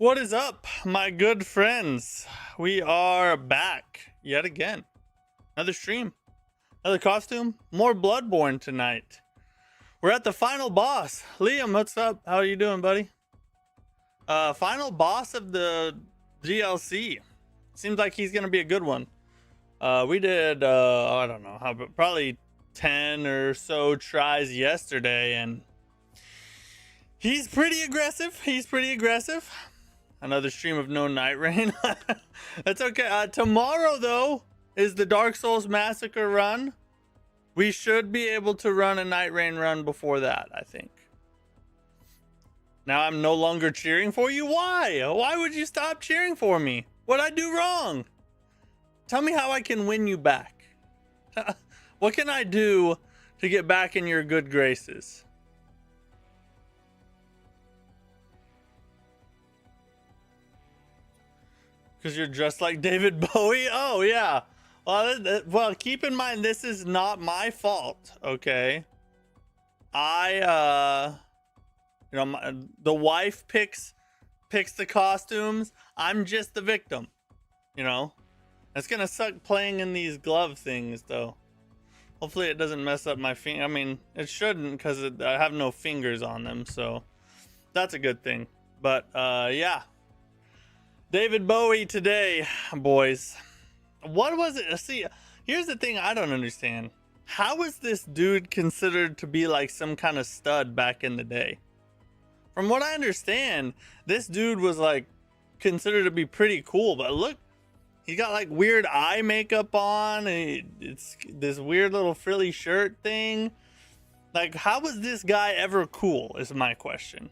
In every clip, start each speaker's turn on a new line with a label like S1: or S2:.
S1: What is up, my good friends? We are back yet again. Another stream, another costume, more Bloodborne tonight. We're at the final boss. Liam, what's up? How are you doing, buddy? Final boss of the DLC. Seems like he's gonna be a good one. We did, I don't know, probably 10 or so tries yesterday, and he's pretty aggressive. Another stream of no night rain. That's okay. Tomorrow, though, is the Dark Souls Massacre run. We should be able to run a night rain run before that, I think. Now I'm no longer cheering for you. Why? Why would you stop cheering for me? What'd I do wrong? Tell me how I can win you back. What can I do to get back in your good graces? Because you're dressed like David Bowie? Oh, yeah. Well, keep in mind, this is not my fault, okay? The wife picks the costumes. I'm just the victim, you know? It's gonna suck playing in these glove things, though. Hopefully it doesn't mess up my finger. I mean, it shouldn't, because I have no fingers on them, so that's a good thing. But, yeah. David Bowie today, boys. What was it? See, here's the thing I don't understand. How was this dude considered to be like some kind of stud back in the day? From what I understand, this dude was like considered to be pretty cool, but look, he got like weird eye makeup on. It's this weird little frilly shirt thing. Like, how was this guy ever cool is my question.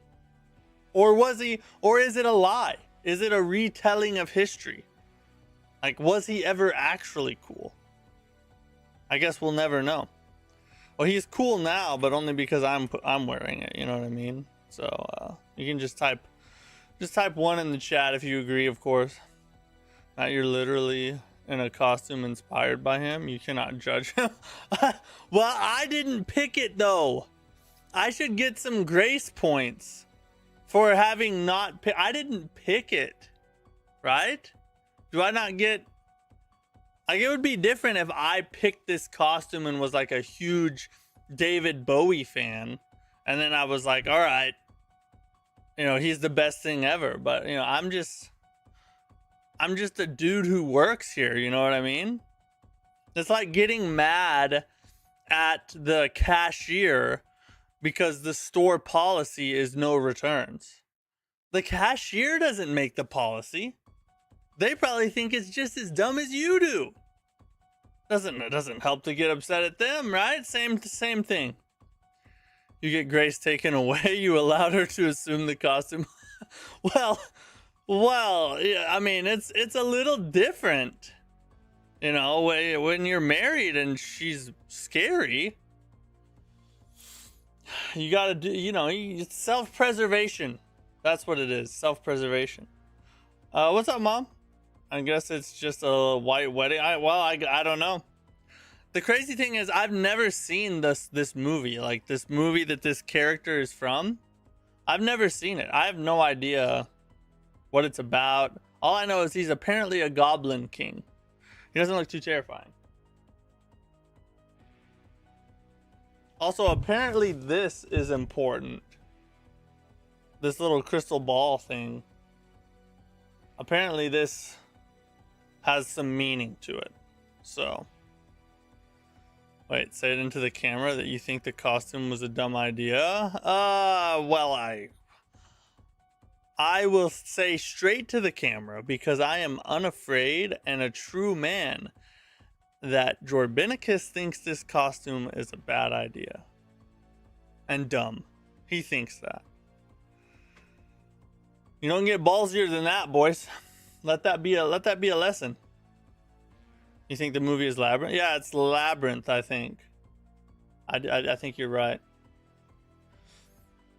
S1: Or was he, or is it a lie? Is it a retelling of history? Like, was he ever actually cool? I guess we'll never know. Well, he's cool now, but only because I'm wearing it. You know what I mean? So you can just type one in the chat if you agree, of course. Now you're literally in a costume inspired by him. You cannot judge him. Well, I didn't pick it though. I should get some grace points for having not picked. I didn't pick it, right? Do I not get, like, it would be different if I picked this costume and was like a huge David Bowie fan, and then I was like, all right, you know, he's the best thing ever. But, you know, I'm just a dude who works here, you know what I mean? It's like getting mad at the cashier because the store policy is no returns. The cashier doesn't make the policy. They probably think it's just as dumb as you do. It doesn't help to get upset at them, right? Same thing. You get grace taken away. You allowed her to assume the costume. well, yeah, I mean, it's a little different, you know, when you're married and she's scary. You gotta do, you know, self-preservation. That's what it is, self-preservation. What's up, Mom? I guess it's just a white wedding. I don't know. The crazy thing is, I've never seen this movie, like this movie that this character is from. I've never seen it. I have no idea what it's about. All I know is he's apparently a goblin king. He doesn't look too terrifying. Also, apparently this is important. This little crystal ball thing. Apparently this has some meaning to it. So, wait, say it into the camera that you think the costume was a dumb idea. Well, I will say straight to the camera, because I am unafraid and a true man, that Jorbinicus thinks this costume is a bad idea and dumb. He thinks that. You don't get ballsier than that, boys. Let that be a lesson. You think the movie is Labyrinth? Yeah, it's Labyrinth, I think. I think you're right.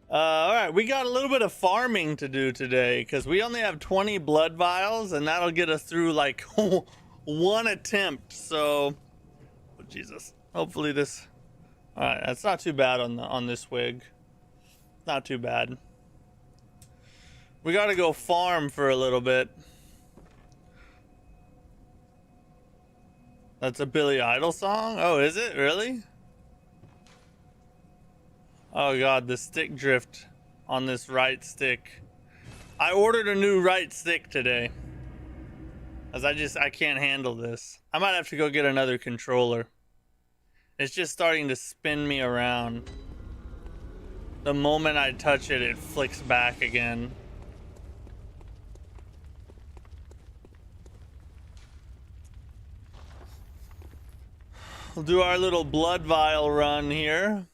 S1: All right, we got a little bit of farming to do today because we only have 20 blood vials, and that'll get us through like one attempt. So, oh, Jesus. Hopefully this. All right, that's not too bad on this wig. Not too bad. We gotta go farm for a little bit. That's a Billy Idol song? Oh, is it? Really? Oh god, the stick drift on this right stick. I ordered a new right stick today. As I can't handle this. I might have to go get another controller. It's just starting to spin me around. The moment I touch it, it flicks back again. We'll do our little blood vial run here.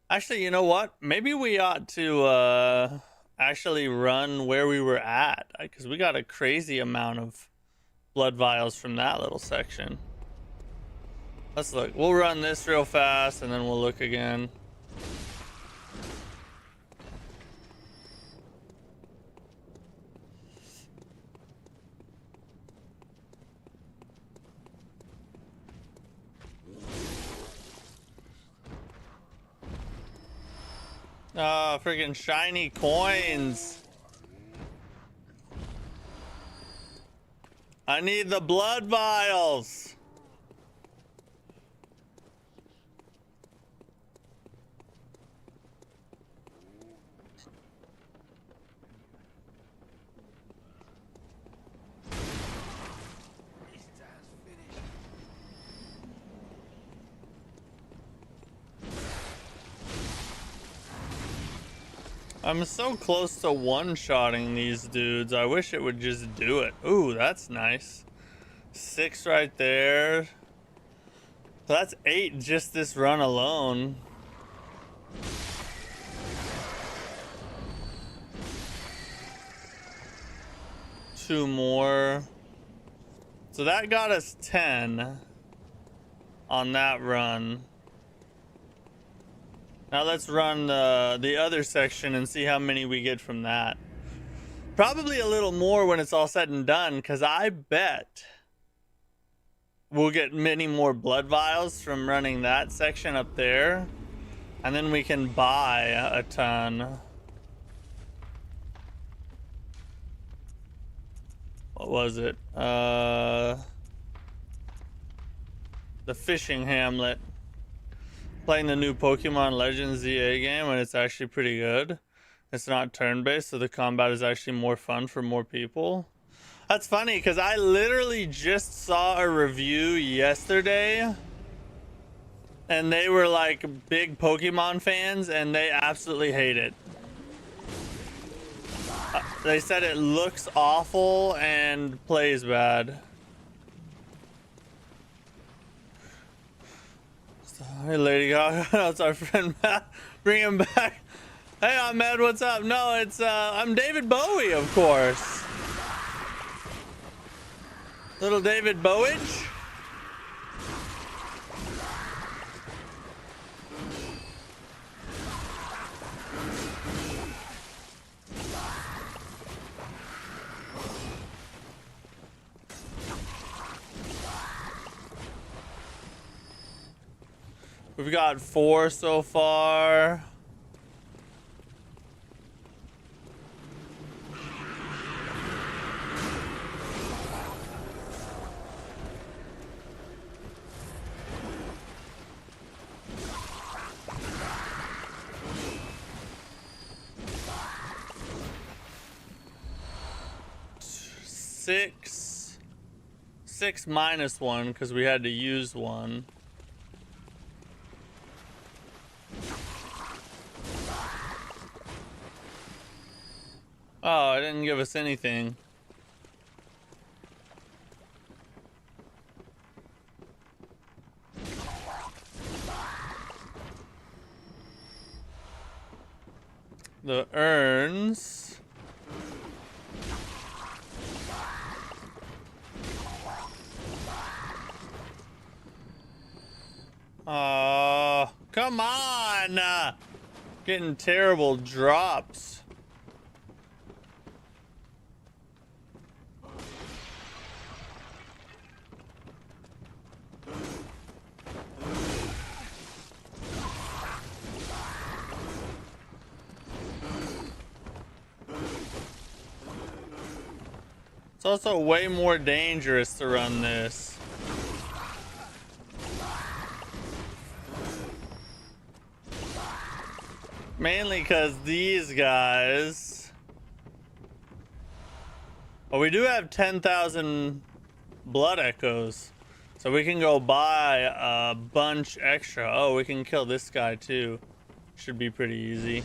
S1: Actually, you know what? Maybe we ought to actually run where we were at, because we got a crazy amount of blood vials from that little section. Let's look. We'll run this real fast and then we'll look again. Ah, freaking shiny coins. I need the blood vials. I'm so close to one-shotting these dudes. I wish it would just do it. Ooh, that's nice. 6 right there. So that's 8 just this run alone. Two more. So that got us 10 on that run. Now let's run the other section and see how many we get from that. Probably a little more when it's all said and done, because I bet we'll get many more blood vials from running that section up there. And then we can buy a ton. What was it? The fishing hamlet. Playing the new Pokemon Legends ZA game, and it's actually pretty good. It's not turn-based, so the combat is actually more fun for more people. That's funny, because I literally just saw a review yesterday, and they were like big Pokemon fans, and they absolutely hate it. They said it looks awful and plays bad. Hey, Lady Gaga. That's our friend Matt. Bring him back. Hey, Ahmed, what's up? No, it's I'm David Bowie, of course. Little David Bowage. We've got 4 so far. Six minus 1 because we had to use 1. Oh, it didn't give us anything. The urns. Oh, come on! Getting terrible drops. It's also way more dangerous to run this. Mainly because these guys... Well, we do have 10,000 blood echoes. So we can go buy a bunch extra. Oh, we can kill this guy too. Should be pretty easy.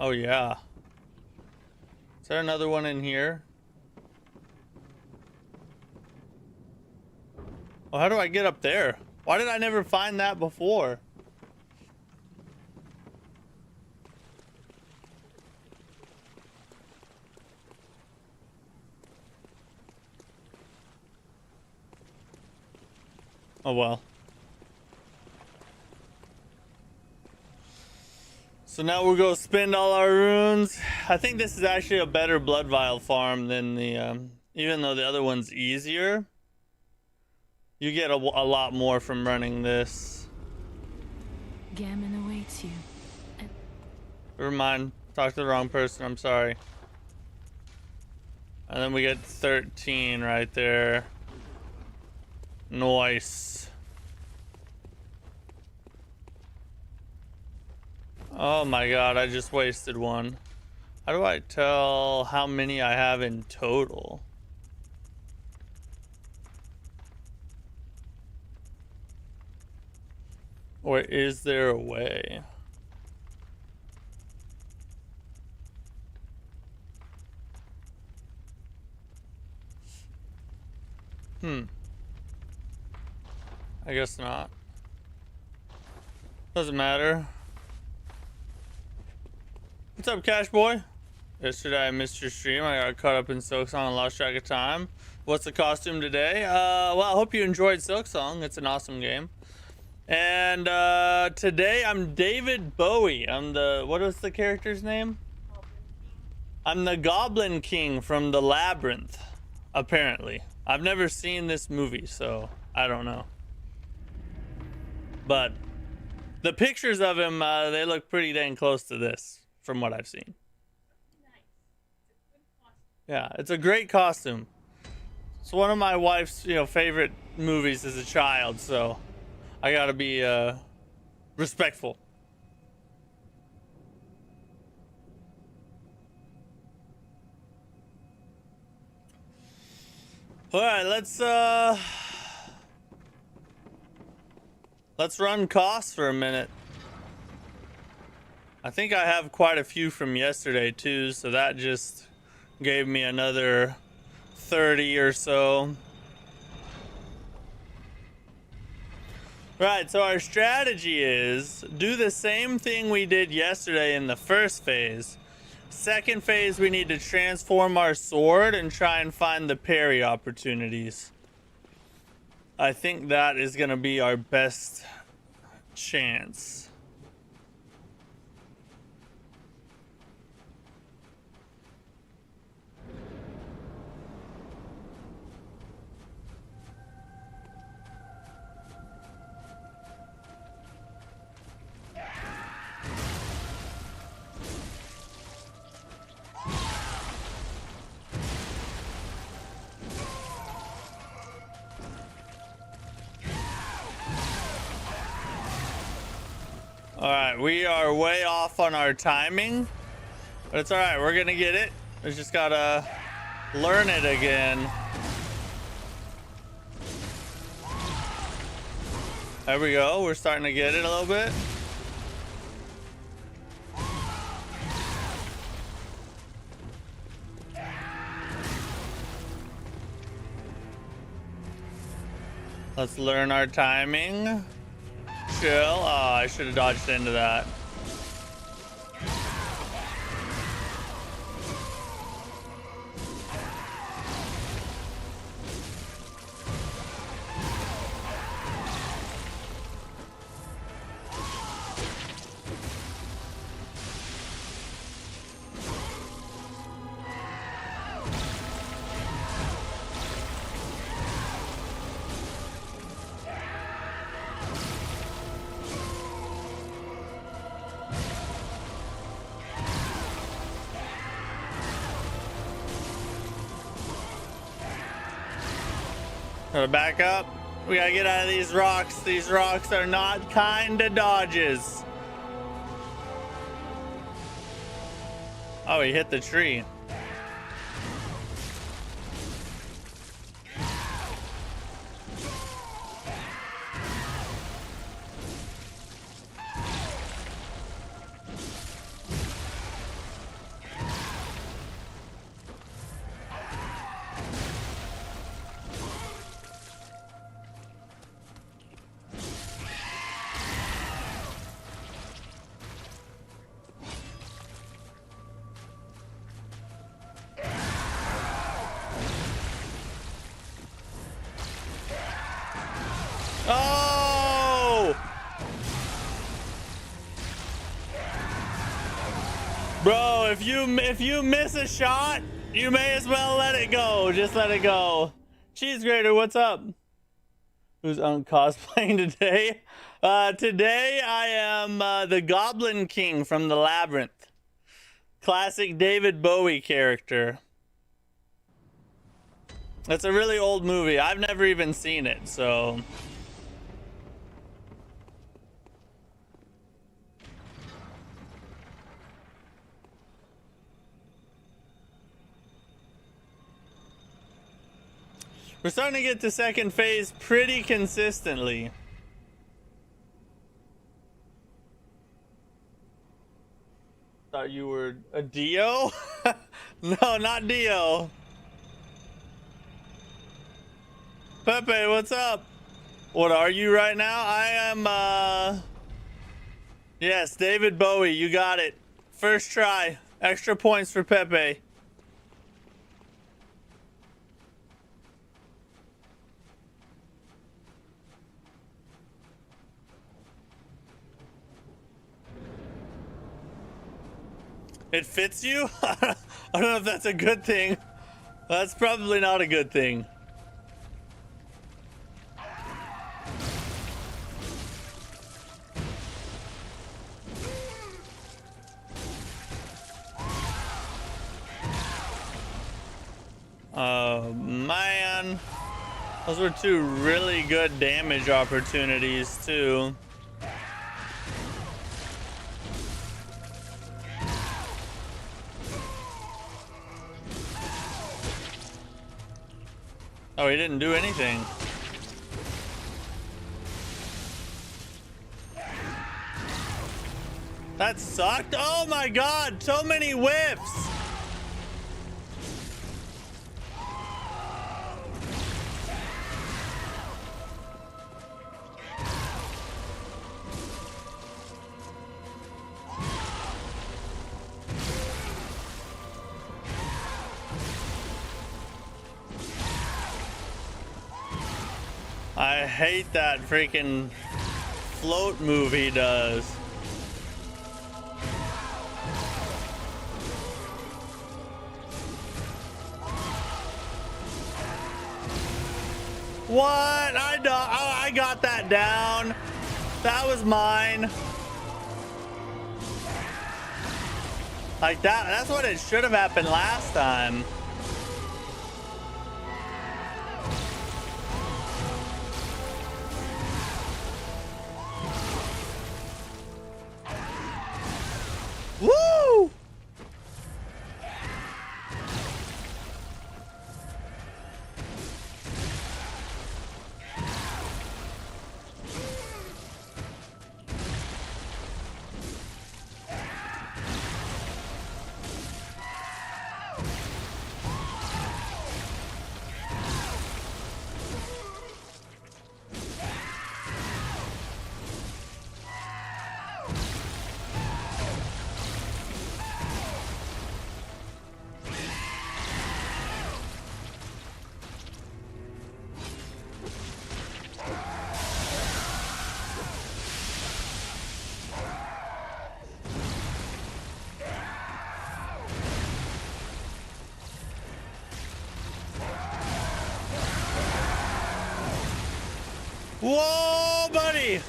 S1: Oh yeah. Is there another one in here? Well, how do I get up there? Why did I never find that before? Oh well. So now we'll go spend all our runes. I think this is actually a better blood vial farm than the, even though the other one's easier. You get a lot more from running this.
S2: Gammon awaits you.
S1: Never mind. Talked to the wrong person. I'm sorry. And then we get 13 right there. Nice. Oh my god, I just wasted one. How do I tell how many I have in total? Or is there a way? I guess not. Doesn't matter. What's up, Cash Boy? Yesterday I missed your stream. I got caught up in Silksong and lost track of time. What's the costume today? Well, I hope you enjoyed Silksong. It's an awesome game. And today I'm David Bowie. I'm the, what was the character's name? I'm the Goblin King from the Labyrinth, apparently. I've never seen this movie, so I don't know. But the pictures of him, they look pretty dang close to this, from what I've seen. Yeah, it's a great costume. It's one of my wife's, favorite movies as a child, so I gotta be respectful. All right, let's run Kos for a minute. I think I have quite a few from yesterday too, so that just gave me another 30 or so. Right, so our strategy is do the same thing we did yesterday in the first phase. Second phase, we need to transform our sword and try and find the parry opportunities. I think that is going to be our best chance. Alright, we are way off on our timing, but it's alright, we're gonna get it. We just gotta learn it again. There we go, we're starting to get it a little bit. Let's learn our timing. Chill. Oh, I should have dodged into that. Gotta back up. We gotta get out of these rocks. These rocks are not kind to dodges. Oh, he hit the tree. Oh! Bro, if you miss a shot, you may as well let it go. Just let it go. Cheese Grater, what's up? Who's on cosplaying today? Today I am the Goblin King from the Labyrinth. Classic David Bowie character. It's a really old movie. I've never even seen it, so... We're starting to get to second phase pretty consistently. Thought you were a Dio? No, not Dio. Pepe, what's up? What are you right now? I am, yes, David Bowie, you got it. First try. Extra points for Pepe. It fits you? I don't know if that's a good thing. That's probably not a good thing. Oh, man. Those were two really good damage opportunities, too. Oh, he didn't do anything. That sucked. Oh my god, so many whiffs. I hate that freaking float move he does. What? I got that down. That was mine. Like that. That's what it should have happened last time. Woo! Whoa, buddy!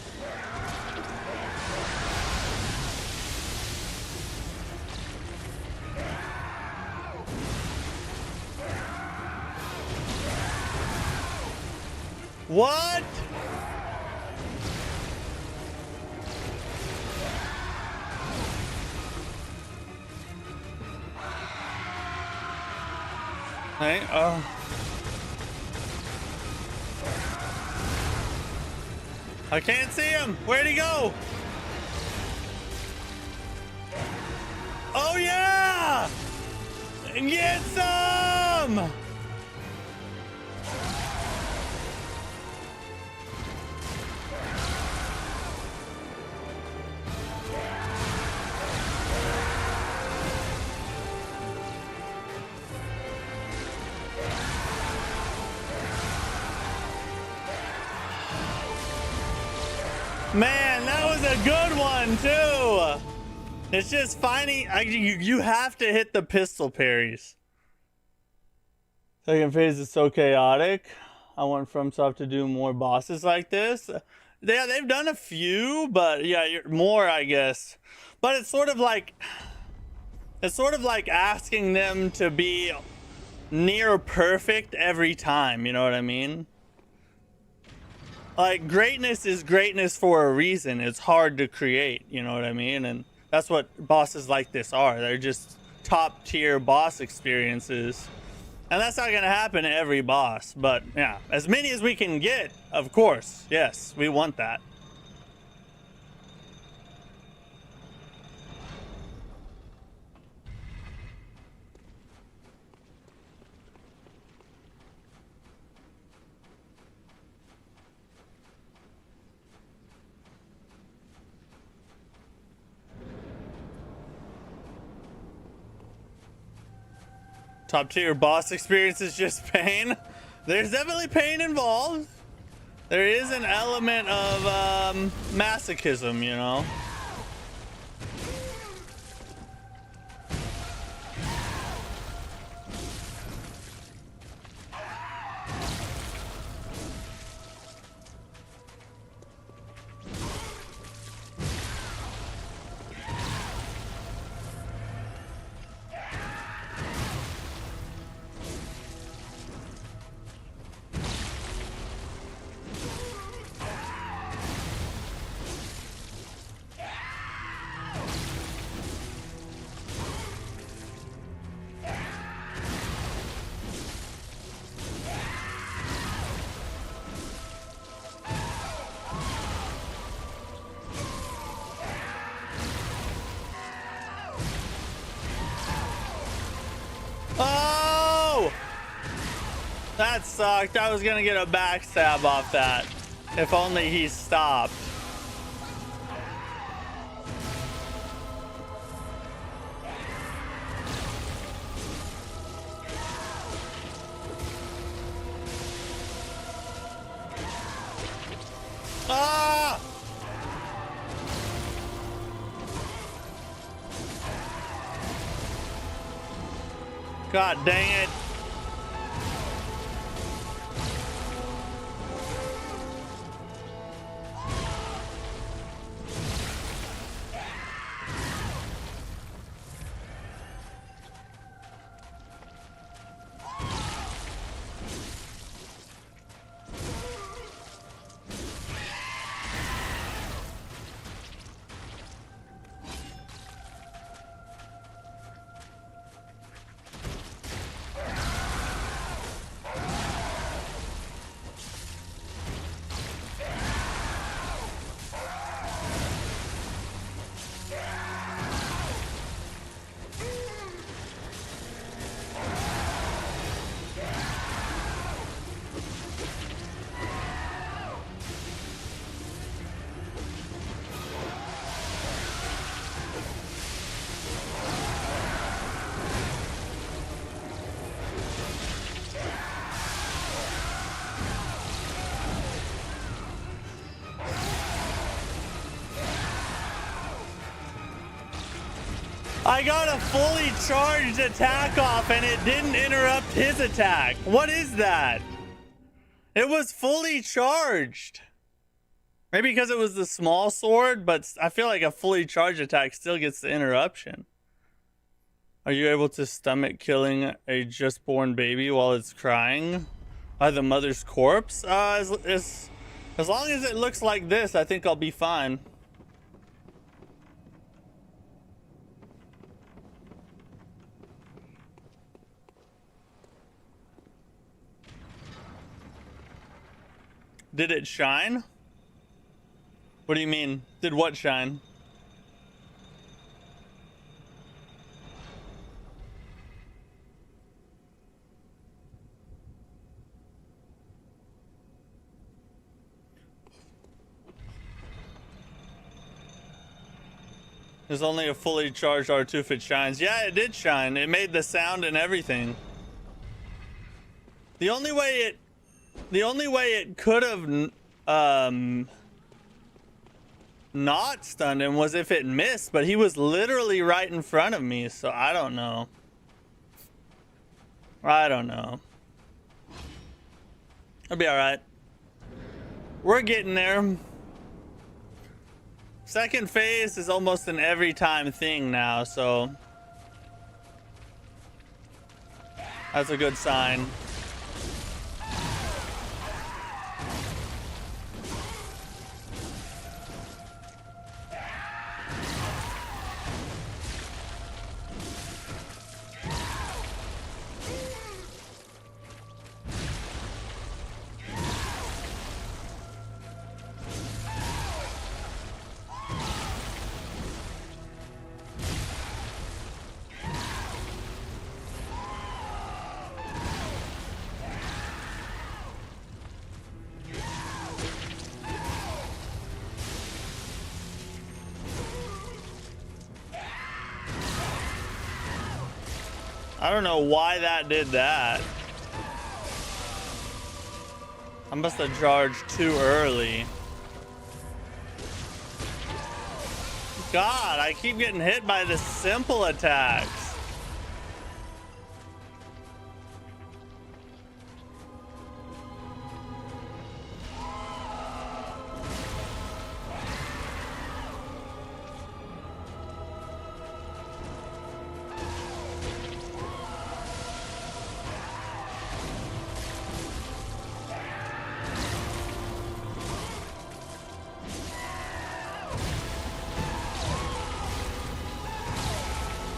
S1: What? Hey, I can't see him. Where'd he go? Oh yeah! Get some! Man, that was a good one too. It's just finding, you have to hit the pistol parries. Second phase is so chaotic. I want FromSoft to do more bosses like this. Yeah, they've done a few, but yeah, more, I guess. But it's sort of like asking them to be near perfect every time, you know what I mean? Like, greatness is greatness for a reason. It's hard to create, you know what I mean? And that's what bosses like this are. They're just top tier boss experiences. And that's not going to happen to every boss. But yeah, as many as we can get, of course. Yes, we want that. Top tier boss experience is just pain. There's definitely pain involved. There is an element of masochism, you know. Oh! That sucked. I was gonna get a backstab off that. If only he stopped. Ah! God dang it. I got a fully charged attack off and it didn't interrupt his attack. What is that? It was fully charged. Maybe because it was the small sword, but I feel like a fully charged attack still gets the interruption. Are you able to stomach killing a just born baby while it's crying? By the mother's corpse? As long as it looks like this, I think I'll be fine. Did it shine? What do you mean? Did what shine? There's only a fully charged R2 if it shines. Yeah, it did shine. It made the sound and everything. The only way it could have not stunned him was if it missed, but he was literally right in front of me, so I don't know. I don't know. I'll be alright. We're getting there. Second phase is almost an every time thing now, so that's a good sign. I don't know why that did that. I must have charged too early. God, I keep getting hit by the simple attacks.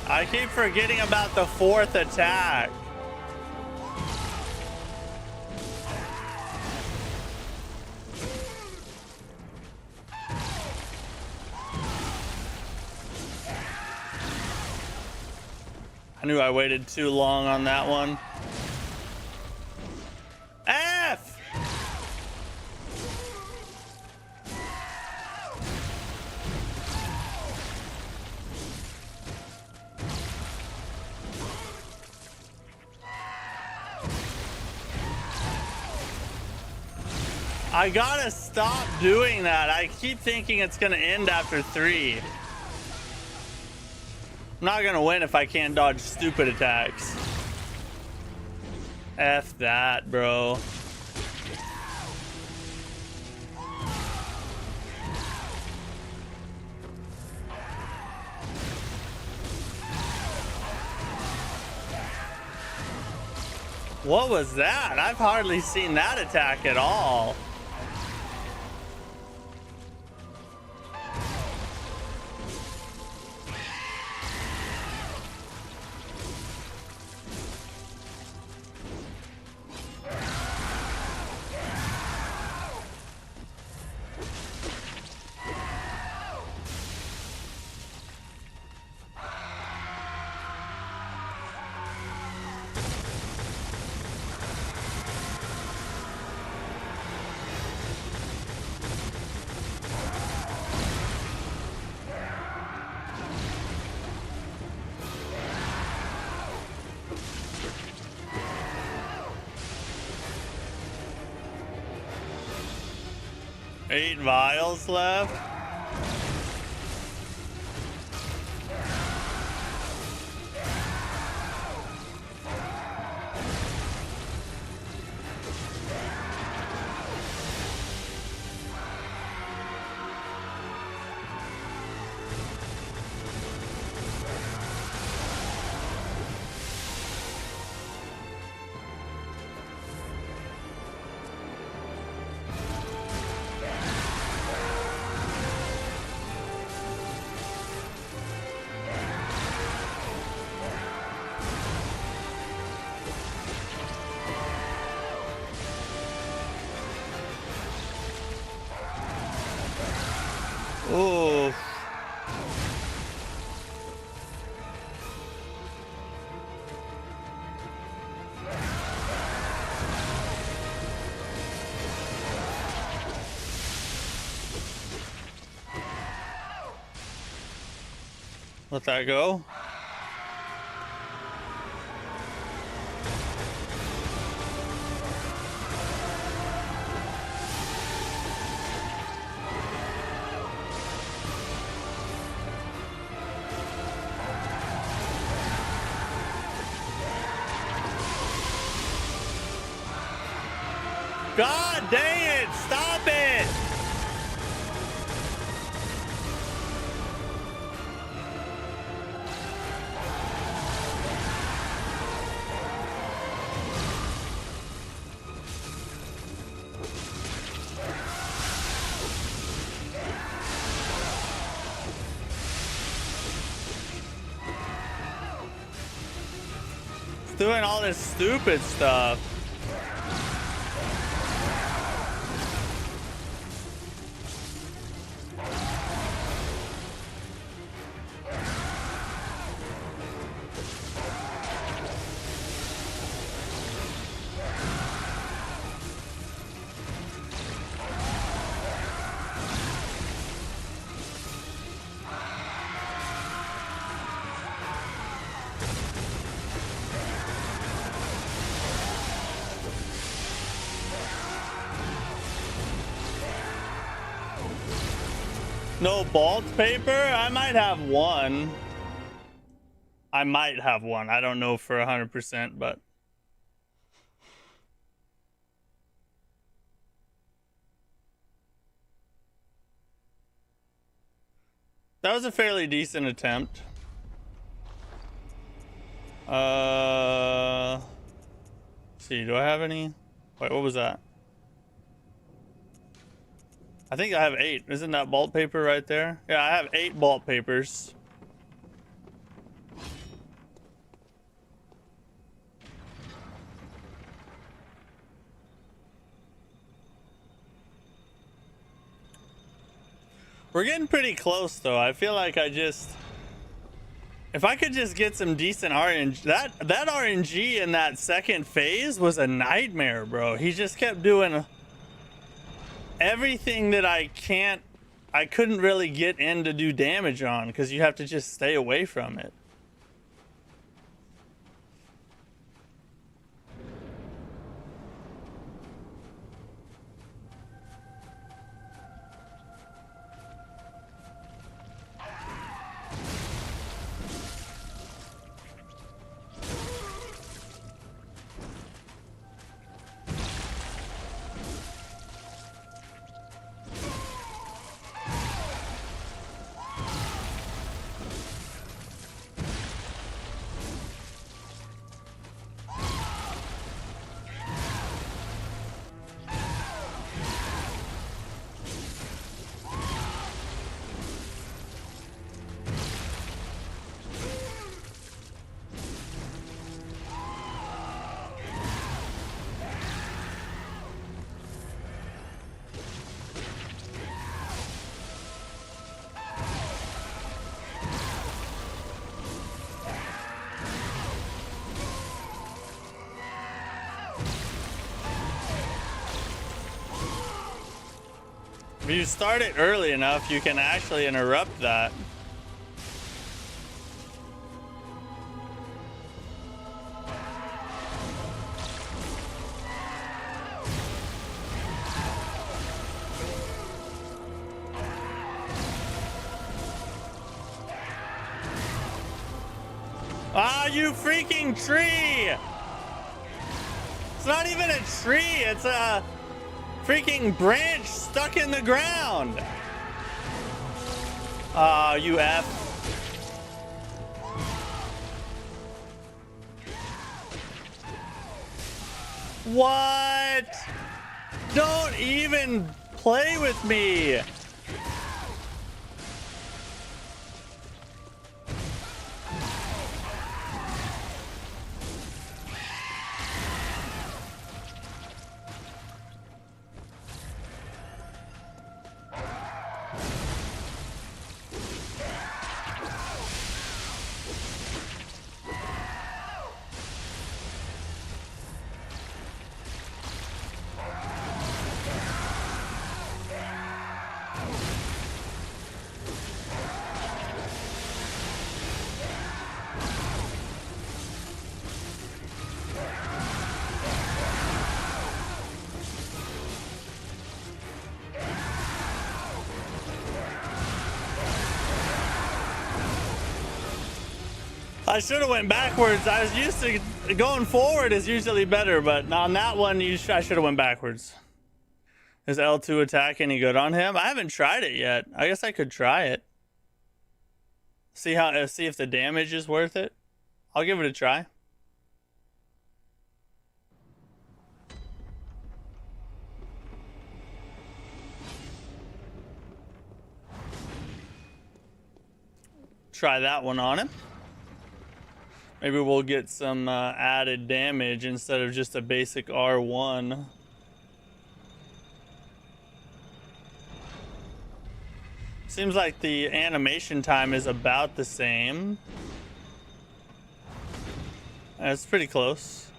S1: I keep forgetting about the fourth attack. I knew I waited too long on that one. F! I gotta stop doing that. I keep thinking it's gonna end after 3. I'm not gonna win if I can't dodge stupid attacks. F that, bro. What was that? I've hardly seen that attack at all. Eight vials left. Let that go. God dang it! Stop it! It's doing all this stupid stuff. No bald paper? I might have one. I might have one. I don't know for 100%, but that was a fairly decent attempt. Let's see, do I have any? Wait, what was that? I think I have 8. Isn't that balt paper right there? Yeah, I have 8 balt papers. We're getting pretty close though. I feel like if I could just get some decent RNG, that RNG in that second phase was a nightmare, bro. He just kept doing everything that I couldn't really get in to do damage on because you have to just stay away from it. If you start it early enough, you can actually interrupt that. Ah, you freaking tree! It's not even a tree, it's a freaking branch stuck in the ground. Ah, you F. What? Don't even play with me. I should have went backwards. I was used to going forward is usually better, but on that one, I should have went backwards. Is L2 attack any good on him? I haven't tried it yet. I guess I could try it. See if the damage is worth it. I'll give it a try. Try that one on him. Maybe we'll get some added damage instead of just a basic R1. Seems like the animation time is about the same. It's pretty close.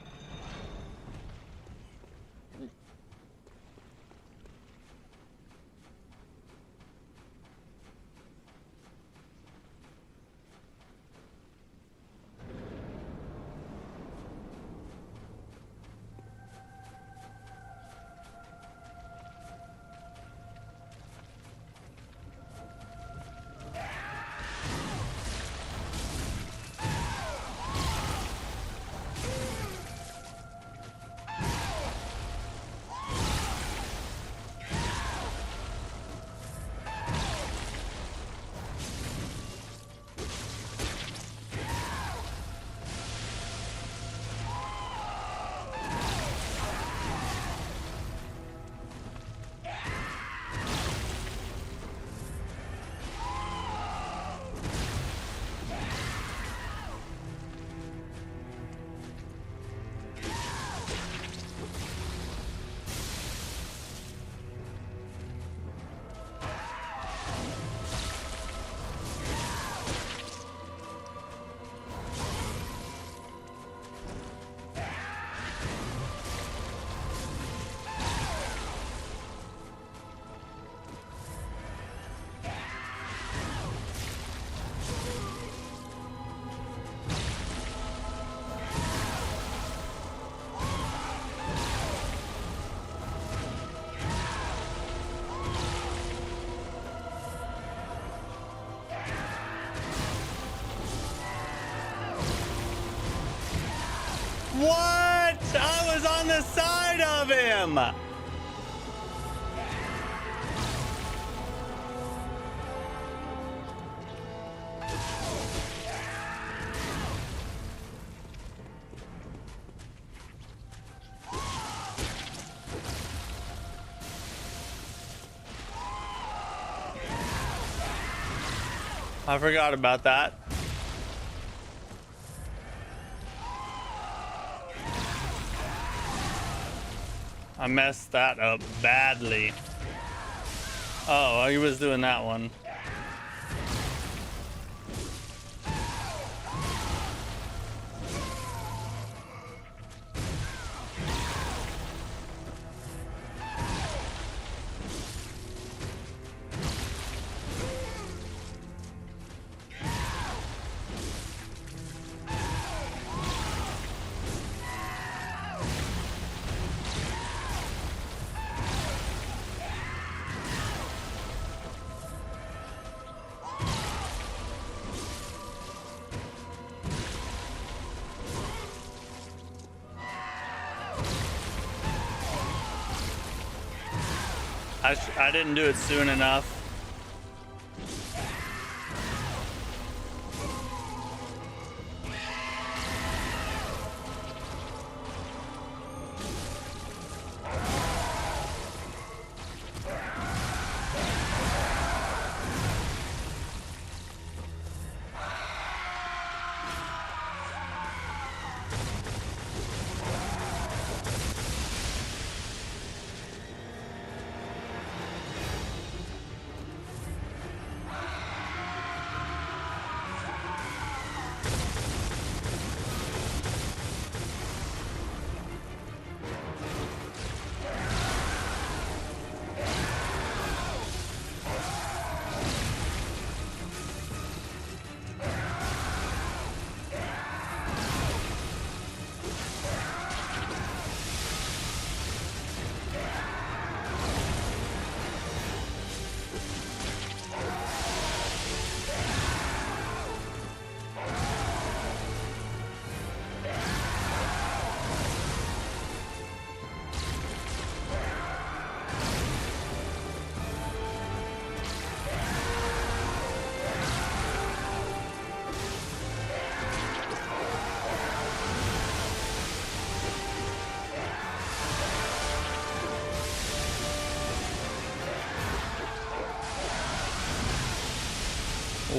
S1: What? I was on the side of him. I forgot about that. I messed that up badly. Oh, he was doing that one. I didn't do it soon enough.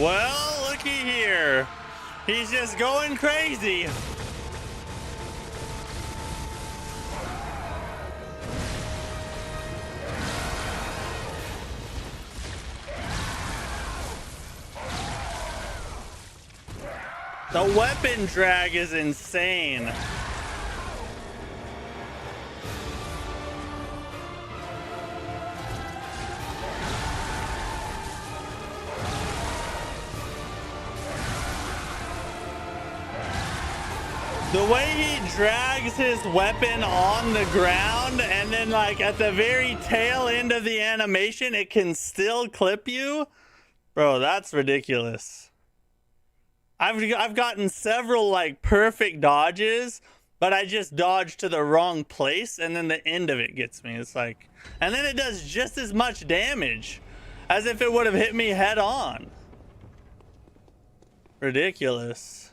S1: Well, looky here. He's just going crazy. The weapon drag is insane. The way he drags his weapon on the ground and then like at the very tail end of the animation, it can still clip you. Bro, that's ridiculous. I've gotten several like perfect dodges, but I just dodged to the wrong place and then the end of it gets me. It's like, and then it does just as much damage as if it would have hit me head on. Ridiculous.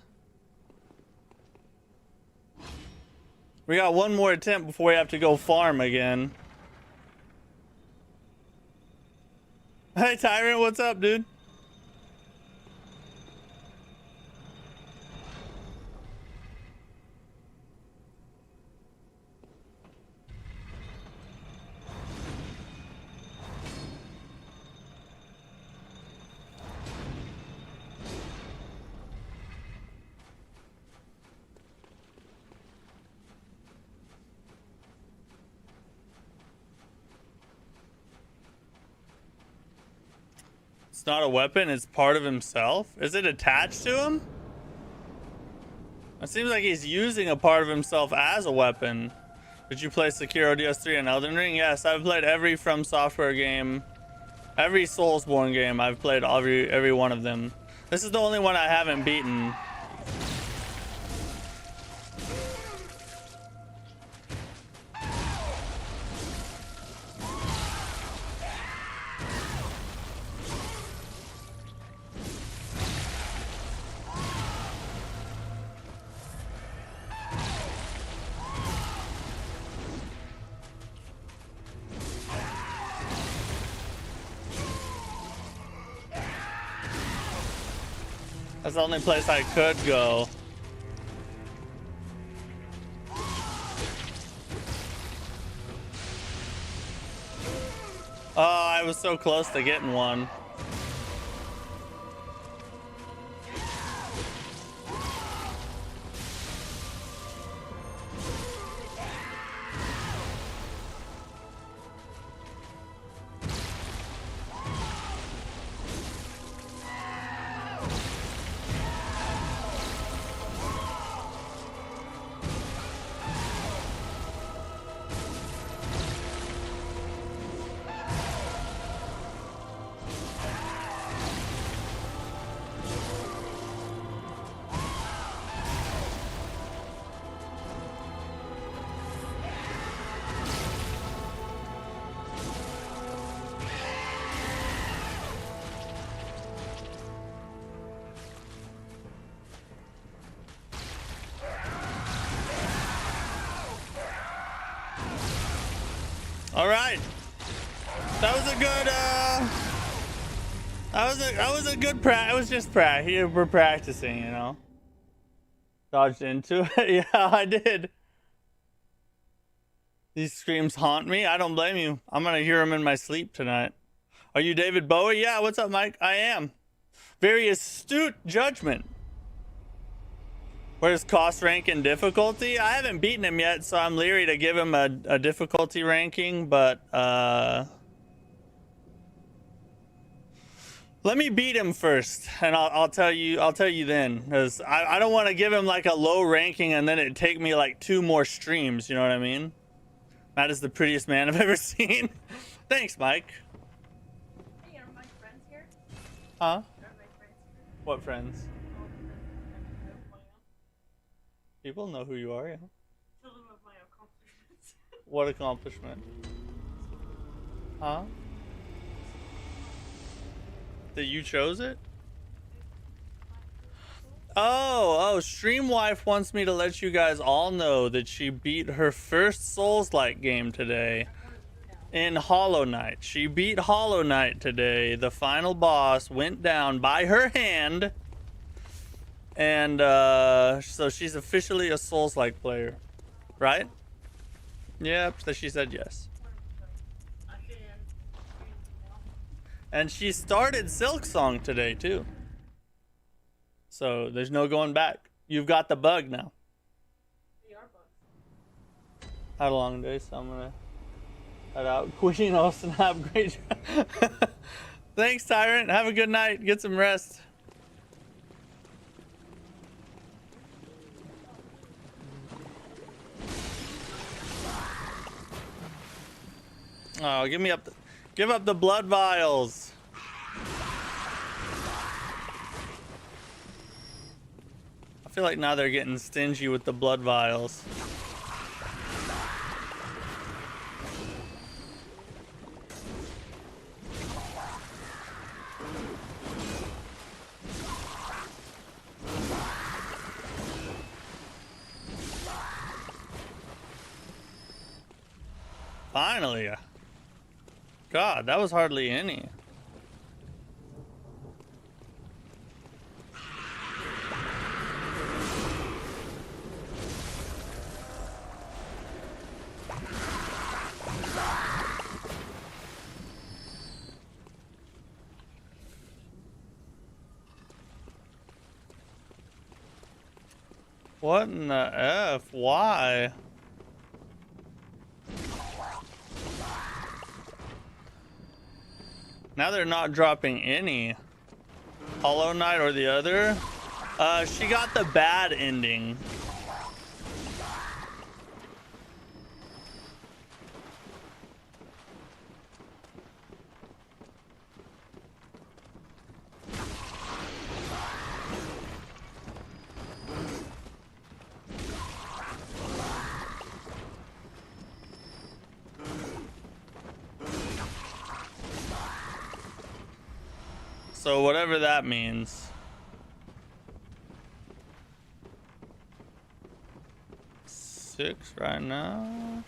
S1: We got one more attempt before we have to go farm again. Hey Tyrant, what's up, dude? It's not a weapon, it's part of himself. Is it attached to him? It seems like he's using a part of himself as a weapon. Did you play Sekiro DS3 and Elden Ring? Yes, I've played every From Software game. Every Soulsborne game, I've played every one of them. This is the only one I haven't beaten. That's the only place I could go. Oh, I was so close to getting one. All right, that was a good. That was a good practice. It was just practice. We're practicing, you know. Dodged into it. Yeah, I did. These screams haunt me. I don't blame you. I'm gonna hear them in my sleep tonight. Are you David Bowie? Yeah. What's up, Mike? I am. Very astute judgment. Where's cost rank and difficulty? I haven't beaten him yet, so I'm leery to give him a difficulty ranking, but let me beat him first, and I'll tell you then, because I don't want to give him like a low ranking and then it take me like 2 more streams, you know what I mean? Matt is the prettiest man I've ever seen. Thanks, Mike.
S3: Hey, are my friends here?
S1: Huh?
S3: Are my friends here?
S1: What friends? People know who you are, yeah.
S3: Tell them of my accomplishments.
S1: What accomplishment? Huh? That you chose it? Oh, Streamwife wants me to let you guys all know that she beat her first Souls-like game today. in Hollow Knight. She beat Hollow Knight today. The final boss went down by her hand. And so she's officially a Souls-like player, right? Yep, so she said yes. And she started Silk Song today too. So there's no going back. You've got the bug now. Had a long day, so I'm gonna head out. Queen, oh snap, great job. Thanks, Tyrant. Have a good night. Get some rest. Oh, give up the blood vials. I feel like now they're getting stingy with the blood vials. Finally. God, that was hardly any. What in the F? Why? Now they're not dropping any. Hollow Knight or the other. She got the bad ending. So whatever that means. Six right now.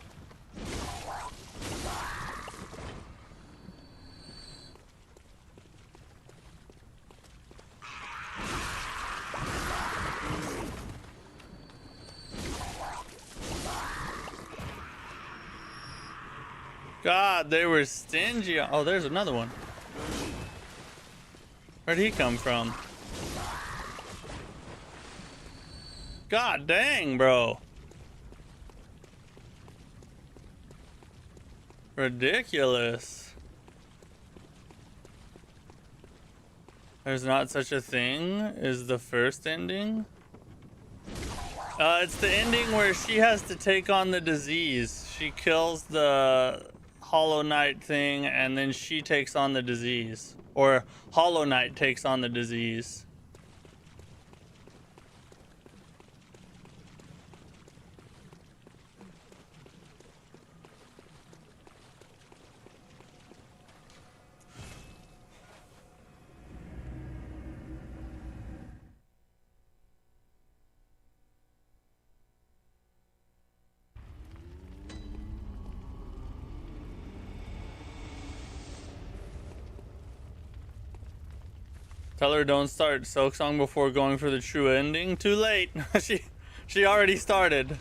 S1: God, they were stingy. Oh, there's another one. Where'd he come from? God dang, bro. Ridiculous. There's not such a thing as the first ending. It's the ending where she has to take on the disease. She kills the Hollow Knight thing and then she takes on the disease. Or Hollow Knight takes on the disease. Tell her don't start Silksong before going for the true ending. Too late. she already started.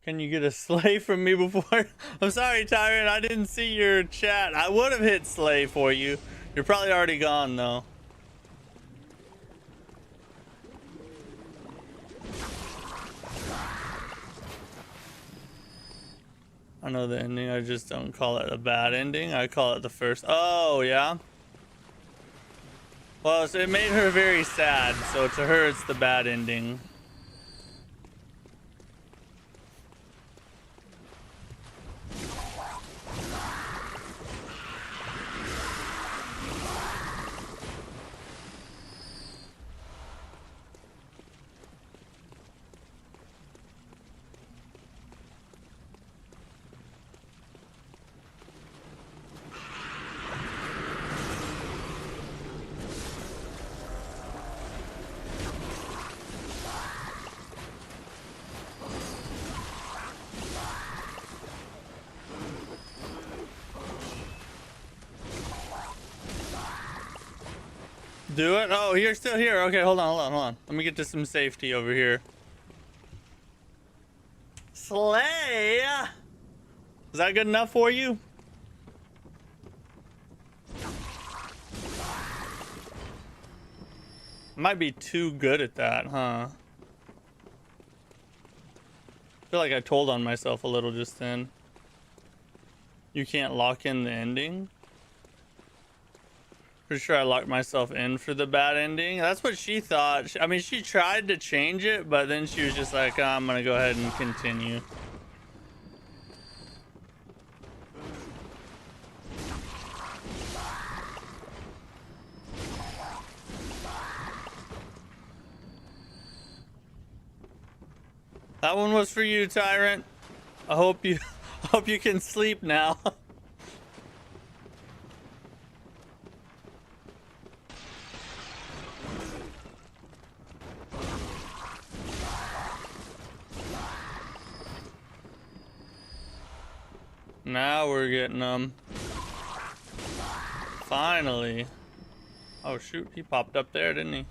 S1: Can you get a slay from me before? I'm sorry, Tyrant. I didn't see your chat. I would have hit slay for you. You're probably already gone, though. I know the ending. I just don't call it a bad ending. I call it the first. Oh, yeah? Well, so it made her very sad. So to her, it's the bad ending. do it. Oh, you're still here. Okay, hold on. Let me get to some safety over here. Slay! Is that good enough for you? Might be too good at that, huh? I feel like I told on myself a little just then. You can't lock in the ending. Pretty sure I locked myself in for the bad ending. That's what she thought. I mean, she tried to change it, but then she was just like, oh, I'm gonna go ahead and continue. That one was for you, Tyrant. I hope you can sleep now. Now we're getting them. Finally. Oh shoot, he popped up there, didn't he?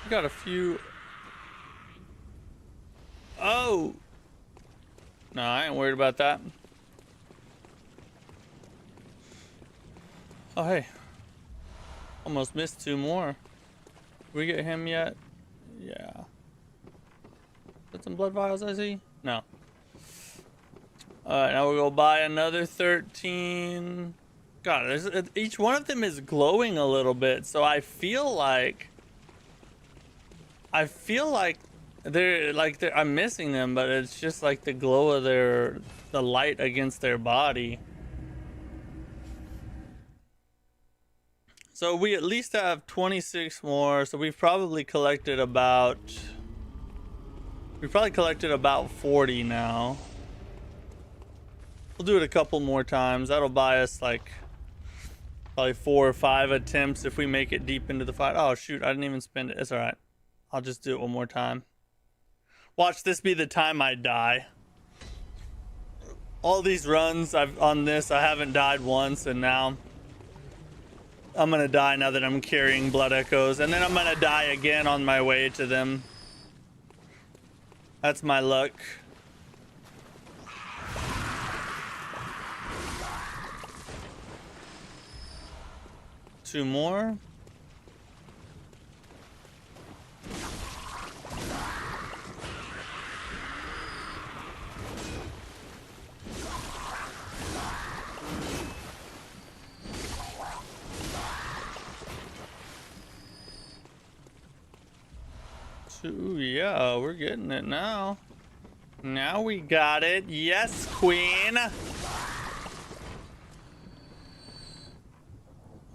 S1: We got a few. Oh! No, I ain't worried about that. Oh, hey. Almost missed two more. Did we get him yet? Yeah. Put some blood vials, I see? No. Alright, now we'll go buy another 13. God, each one of them is glowing a little bit, so I feel like I'm missing them, but it's just like the glow of the light against their body. So we at least have 26 more, so we've probably collected about 40 now. We'll do it a couple more times. That'll buy us like probably 4 or 5 attempts if we make it deep into the fight. Oh shoot, I didn't even spend it. It's all right. I'll just do it one more time. Watch this be the time I die. All these runs I haven't died once, and now I'm gonna die now that I'm carrying blood echoes, and then I'm gonna die again on my way to them. That's my luck. Two more. Two, yeah, we're getting it now. Now we got it. Yes, queen.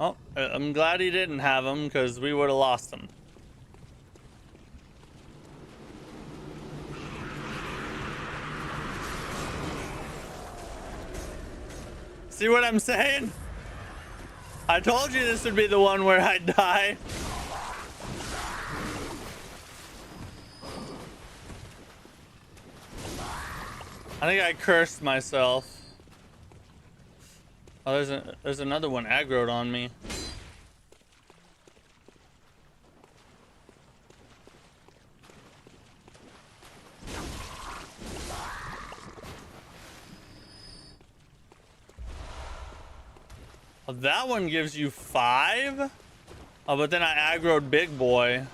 S1: Oh, I'm glad he didn't have him, because we would have lost him. See what I'm saying? I told you this would be the one where I'd die. I think I cursed myself. Oh, there's another one aggroed on me. Oh, that one gives you 5? Oh, but then I aggroed big boy.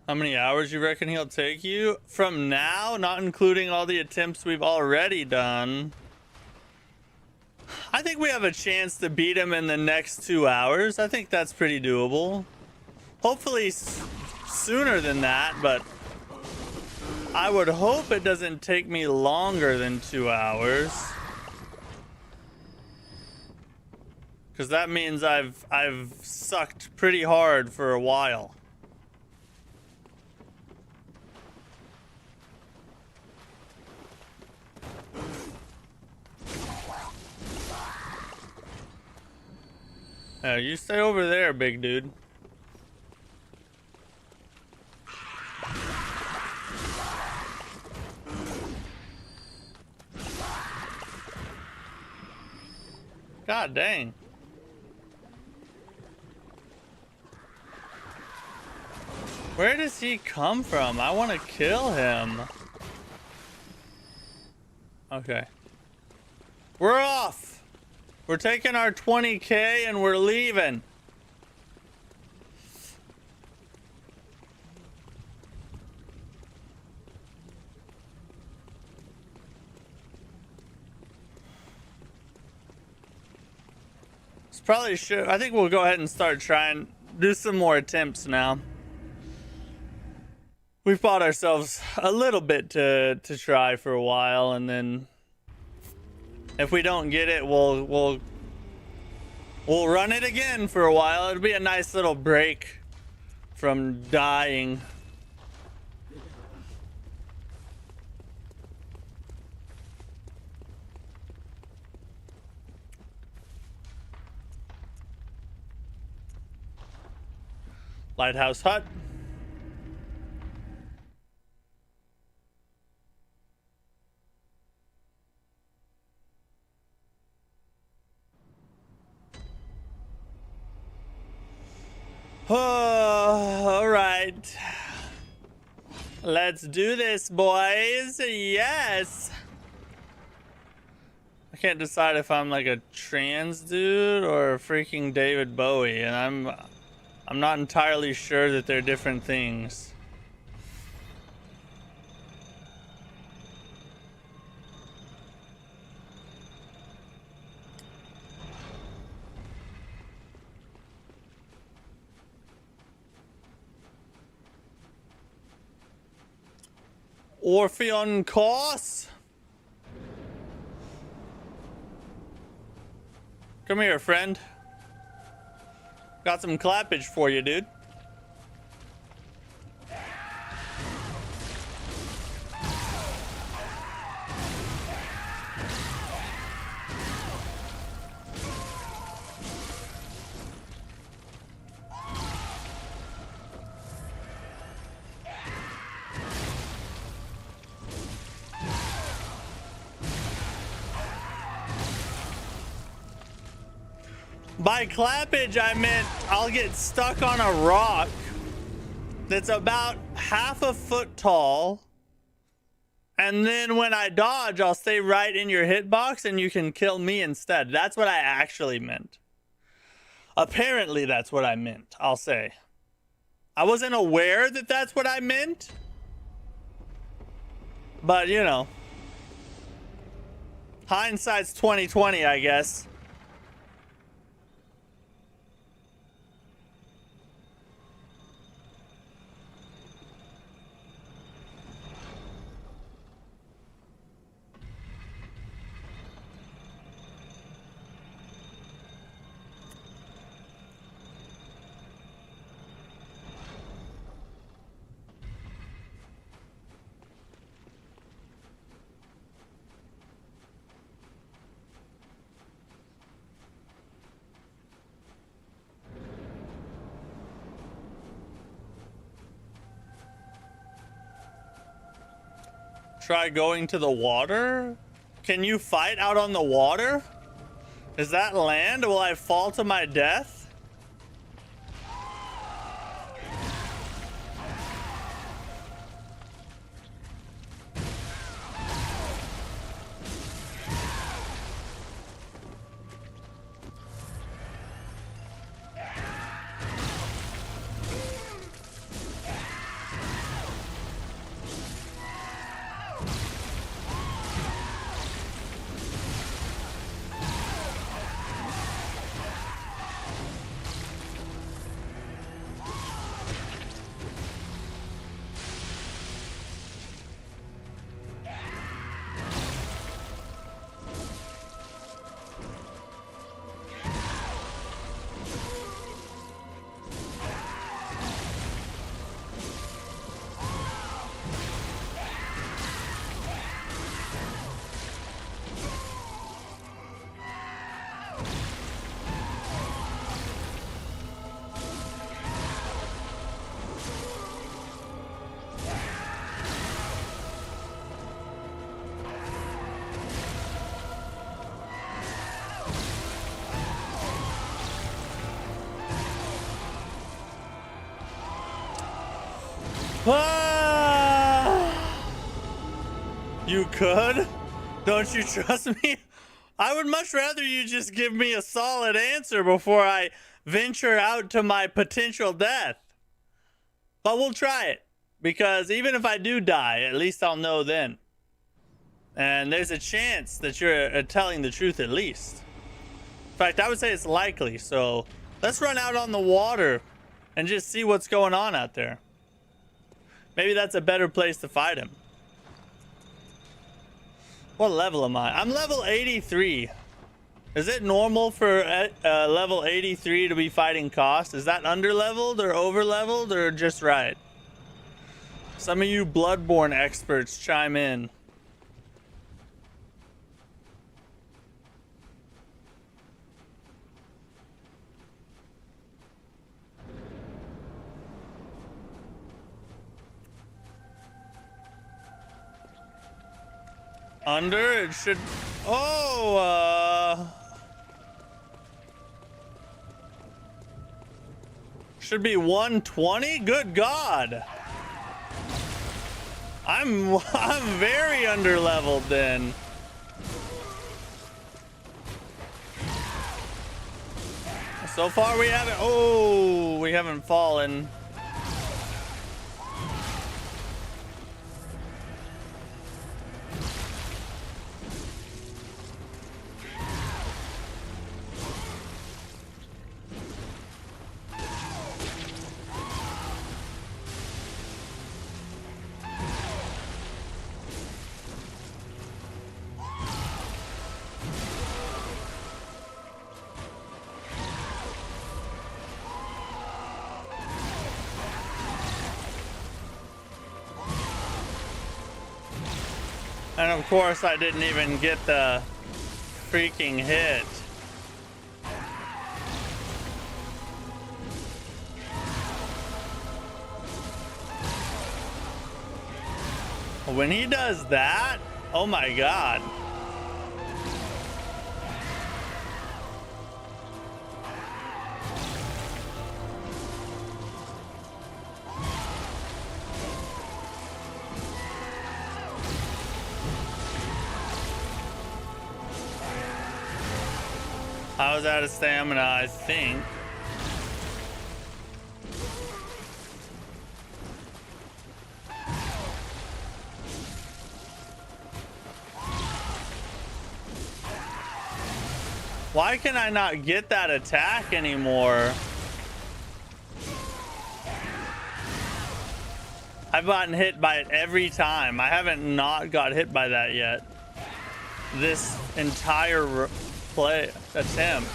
S1: How many hours you reckon he'll take you? From now, not including all the attempts we've already done. I think we have a chance to beat him in the next 2 hours. I think that's pretty doable. Hopefully sooner than that, but I would hope it doesn't take me longer than 2 hours. Because that means I've sucked pretty hard for a while. You stay over there, big dude. God dang. Where does he come from? I want to kill him. Okay. We're off. We're taking our 20K and we're leaving. Probably should. I think we'll go ahead and start trying, do some more attempts now. We've bought ourselves a little bit to try for a while, and then if we don't get it, we'll run it again for a while. It'll be a nice little break from dying. Lighthouse hut. Oh, all right. Let's do this, boys. Yes. I can't decide if I'm like a trans dude or a freaking David Bowie, and I'm not entirely sure that they're different things. Orphan Kos? Come here, friend. Got some clappage for you, dude. By clappage, I meant I'll get stuck on a rock that's about half a foot tall, and then when I dodge, I'll stay right in your hitbox and you can kill me instead. That's what I actually meant. Apparently, that's what I meant, I'll say. I wasn't aware that that's what I meant, but you know, hindsight's 20/20, I guess. Try going to the water? Can you fight out on the water? Is that land? Will I fall to my death? Ah! You could? Don't you trust me? I would much rather you just give me a solid answer before I venture out to my potential death. But we'll try it, because even if I do die, at least I'll know then. And there's a chance that you're telling the truth at least. In fact, I would say it's likely, so let's run out on the water and just see what's going on out there. Maybe that's a better place to fight him. What level am I? I'm level 83. Is it normal for level 83 to be fighting Kos? Is that under-leveled or over-leveled or just right? Some of you Bloodborne experts chime in. Under? It should... Oh, should be 120? Good God. I'm very under-leveled then. So far we haven't... Oh, we haven't fallen. And of course, I didn't even get the freaking hit. When he does that, oh my God. I was out of stamina, I think. Why can I not get that attack anymore? I've gotten hit by it every time. I haven't not got hit by that yet. This entire play attempt.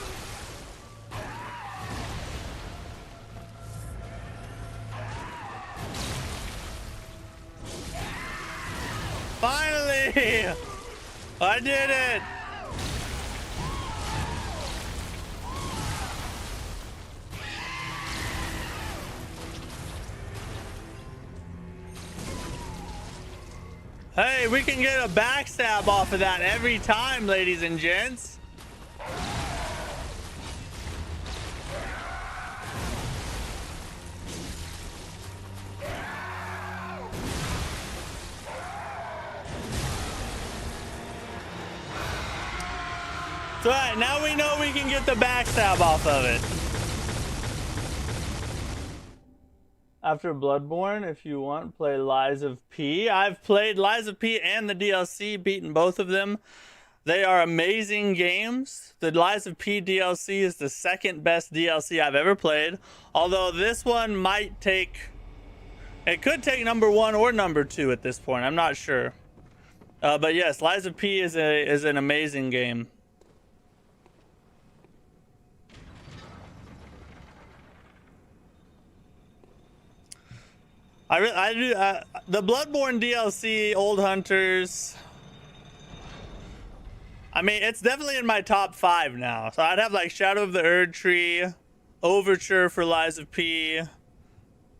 S1: Finally! I did it! Hey, we can get a backstab off of that every time, ladies and gents. So, right, now we know we can get the backstab off of it. After Bloodborne, if you want, play Lies of P. I've played Lies of P and the DLC, beaten both of them. They are amazing games. The Lies of P DLC is the second best DLC I've ever played. Although this one might take... It could take number 1 or number 2 at this point. I'm not sure. But yes, Lies of P is an amazing game. I do the Bloodborne DLC, Old Hunters. I mean, it's definitely in my top 5 now. So I'd have like Shadow of the Erd Tree, Overture for Lies of P,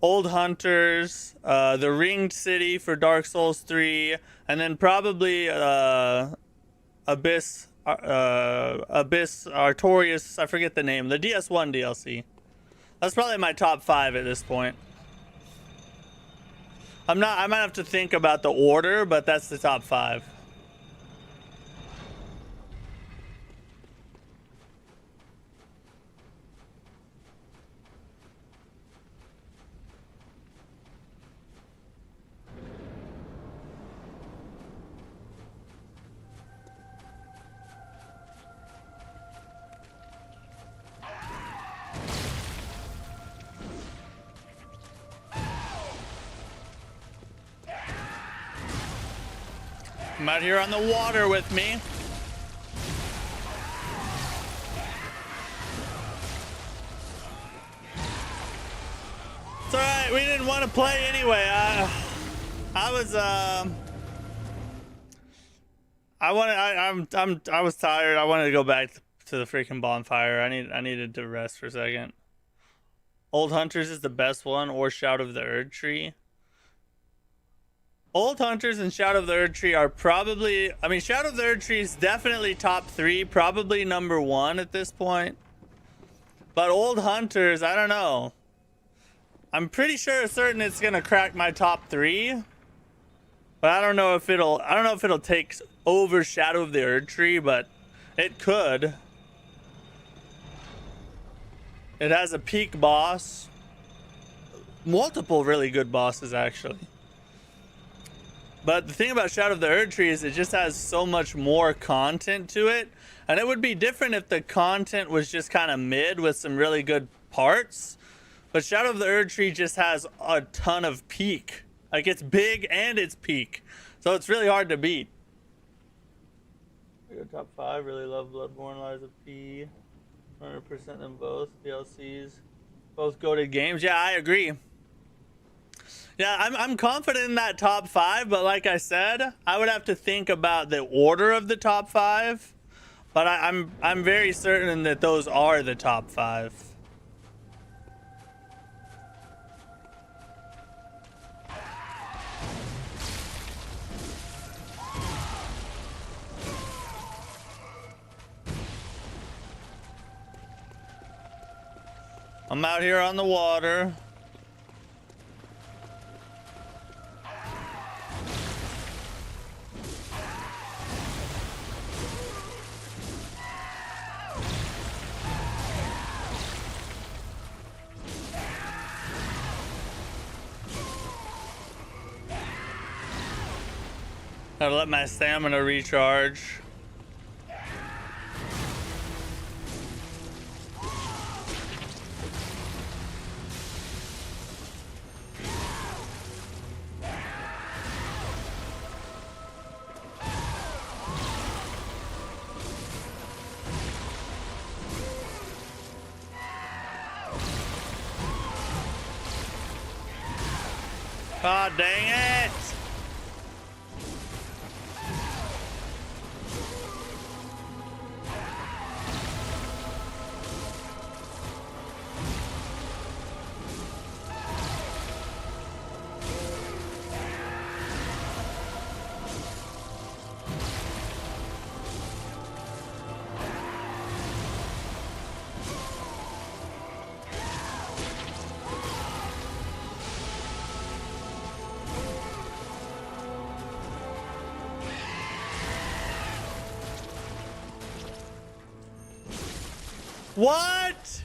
S1: Old Hunters, the Ringed City for Dark Souls 3, and then probably Abyss Artorias. I forget the name. The DS1 DLC. That's probably my top 5 at this point. I might have to think about the order, but that's the top 5. Come out here on the water with me. It's alright, we didn't want to play anyway. I was tired. I wanted to go back to the freaking bonfire. I needed to rest for a second. Old Hunters is the best one, or Shout of the Erd Tree. Old Hunters and Shout of the Erd Tree are probably... I mean, Shout of the Erd Tree is definitely top 3. Probably number 1 at this point. But Old Hunters, I don't know. I'm pretty certain it's going to crack my top 3. But I don't know if it'll take over Shadow of the Erd Tree, but it could. It has a peak boss. Multiple really good bosses, actually. But the thing about Shadow of the Erd Tree is it just has so much more content to it. And it would be different if the content was just kind of mid with some really good parts. But Shadow of the Erd Tree just has a ton of peak. Like, it's big and it's peak. So it's really hard to beat. Top 5, really love Bloodborne, Lies of P. 100% them both. DLCs. Both goated games. Yeah, I agree. Yeah, I'm confident in that top 5, but like I said, I would have to think about the order of the top 5. But I'm very certain that those are the top 5. I'm out here on the water. Gotta let my stamina recharge. God dang it! What?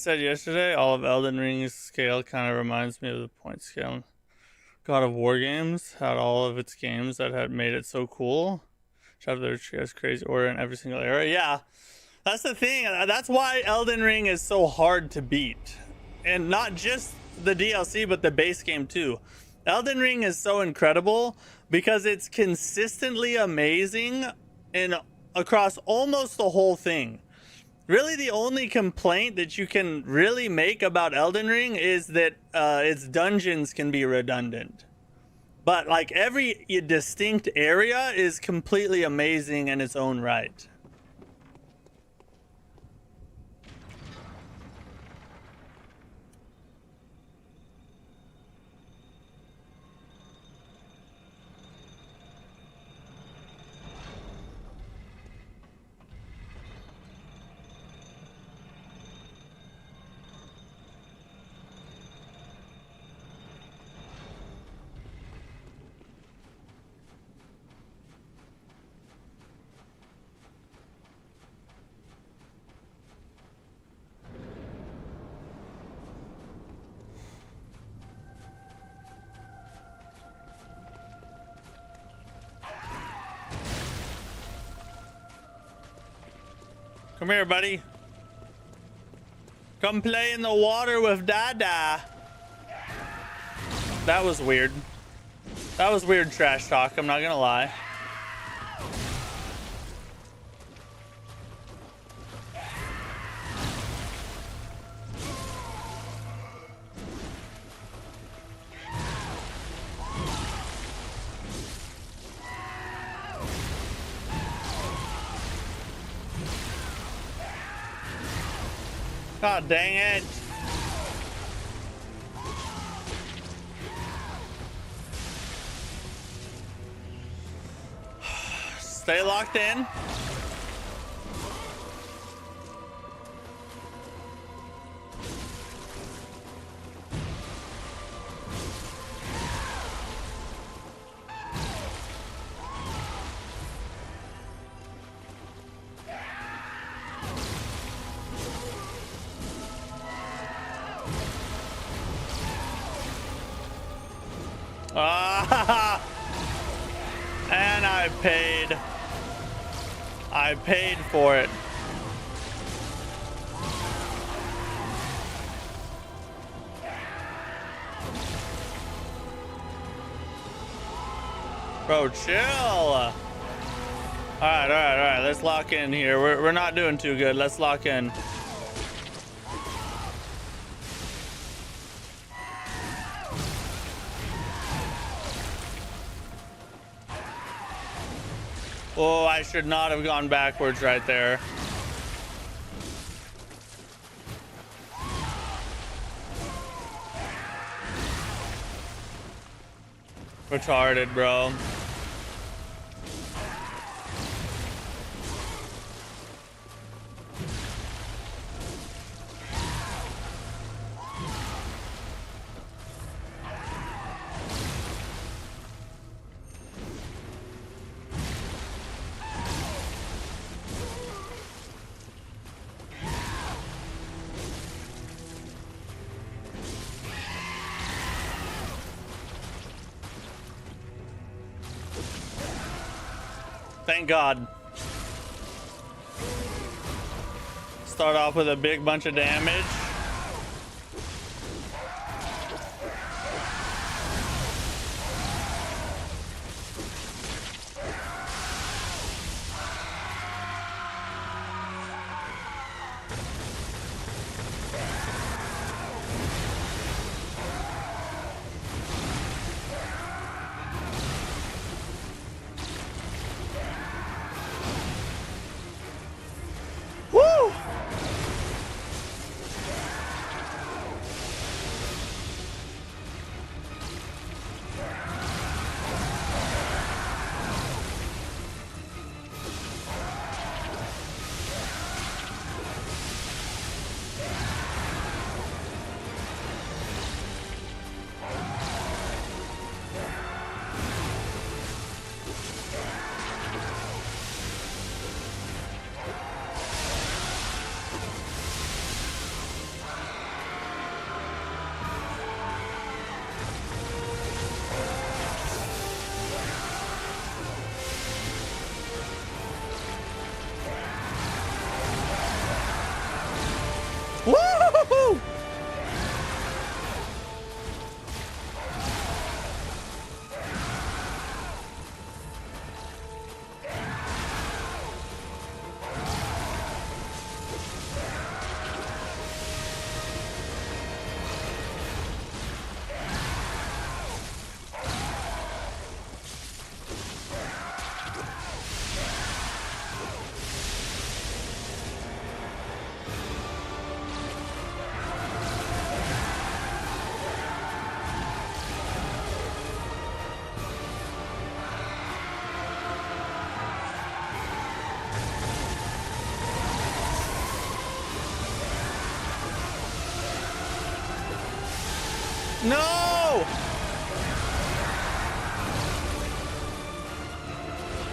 S1: said yesterday, all of Elden Ring's scale kind of reminds me of the point scale. God of War games had all of its games that had made it so cool. Shove their crazy order in every single area. Yeah, that's the thing. That's why Elden Ring is so hard to beat. And not just the DLC, but the base game too. Elden Ring is so incredible because it's consistently amazing in across almost the whole thing. Really, the only complaint that you can really make about Elden Ring is that its dungeons can be redundant. But like every distinct area is completely amazing in its own right. Come here, buddy. Come play in the water with Dada. That was weird. That was weird trash talk, I'm not gonna lie. God dang it. Stay locked in. And I paid for it. Bro, chill. All right. Let's lock in here. We're not doing too good. Let's lock in. Oh, I should not have gone backwards right there. Retarded, bro. Thank God. Start off with a big bunch of damage. No!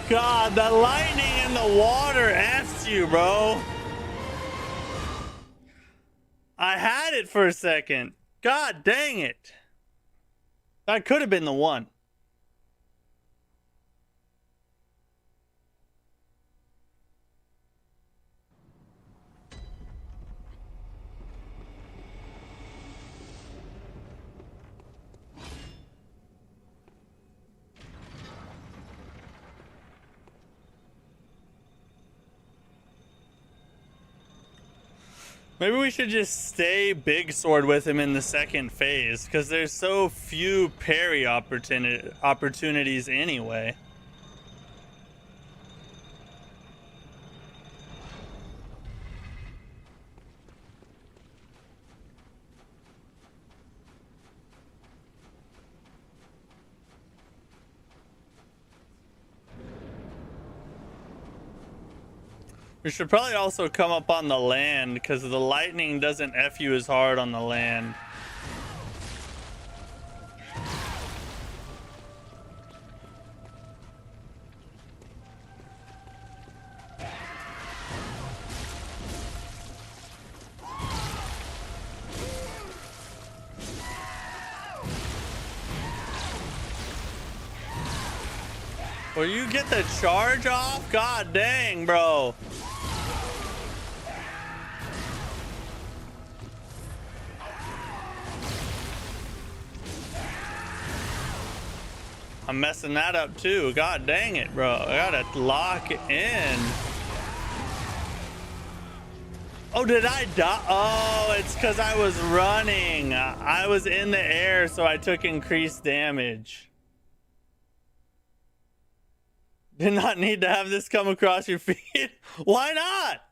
S1: God, the lightning in the water F's you, bro. I had it for a second. God dang it. That could have been the one. Maybe we should just stay big sword with him in the second phase, because there's so few parry opportunities anyway. We should probably also come up on the land, because the lightning doesn't F you as hard on the land. Will you get the charge off? God dang, bro. I'm messing that up too. God dang it, bro. I gotta lock in. Oh, did I die? Oh, it's because I was running. I was in the air, so I took increased damage. Did not need to have this come across your feed. Why not?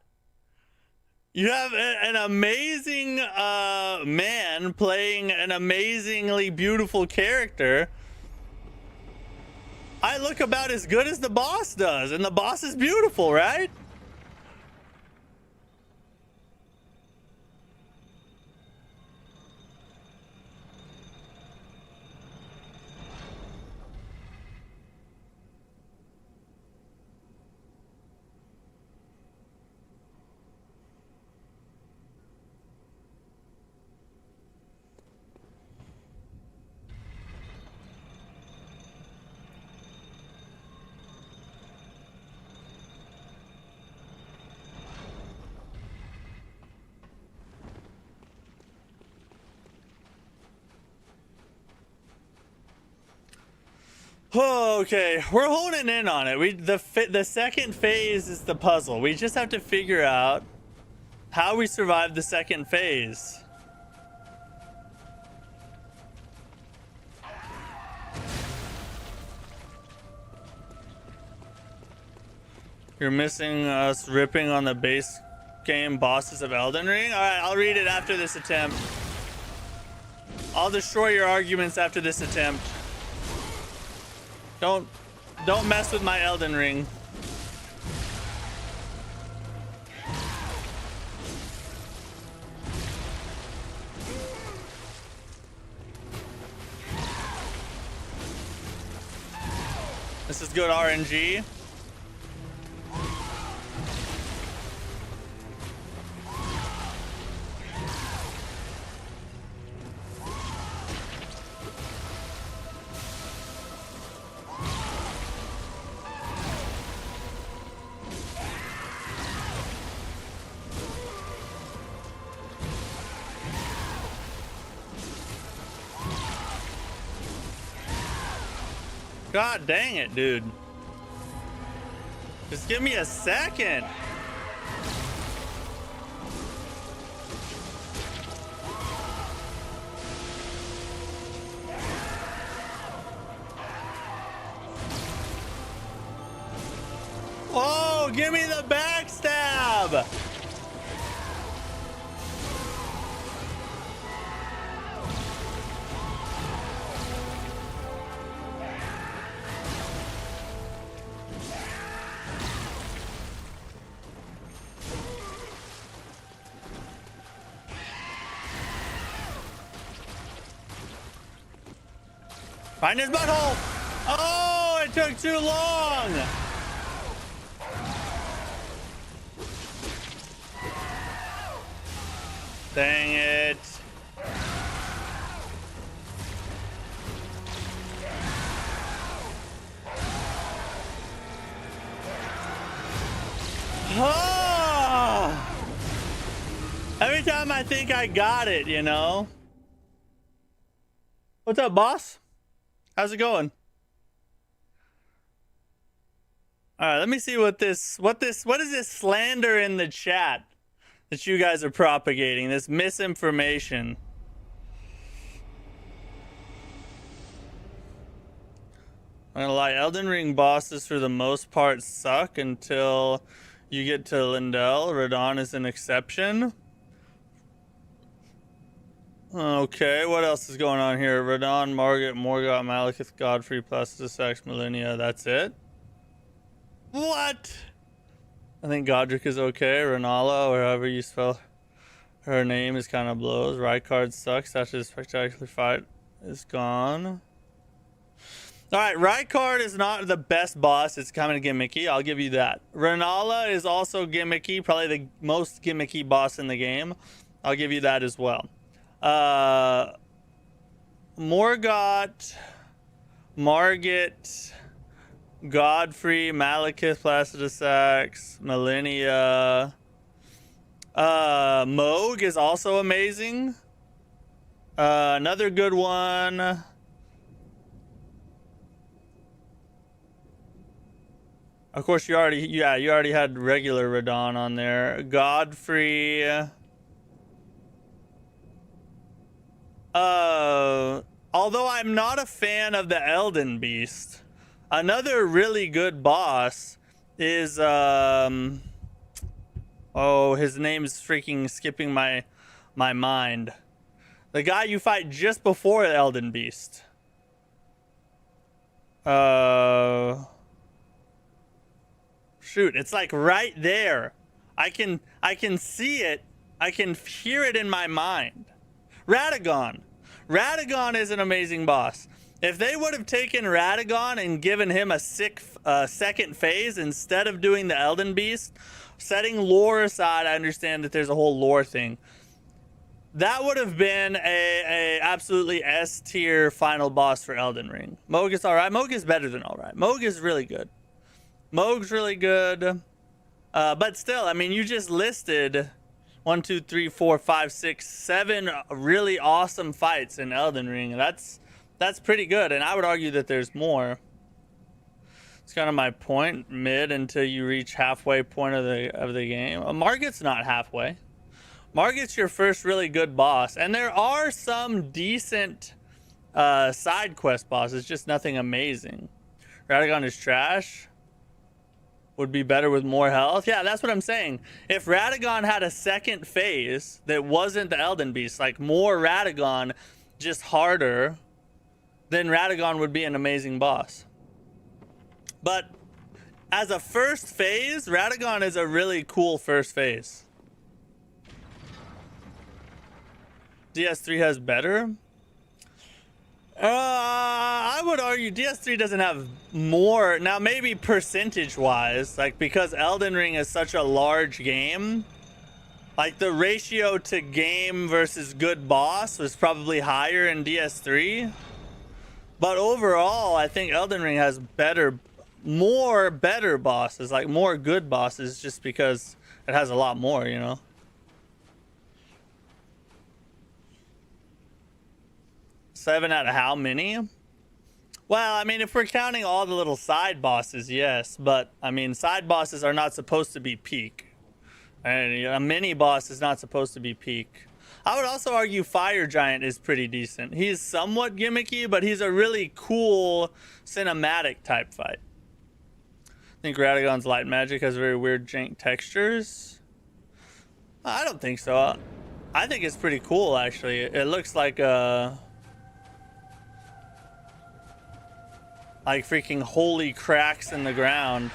S1: You have an amazing man playing an amazingly beautiful character. I look about as good as the boss does, and the boss is beautiful, right? Okay, we're honing in on it. The second phase is the puzzle. We just have to figure out how we survive the second phase. You're missing us ripping on the base game bosses of Elden Ring? Alright, I'll read it after this attempt. I'll destroy your arguments after this attempt. Don't mess with my Elden Ring. This is good RNG. God dang it, dude. Just give me a second. Oh, give me the backstab. Find his butthole. Oh, it took too long. Dang it. Oh! Every time I think I got it, you know. What's up, boss? How's it going? All right, let me see what is this slander in the chat that you guys are propagating, this misinformation. I'm gonna lie, Elden Ring bosses for the most part suck until you get to Lindell. Radon is an exception. Okay, what else is going on here? Radon, Margit, Morgoth, Malekith, Godfrey, Placidusax, Millennia, that's it? What? I think Godric is okay. Renala, or however you spell her name, is kind of blows. Rykard sucks after the spectacular fight is gone. Alright, Rykard is not the best boss. It's kind of gimmicky. I'll give you that. Renala is also gimmicky. Probably the most gimmicky boss in the game. I'll give you that as well. Morgoth, Margit, Godfrey, Malekith, Placidusax, Millennia. Moog is also amazing. Another good one. Of course, you already had regular Radon on there. Godfrey. Although I'm not a fan of the Elden Beast, another really good boss is oh, his name's freaking skipping my mind. The guy you fight just before the Elden Beast. Shoot, it's like right there. I can see it. I can hear it in my mind. Radagon. Radagon is an amazing boss. If they would have taken Radagon and given him a sick second phase instead of doing the Elden Beast, setting lore aside, I understand that there's a whole lore thing. That would have been a absolutely S tier final boss for Elden Ring. Moog is alright. Moog is better than alright. Moog is really good. Moog's really good. But still, I mean, you just listed 1, 2, 3, 4, 5, 6, 7 really awesome fights in Elden Ring. That's pretty good, and I would argue that there's more. It's kind of my point, mid until you reach halfway point of the game. Margit's not halfway. Margit's your first really good boss, and there are some decent side quest bosses, just nothing amazing. Radagon is trash. Would be better with more health. Yeah, that's what I'm saying. If Radagon had a second phase that wasn't the Elden Beast, like more Radagon, just harder, then Radagon would be an amazing boss. But as a first phase, Radagon is a really cool first phase. DS3 has better. I would argue DS3 doesn't have more. Now, maybe percentage-wise, like because Elden Ring is such a large game, like the ratio to game versus good boss was probably higher in DS3. But overall, I think Elden Ring has more better bosses, like more good bosses, just because it has a lot more, you know? 7 out of how many? Well, I mean, if we're counting all the little side bosses, yes. But, I mean, side bosses are not supposed to be peak. And a mini boss is not supposed to be peak. I would also argue Fire Giant is pretty decent. He's somewhat gimmicky, but he's a really cool cinematic type fight. I think Radagon's light magic has very weird jank textures. I don't think so. I think it's pretty cool, actually. It looks like freaking holy cracks in the ground.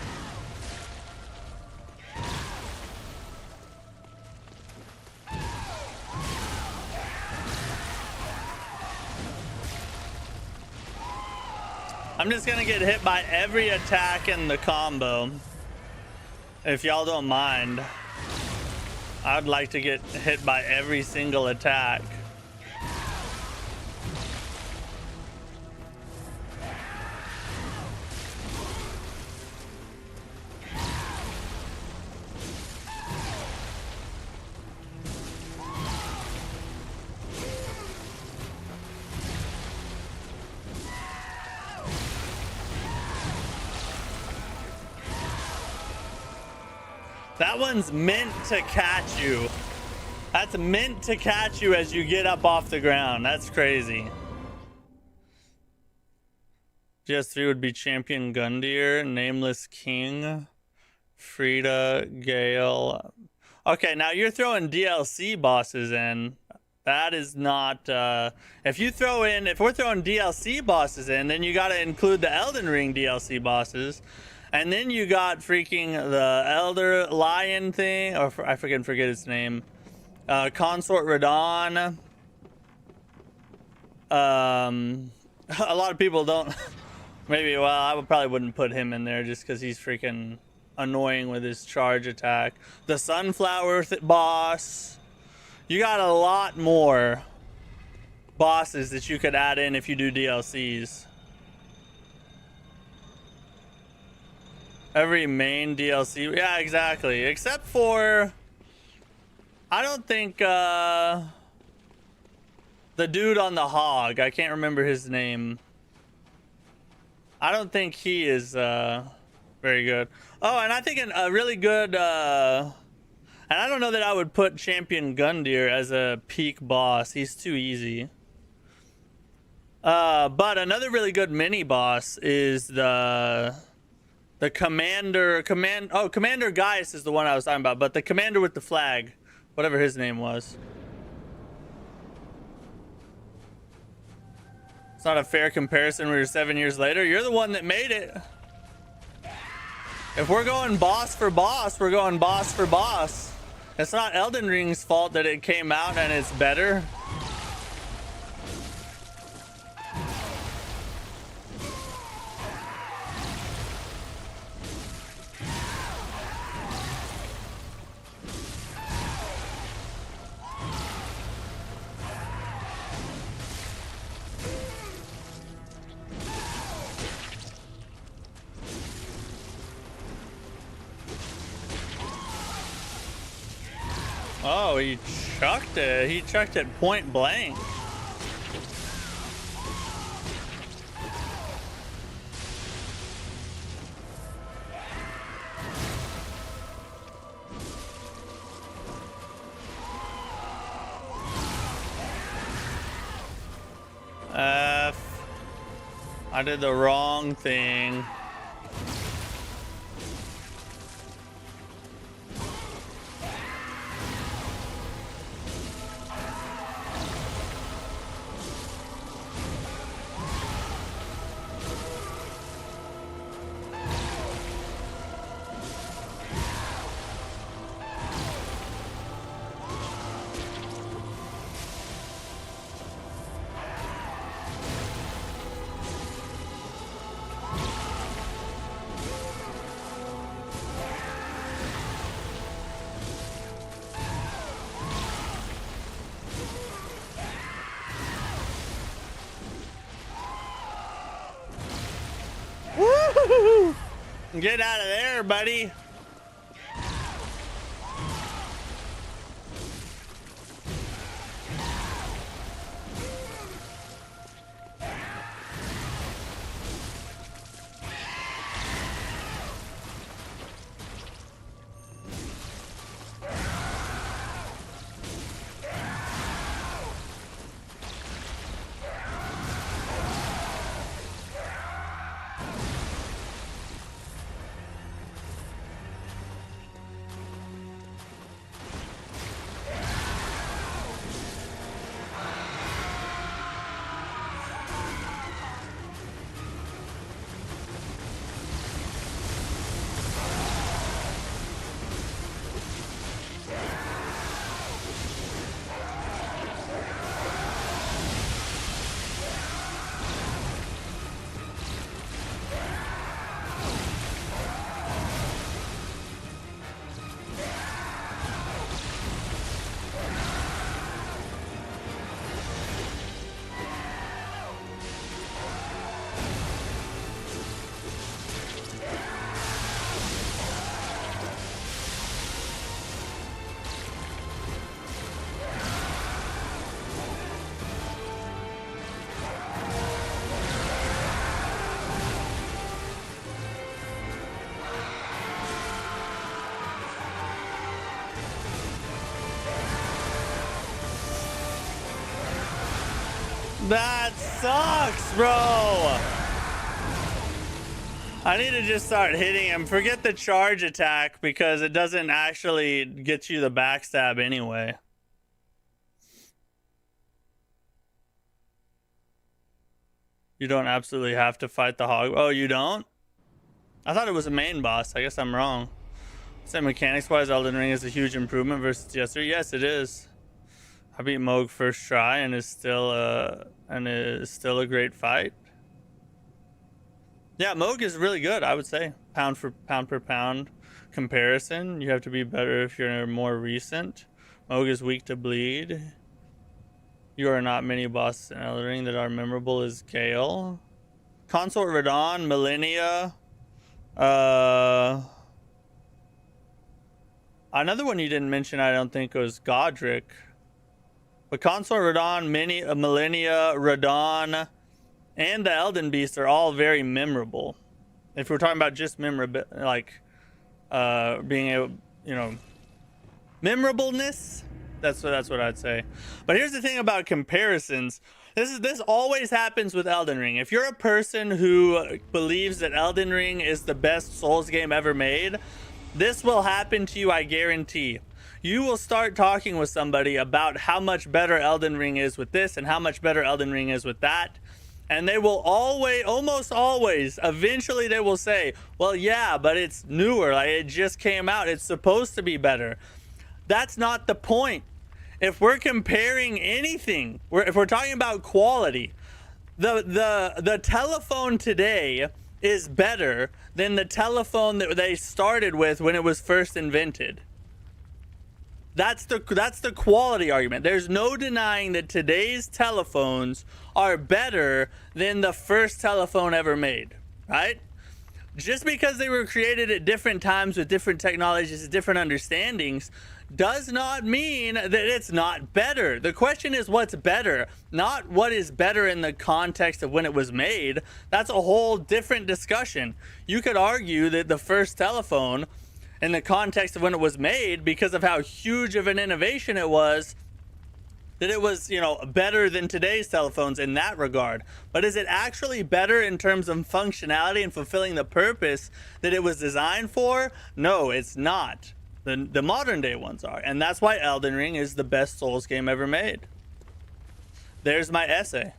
S1: I'm just gonna get hit by every attack in the combo. If y'all don't mind. I'd like to get hit by every single attack. That one's meant to catch you. That's meant to catch you as you get up off the ground. That's crazy. GS3 would be Champion Gundyr, Nameless King, Frida, Gale. Okay, now you're throwing DLC bosses in. That is not... if we're throwing DLC bosses in, then you gotta include the Elden Ring DLC bosses. And then you got freaking the Elder Lion thing, or I forget its name. Consort Radon. A lot of people don't. Maybe, well, I probably wouldn't put him in there just because he's freaking annoying with his charge attack. The Sunflower boss. You got a lot more bosses that you could add in if you do DLCs. Every main DLC, yeah, exactly. Except for, I don't think the dude on the hog. I can't remember his name. I don't think he is very good. Oh, and I think a really good, and I don't know that I would put Champion Gundyr as a peak boss. He's too easy. But another really good mini boss is the Commander Gaius is the one I was talking about, but the commander with the flag, whatever his name was. It's not a fair comparison when you're 7 years later. You're the one that made it. If we're going boss for boss, we're going boss for boss. It's not Elden Ring's fault that it came out and it's better. Oh, he chucked it. He chucked it point blank. I did the wrong thing. Woo-hoo-hoo! Get out of there, buddy. That sucks, bro. I need to just start hitting him. Forget the charge attack because it doesn't actually get you the backstab anyway. You don't absolutely have to fight the hog. Oh, you don't? I thought it was a main boss. I guess I'm wrong. So mechanics-wise, Elden Ring is a huge improvement versus yesterday. Yes, it is. I beat Moog first try and is still a great fight. Yeah, Moog is really good, I would say. Pound per pound comparison. You have to be better if you're more recent. Moog is weak to bleed. You are not many bosses in Elden Ring that are memorable as Gale. Consort Radon, Millennia. Another one you didn't mention, I don't think, was Godric. But Consort Radon, Millennia, Radon, and the Elden Beast are all very memorable. If we're talking about just memorable, like being able, you know, memorableness, that's what I'd say. But here's the thing about comparisons. This always happens with Elden Ring. If you're a person who believes that Elden Ring is the best Souls game ever made, this will happen to you, I guarantee. You will start talking with somebody about how much better Elden Ring is with this and how much better Elden Ring is with that. And they will always, almost always, eventually they will say, well, yeah, but it's newer. Like, it just came out. It's supposed to be better. That's not the point. If we're comparing anything, if we're talking about quality, the telephone today is better than the telephone that they started with when it was first invented. That's the quality argument. There's no denying that today's telephones are better than the first telephone ever made, right? Just because they were created at different times with different technologies, different understandings, does not mean that it's not better. The question is what's better, not what is better in the context of when it was made. That's a whole different discussion. You could argue that the first telephone, in the context of when it was made, because of how huge of an innovation it was, that it was, you know, better than today's telephones in that regard. But is it actually better in terms of functionality and fulfilling the purpose that it was designed for? No, it's not. The modern day ones are. And that's why Elden Ring is the best Souls game ever made. There's my essay.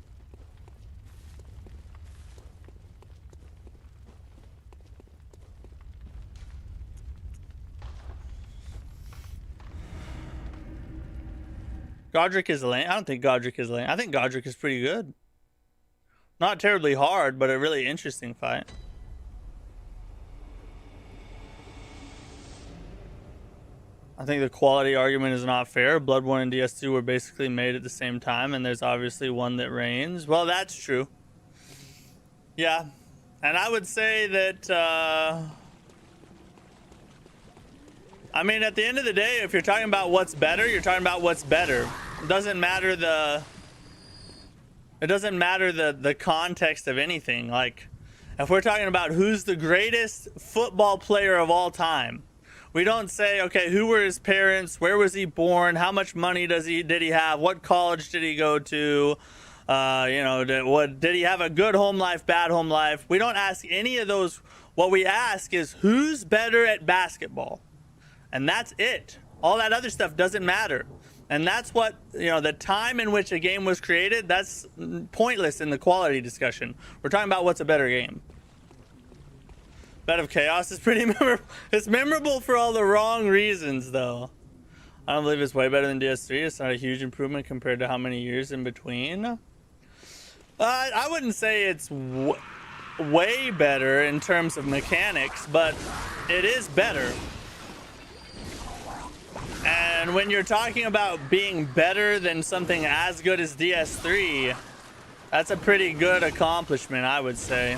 S1: Godric is lame. I don't think Godric is lame. I think Godric is pretty good. Not terribly hard, but a really interesting fight. I think the quality argument is not fair. Bloodborne and DS2 were basically made at the same time, and there's obviously one that reigns. Well, that's true. Yeah. And I would say that... I mean, at the end of the day, if you're talking about what's better, you're talking about what's better. It doesn't matter the context of anything. Like, if we're talking about who's the greatest football player of all time, we don't say, okay, who were his parents, where was he born, how much money did he have, what college did he go to, you know, did he have a good home life, bad home life? We don't ask any of those. What we ask is who's better at basketball. And that's it. All that other stuff doesn't matter. And that's what, you know, the time in which a game was created, that's pointless in the quality discussion. We're talking about what's a better game. Bed of Chaos is pretty memorable. It's memorable for all the wrong reasons, though. I don't believe it's way better than DS3. It's not a huge improvement compared to how many years in between. I wouldn't say it's way better in terms of mechanics, but it is better. And when you're talking about being better than something as good as DS3, that's a pretty good accomplishment, I would say.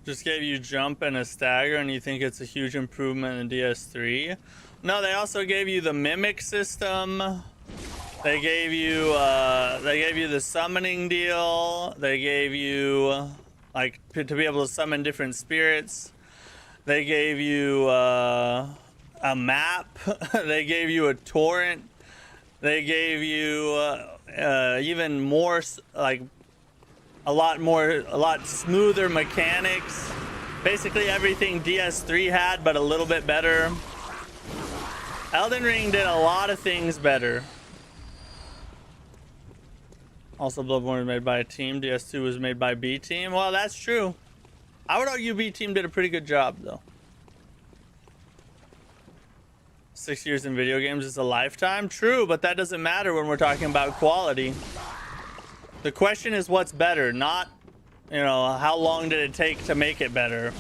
S1: Just gave you jump and a stagger and you think it's a huge improvement in DS3. No, they also gave you the mimic system. They gave you the summoning deal. They gave you like to be able to summon different spirits. They gave you a map. They gave you a torrent. They gave you even more, like a lot smoother mechanics. Basically everything DS3 had, but a little bit better. Elden Ring did a lot of things better. Also, Bloodborne was made by a team. DS2 was made by B Team. Well, that's true. I would argue B Team did a pretty good job, though. 6 years in video games is a lifetime. True, but that doesn't matter when we're talking about quality. The question is what's better, not, you know, how long did it take to make it better.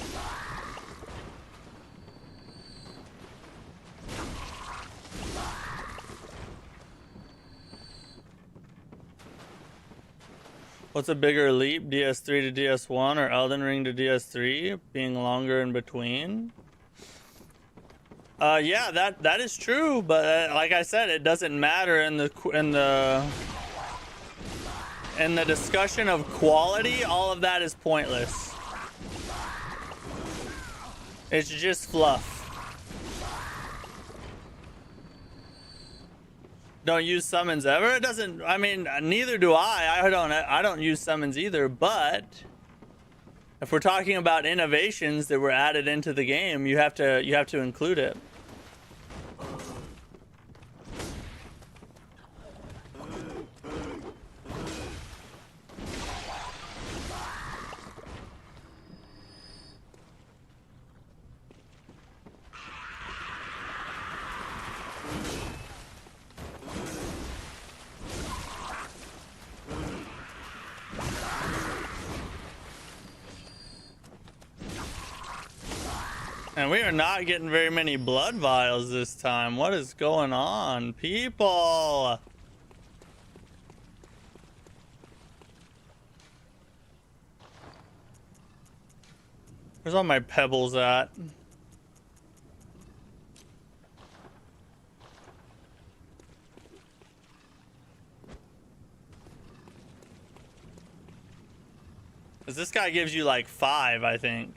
S1: What's a bigger leap, DS3 to DS1 or Elden Ring to DS3 being longer in between? Yeah, that is true, but like I said, it doesn't matter in the discussion of quality. All of that is pointless. It's just fluff. Don't use summons ever? It doesn't, I mean, neither do I. I don't use summons either, but if we're talking about innovations that were added into the game, you have to include it. And we are not getting very many blood vials this time. What is going on, people? Where's all my pebbles at? Because this guy gives you like 5, I think.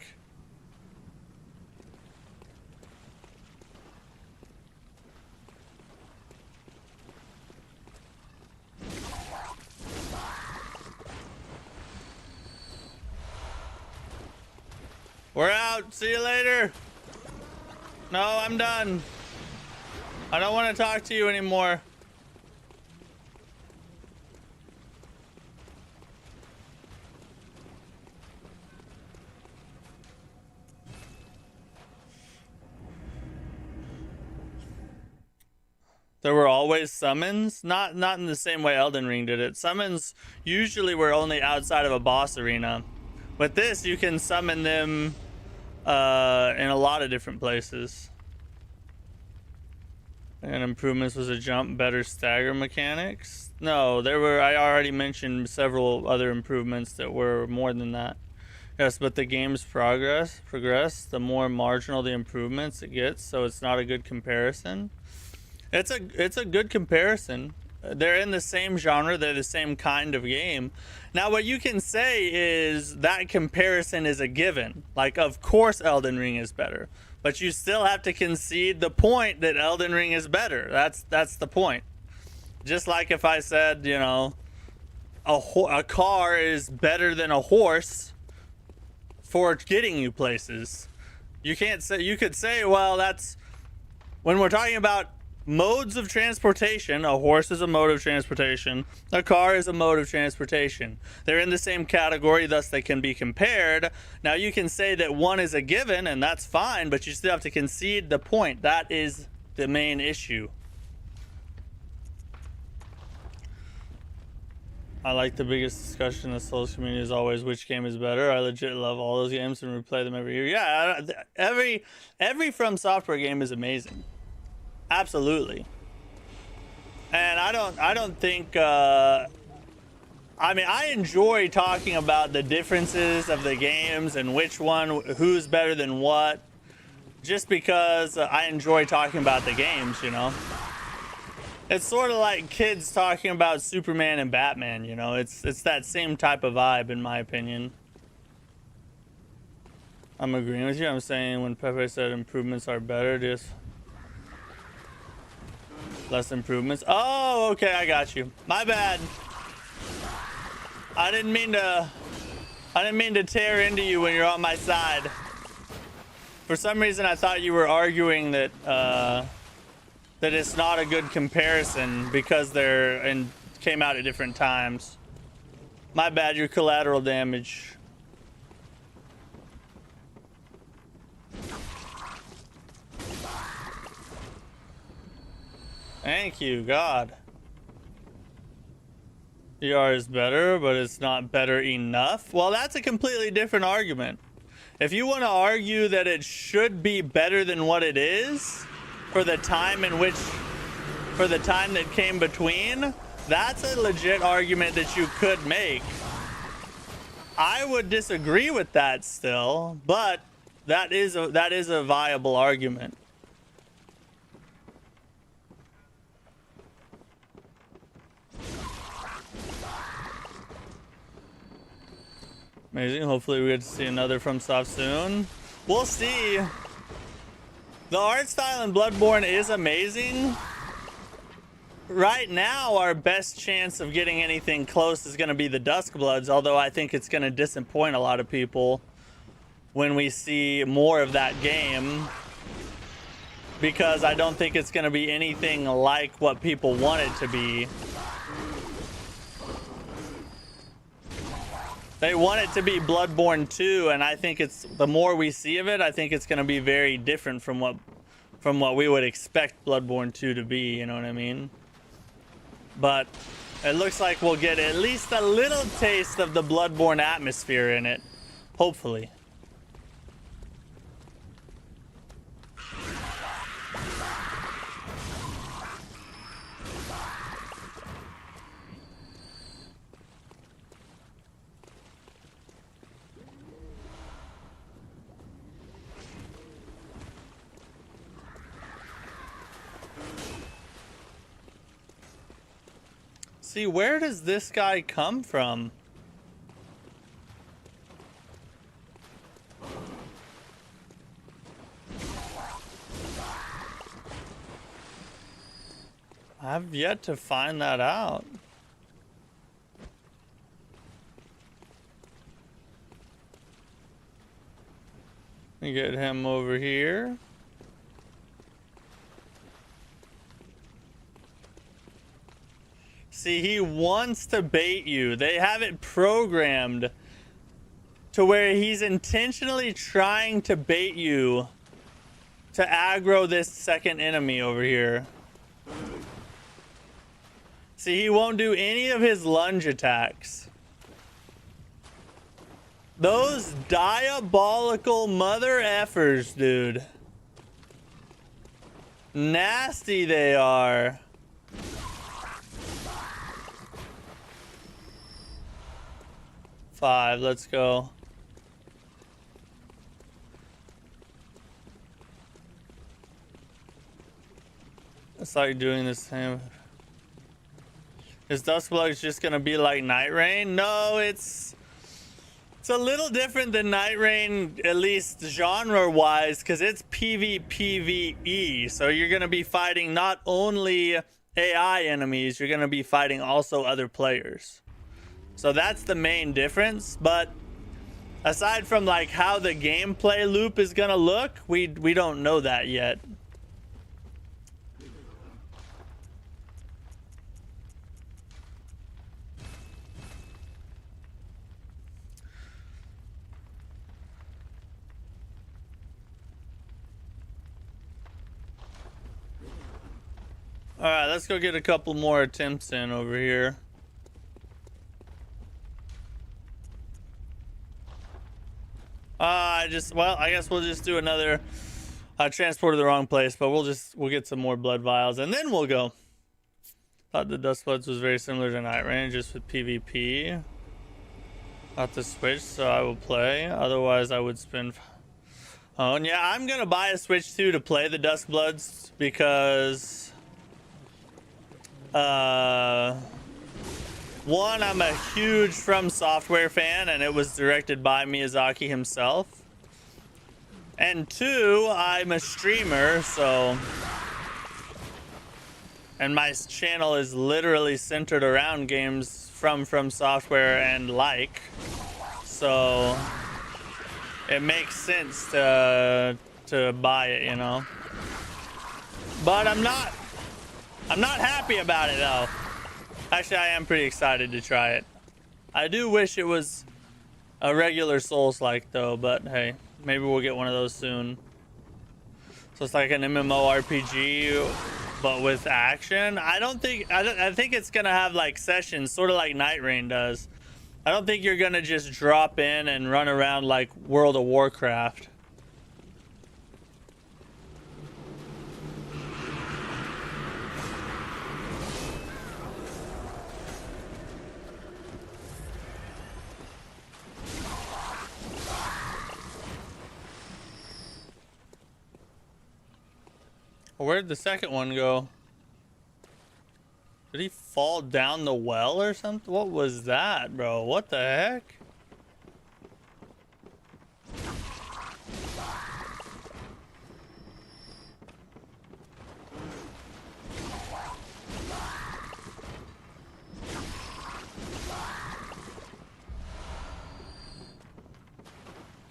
S1: We're out. See you later. No, I'm done. I don't want to talk to you anymore. There were always summons, not in the same way Elden Ring did it. Summons usually were only outside of a boss arena. With this, you can summon them in a lot of different places. And improvements was a jump, better stagger mechanics. No, there were, I already mentioned several other improvements that were more than that. Yes, but the game's progress, the more marginal the improvements it gets, so it's not a good comparison. It's a good comparison. They're in the same genre, they're the same kind of game. Now what you can say is that comparison is a given. Like, of course Elden Ring is better, but you still have to concede the point that Elden Ring is better. That's the point. Just like if I said, you know, a car is better than a horse for getting you places. You can't say, you could say, well, that's when we're talking about modes of transportation. A horse is a mode of transportation. A car is a mode of transportation. They're in the same category, thus they can be compared. Now you can say that one is a given, and that's fine, but you still have to concede the point. That is the main issue. I like the biggest discussion in the Souls community is always which game is better. I legit love all those games and replay them every year. Yeah, every From Software game is amazing. Absolutely. And I don't think I mean, I enjoy talking about the differences of the games and which one, who's better than what, just because I enjoy talking about the games, you know. It's sort of like kids talking about Superman and Batman, you know? It's that same type of vibe, in my opinion. I'm agreeing with you. I'm saying when Pepe said improvements are better, just less improvements. Oh, okay, I got you. My bad. I didn't mean to tear into you when you're on my side. For some reason, I thought you were arguing that that it's not a good comparison because came out at different times. My bad. Your collateral damage. Thank you, God. ER is better, but it's not better enough. Well, that's a completely different argument. If you want to argue that it should be better than what it is for the time that came between, that's a legit argument that you could make. I would disagree with that still, but that is a viable argument. Amazing. Hopefully we get to see another FromSoft soon. We'll see. The art style in Bloodborne is amazing. Right now, our best chance of getting anything close is going to be the Duskbloods, although I think it's going to disappoint a lot of people when we see more of that game, because I don't think it's going to be anything like what people want it to be. They want it to be Bloodborne 2, and I think it's, the more we see of it, I think it's going to be very different from what we would expect Bloodborne 2 to be, you know what I mean? But it looks like we'll get at least a little taste of the Bloodborne atmosphere in it, hopefully. See, where does this guy come from? I've yet to find that out. Let me get him over here. See, he wants to bait you. They have it programmed to where he's intentionally trying to bait you to aggro this second enemy over here. See, he won't do any of his lunge attacks. Those diabolical mother effers, dude. Nasty they are. Five, let's go. It's like doing the same. Is Duskbloods just gonna be like Night Rain? No, it's a little different than Night Rain, at least genre-wise, because it's PvPvE. So you're gonna be fighting not only AI enemies, you're gonna be fighting also other players. So that's the main difference. But aside from like how the gameplay loop is gonna look, we don't know that yet. All right, let's go get a couple more attempts in over here. I guess we'll just do another transport to the wrong place, but we'll get some more blood vials and then we'll go. Thought the Duskbloods was very similar to Night Rain, just with PvP. Not the Switch, so I will play. Otherwise, I would spend. Oh, and yeah, I'm gonna buy a Switch 2 to play the Duskbloods because One, I'm a huge From Software fan, and it was directed by Miyazaki himself. And two, I'm a streamer, so... And my channel is literally centered around games from Software and like. So... It makes sense to buy it, you know? But I'm not happy about it, though. Actually, I am pretty excited to try it. I do wish it was a regular Souls-like, though, but hey, maybe we'll get one of those soon. So it's like an MMORPG, but with action. I think it's gonna have like sessions, sort of like Night Rain does. I don't think you're gonna just drop in and run around like World of Warcraft. Where'd the second one go? Did he fall down the well or something? What was that, bro? What the heck?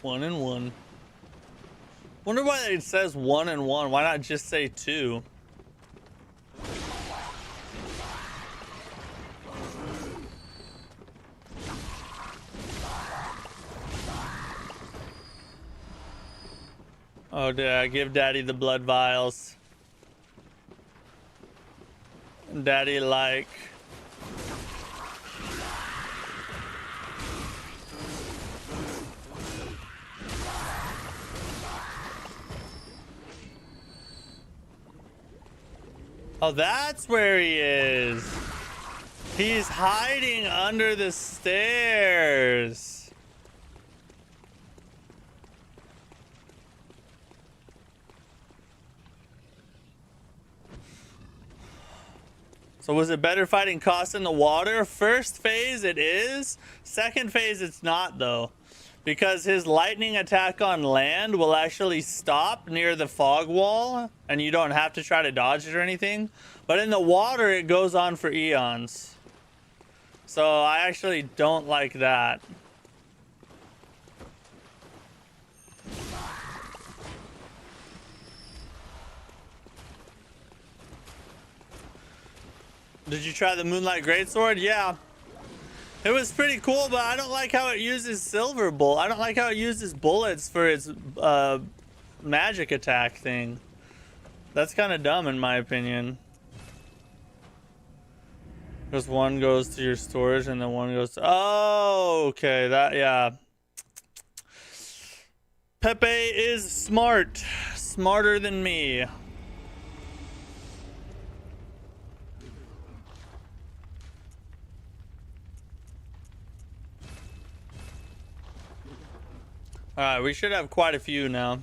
S1: One and one. Wonder why it says 1 and 1. Why not just say 2? Oh, did I give Daddy the blood vials? Daddy like. Oh, that's where he is. He's hiding under the stairs. So was it better fighting Kos in the water? First phase it is. Second phase it's not, though. Because his lightning attack on land will actually stop near the fog wall, and you don't have to try to dodge it or anything. But in the water, it goes on for eons. So I actually don't like that. Did you try the Moonlight Greatsword? Yeah. It was pretty cool, but I don't like how it uses silver bull. I don't like how it uses bullets for its magic attack thing. That's kind of dumb in my opinion. Because one goes to your storage and then one goes to... Oh, okay. That, yeah. Pepe is smart. Smarter than me. Alright, we should have quite a few now.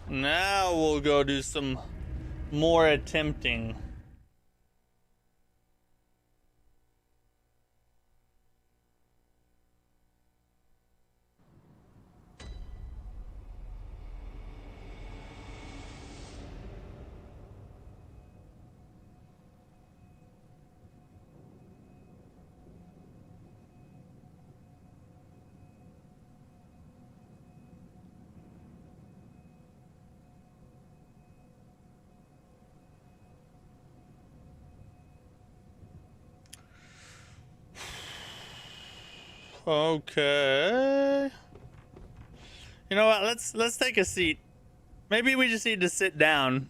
S1: Now we'll go do some more attempting. Okay. You know what? Let's take a seat. Maybe we just need to sit down.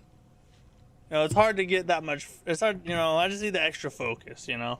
S1: You know, it's hard to get that much. It's hard, you know, I just need the extra focus, you know.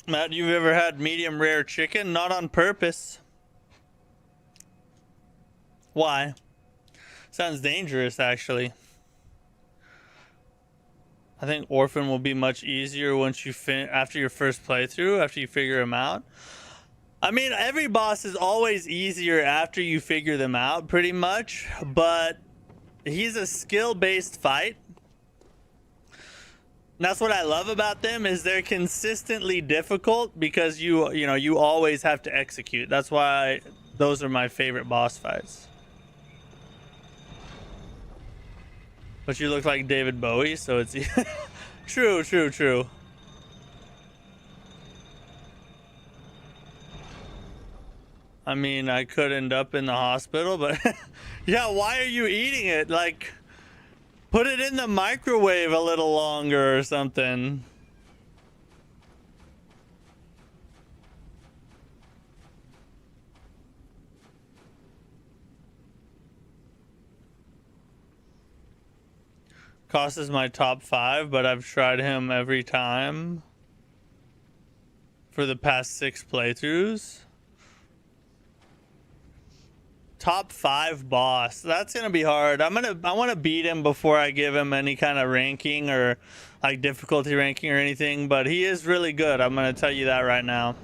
S1: Matt, you've ever had medium rare chicken? Not on purpose. Why? Sounds dangerous, actually. I think Orphan will be much easier once you after your first playthrough, after you figure them out. I mean, every boss is always easier after you figure them out, pretty much. But he's a skill-based fight. And that's what I love about them, is they're consistently difficult because you always have to execute. That's why those are my favorite boss fights. But you look like David Bowie, so it's true. I mean, I could end up in the hospital, but yeah, why are you eating it? Like, put it in the microwave a little longer or something. Kos is my top 5, but I've tried him every time for the past 6 playthroughs. Top 5 boss. That's gonna be hard. I want to beat him before I give him any kind of ranking or like difficulty ranking or anything, but he is really good. I'm gonna tell you that right now.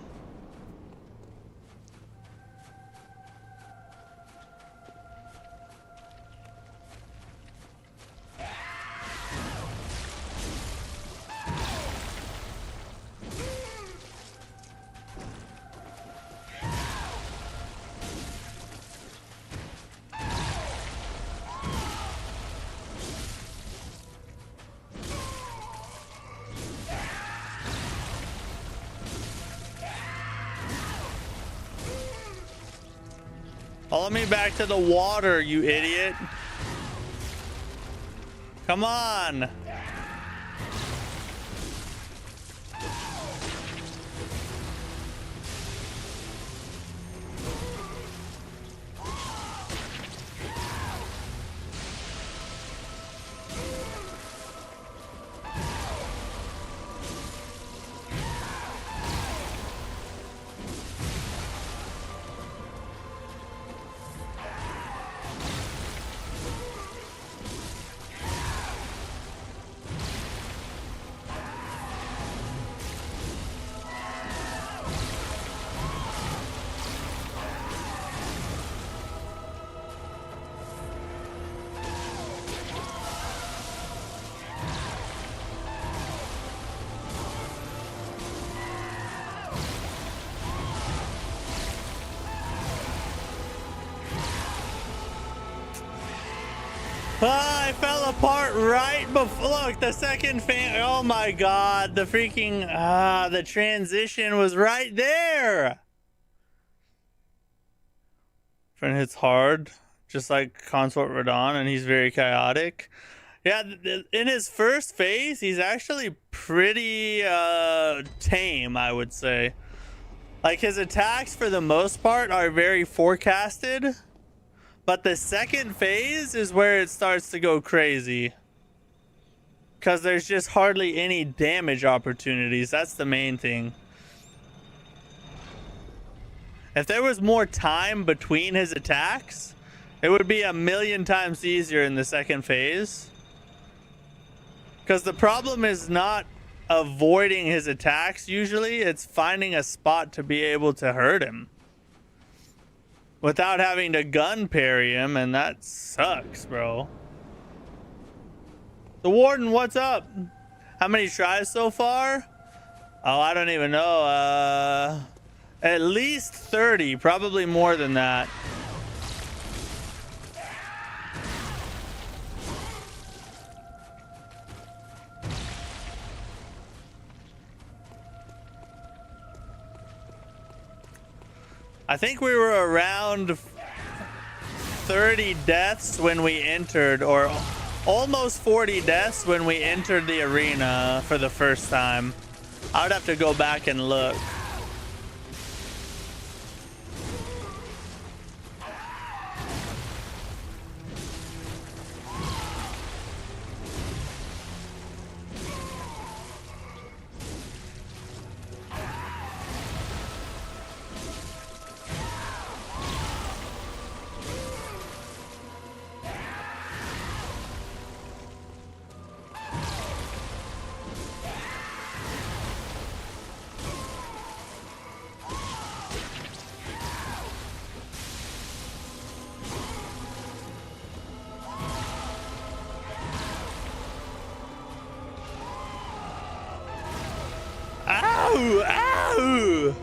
S1: Follow me back to the water, you idiot. Come on. Ah, I fell apart right before. Look, the second fan. Oh my god, the freaking the transition was right there. Friend hits hard, just like Consort Radon, and he's very chaotic. Yeah, in his first phase, he's actually pretty tame, I would say. Like, his attacks for the most part are very forecasted. But the second phase is where it starts to go crazy. Because there's just hardly any damage opportunities. That's the main thing. If there was more time between his attacks, it would be 1,000,000 times easier in the second phase. Because the problem is not avoiding his attacks usually. It's finding a spot to be able to hurt him without having to gun parry him, and that sucks, bro. The Warden, what's up? How many tries so far? Oh, I don't even know. At least 30, probably more than that. I think we were around 30 deaths when we entered, or almost 40 deaths when we entered the arena for the first time. I would have to go back and look. Ow! Ow!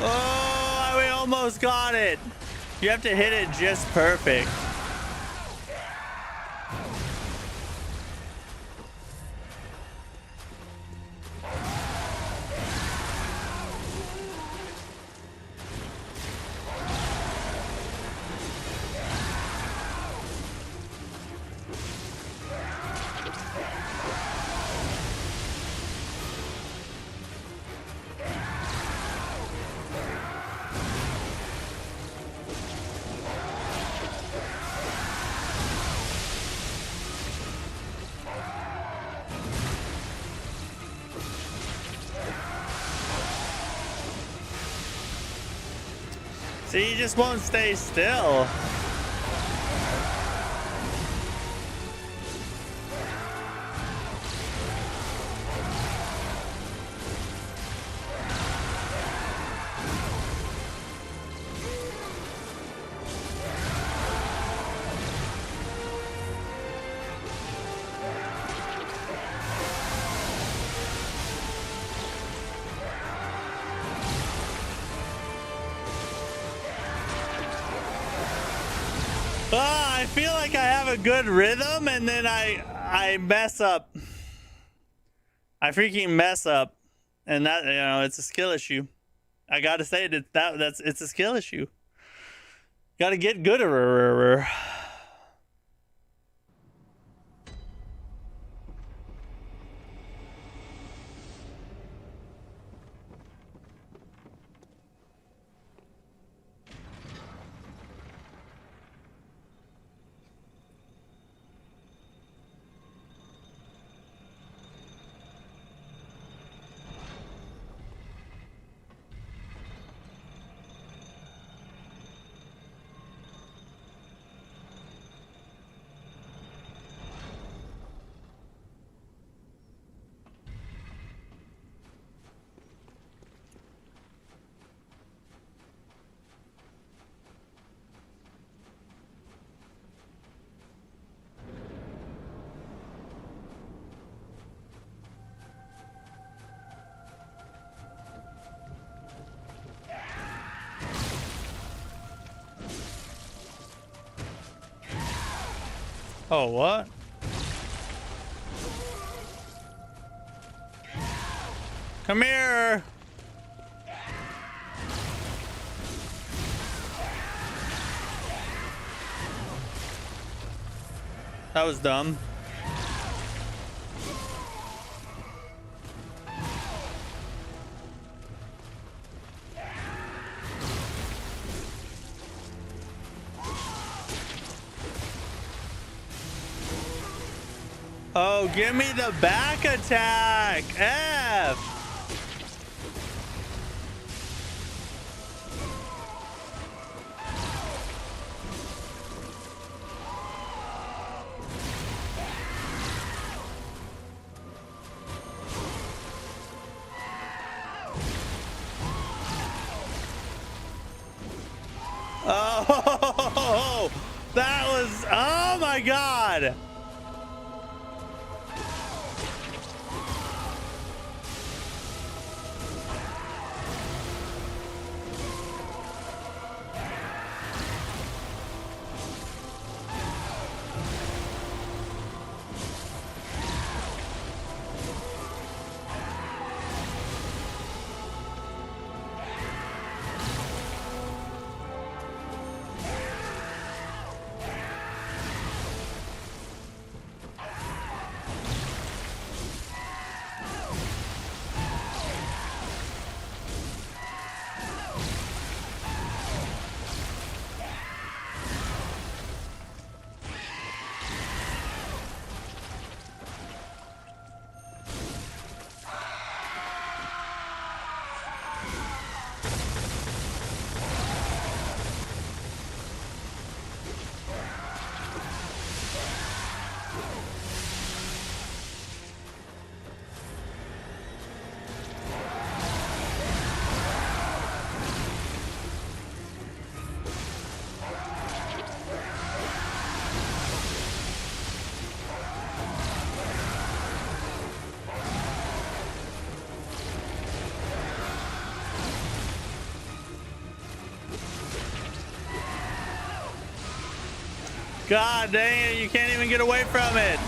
S1: Oh, we almost got it. You have to hit it just perfect. See, you just won't stay still. I feel like I have a good rhythm and then I mess up. I freaking mess up. And that, you know, it's a skill issue. I gotta say that it's a skill issue. Gotta get good at her. Oh, what? Come here. That was dumb. Oh, give me the back attack. F. Oh, that was, oh my God. God dang it, you can't even get away from it.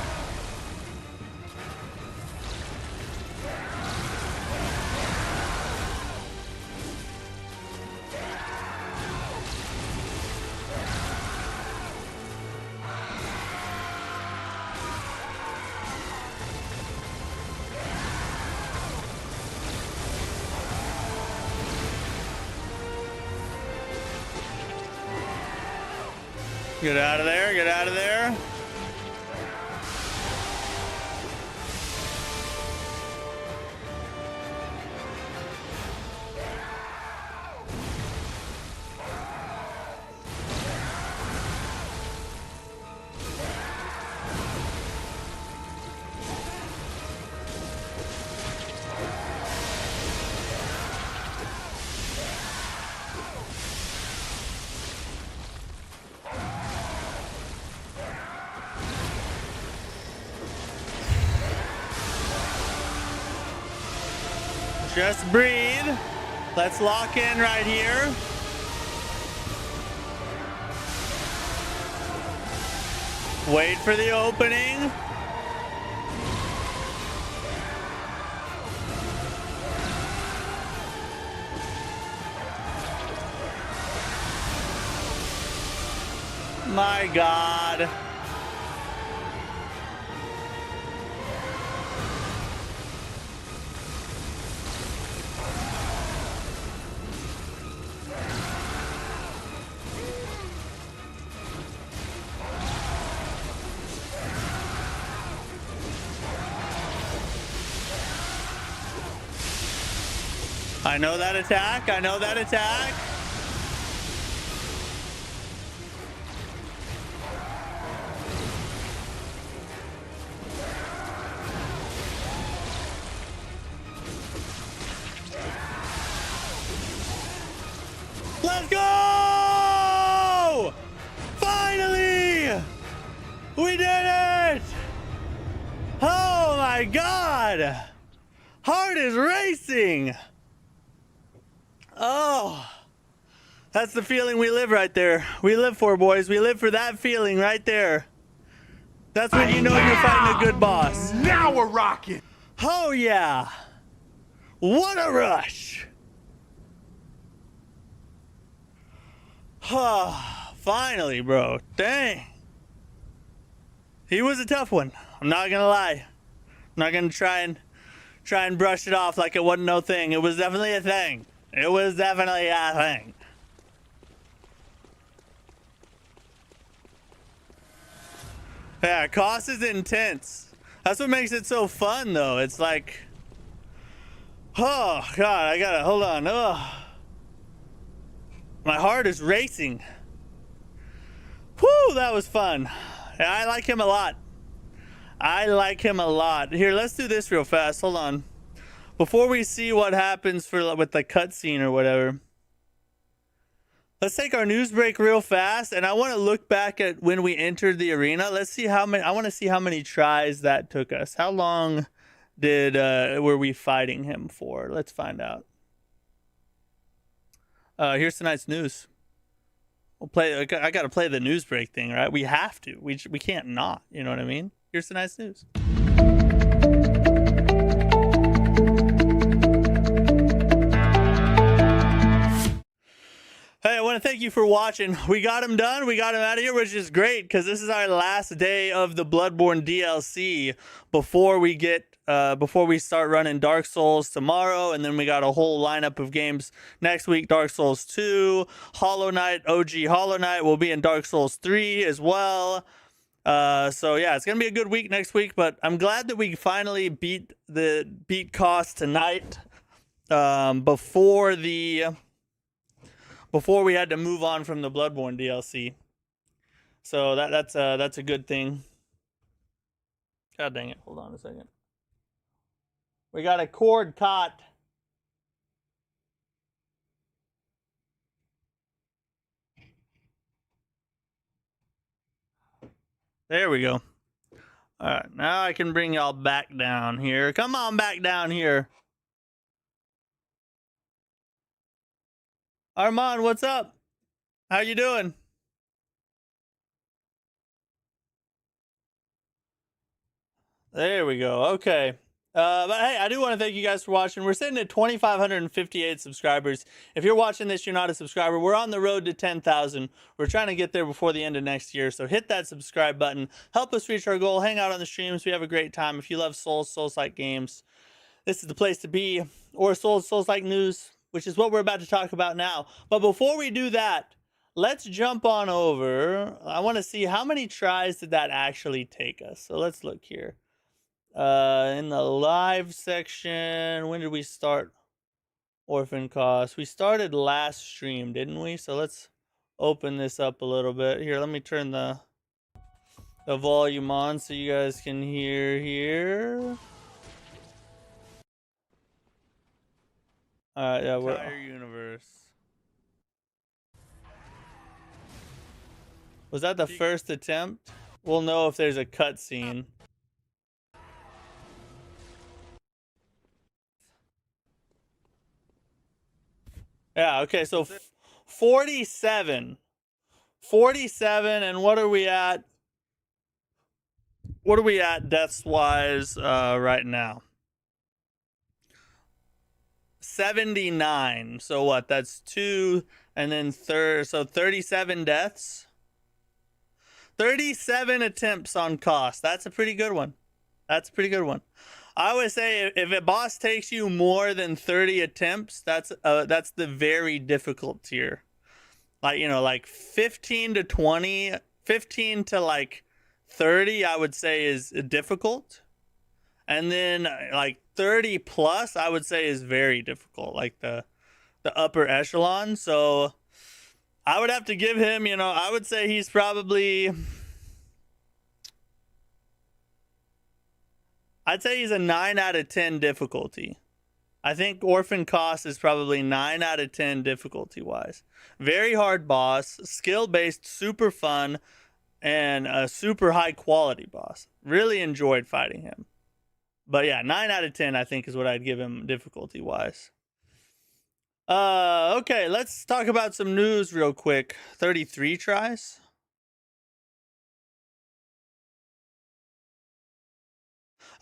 S1: Get out of there, get out of there. Just breathe. Let's lock in right here. Wait for the opening. My God. I know that attack. I know that attack. Let's go! Finally! We did it! Oh my God! Heart is racing! Oh, that's the feeling we live right there. We live for, boys. We live for that feeling right there. That's when you know you're fighting a good boss.
S4: Now we're rocking.
S1: Oh yeah. What a rush. Finally, bro. Dang. He was a tough one. I'm not gonna lie. I'm not gonna try and brush it off like it wasn't no thing. It was definitely a thing. It was definitely a thing. Yeah, Kos is intense. That's what makes it so fun, though. It's like, oh God, I gotta hold on. Oh, my heart is racing. Whew, that was fun. Yeah, I like him a lot. I like him a lot. Here, let's do this real fast. Hold on. Before we see what happens with the cutscene or whatever, let's take our news break real fast, and I want to look back at when we entered the arena. Let's see how many. I want to see how many tries that took us. How long were we fighting him for? Let's find out. Here's tonight's news. We'll play. I got to play the news break thing, right? We have to. We can't not. You know what I mean? Here's tonight's news. Hey, I want to thank you for watching. We got him done. We got him out of here, which is great because this is our last day of the Bloodborne DLC before we start running Dark Souls tomorrow, and then we got a whole lineup of games next week. Dark Souls 2, Hollow Knight, OG Hollow Knight will be in Dark Souls 3 as well. So yeah, it's gonna be a good week next week, but I'm glad that we finally beat Kos tonight. Before we had to move on from the Bloodborne DLC. So that's a good thing. God dang it. Hold on a second. We got a cord caught. There we go. All right, now I can bring y'all back down here. Come on back down here. Armand, what's up? How you doing? There we go. Okay. But hey, I do want to thank you guys for watching. We're sitting at 2,558 subscribers. If you're watching this, you're not a subscriber. We're on the road to 10,000. We're trying to get there before the end of next year. So hit that subscribe button. Help us reach our goal. Hang out on the streams. We have a great time. If you love Souls-like games, this is the place to be. Or Souls-like news, which is what we're about to talk about now. But before we do that, let's jump on over. I want to see how many tries did that actually take us. So let's look here. In the live section, when did we start Orphan Kos? We started last stream, didn't we? So let's open this up a little bit. Here, let me turn the volume on so you guys can hear here. Alright, yeah, we're entire universe. Was that the first attempt? We'll know if there's a cutscene. Yeah, okay, so 47. 47, and what are we at? What are we at deaths-wise right now? 79. So what? That's 2, and then so 37 deaths. 37 attempts on Kos. That's a pretty good one. That's a pretty good one. I always say if a boss takes you more than 30 attempts, that's the very difficult tier. Like, you know, like 15 to 20, 15 to like 30, I would say is difficult. And then like 30 plus, I would say is very difficult, like the upper echelon. So I would have to give him, you know, I would say he's probably, I'd say he's a 9 out of 10 difficulty. I think Orphan Kos is probably 9 out of 10 difficulty-wise. Very hard boss, skill-based, super fun, and a super high-quality boss. Really enjoyed fighting him. But yeah, 9 out of 10 I think is what I'd give him difficulty-wise. Okay, let's talk about some news real quick. 33 tries?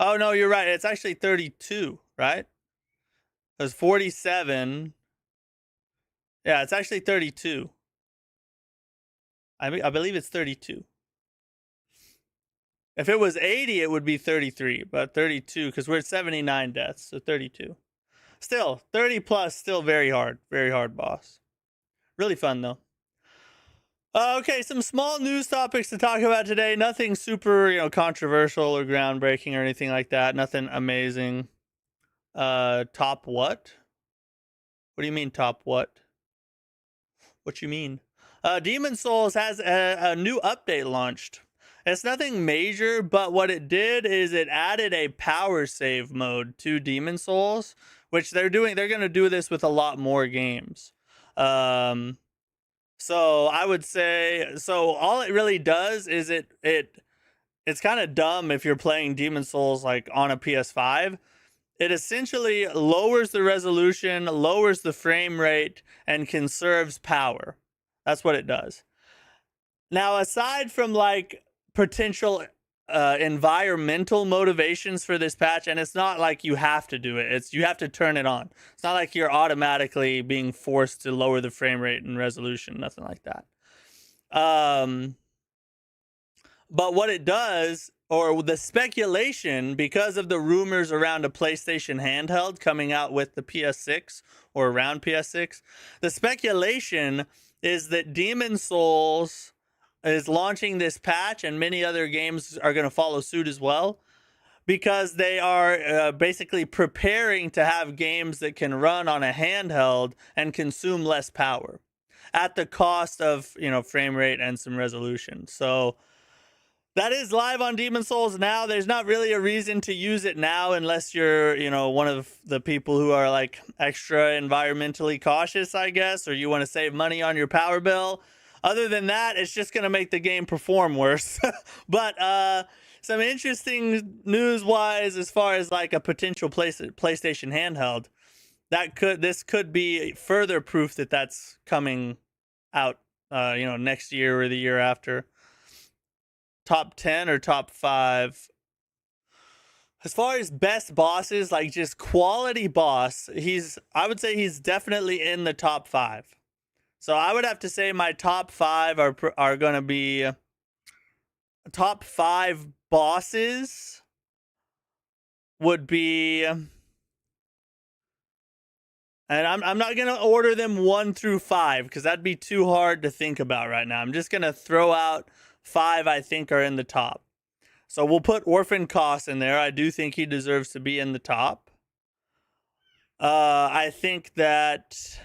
S1: Oh, no, you're right. It's actually 32, right? There's 47. Yeah, it's actually 32. I believe it's 32. If it was 80, it would be 33, but 32, because we're at 79 deaths, so 32. Still, 30 plus, still very hard boss. Really fun, though. Okay, some small news topics to talk about today. Nothing super, you know, controversial or groundbreaking or anything like that. Nothing amazing. Top what? What do you mean top what? What you mean? Demon Souls has a new update launched. It's nothing major, but what it did is it added a power save mode to Demon Souls, which they're doing. They're going to do this with a lot more games. So I would say, so all it really does is it's kind of dumb if you're playing Demon Souls like on a PS5. It essentially lowers the resolution, lowers the frame rate, and conserves power. That's what it does. Now, aside from like potential environmental motivations for this patch, and it's not like you have to do it, you have to turn it on. It's not like you're automatically being forced to lower the frame rate and resolution, nothing like that. But what it does, or the speculation, because of the rumors around a PlayStation handheld coming out with the PS6 or around PS6, the speculation is that Demon Souls is launching this patch, and many other games are going to follow suit as well, because they are basically preparing to have games that can run on a handheld and consume less power at the cost of, you know, frame rate and some resolution. So that is live on Demon Souls now. There's not really a reason to use it now unless you're, you know, one of the people who are like extra environmentally cautious, I guess, or you want to save money on your power bill. Other than that, it's just going to make the game perform worse. But some interesting news-wise, as far as like a potential PlayStation handheld, this could be further proof that that's coming out, you know, next year or the year after. Top 10 or top 5? As far as best bosses, like just quality boss, I would say he's definitely in the top 5. So I would have to say my top 5 are going to be top 5 bosses would be, and I'm not going to order them 1 through 5 because that'd be too hard to think about right now. I'm just going to throw out 5 I think are in the top. So we'll put Orphan Kos in there. I do think he deserves to be in the top. I think that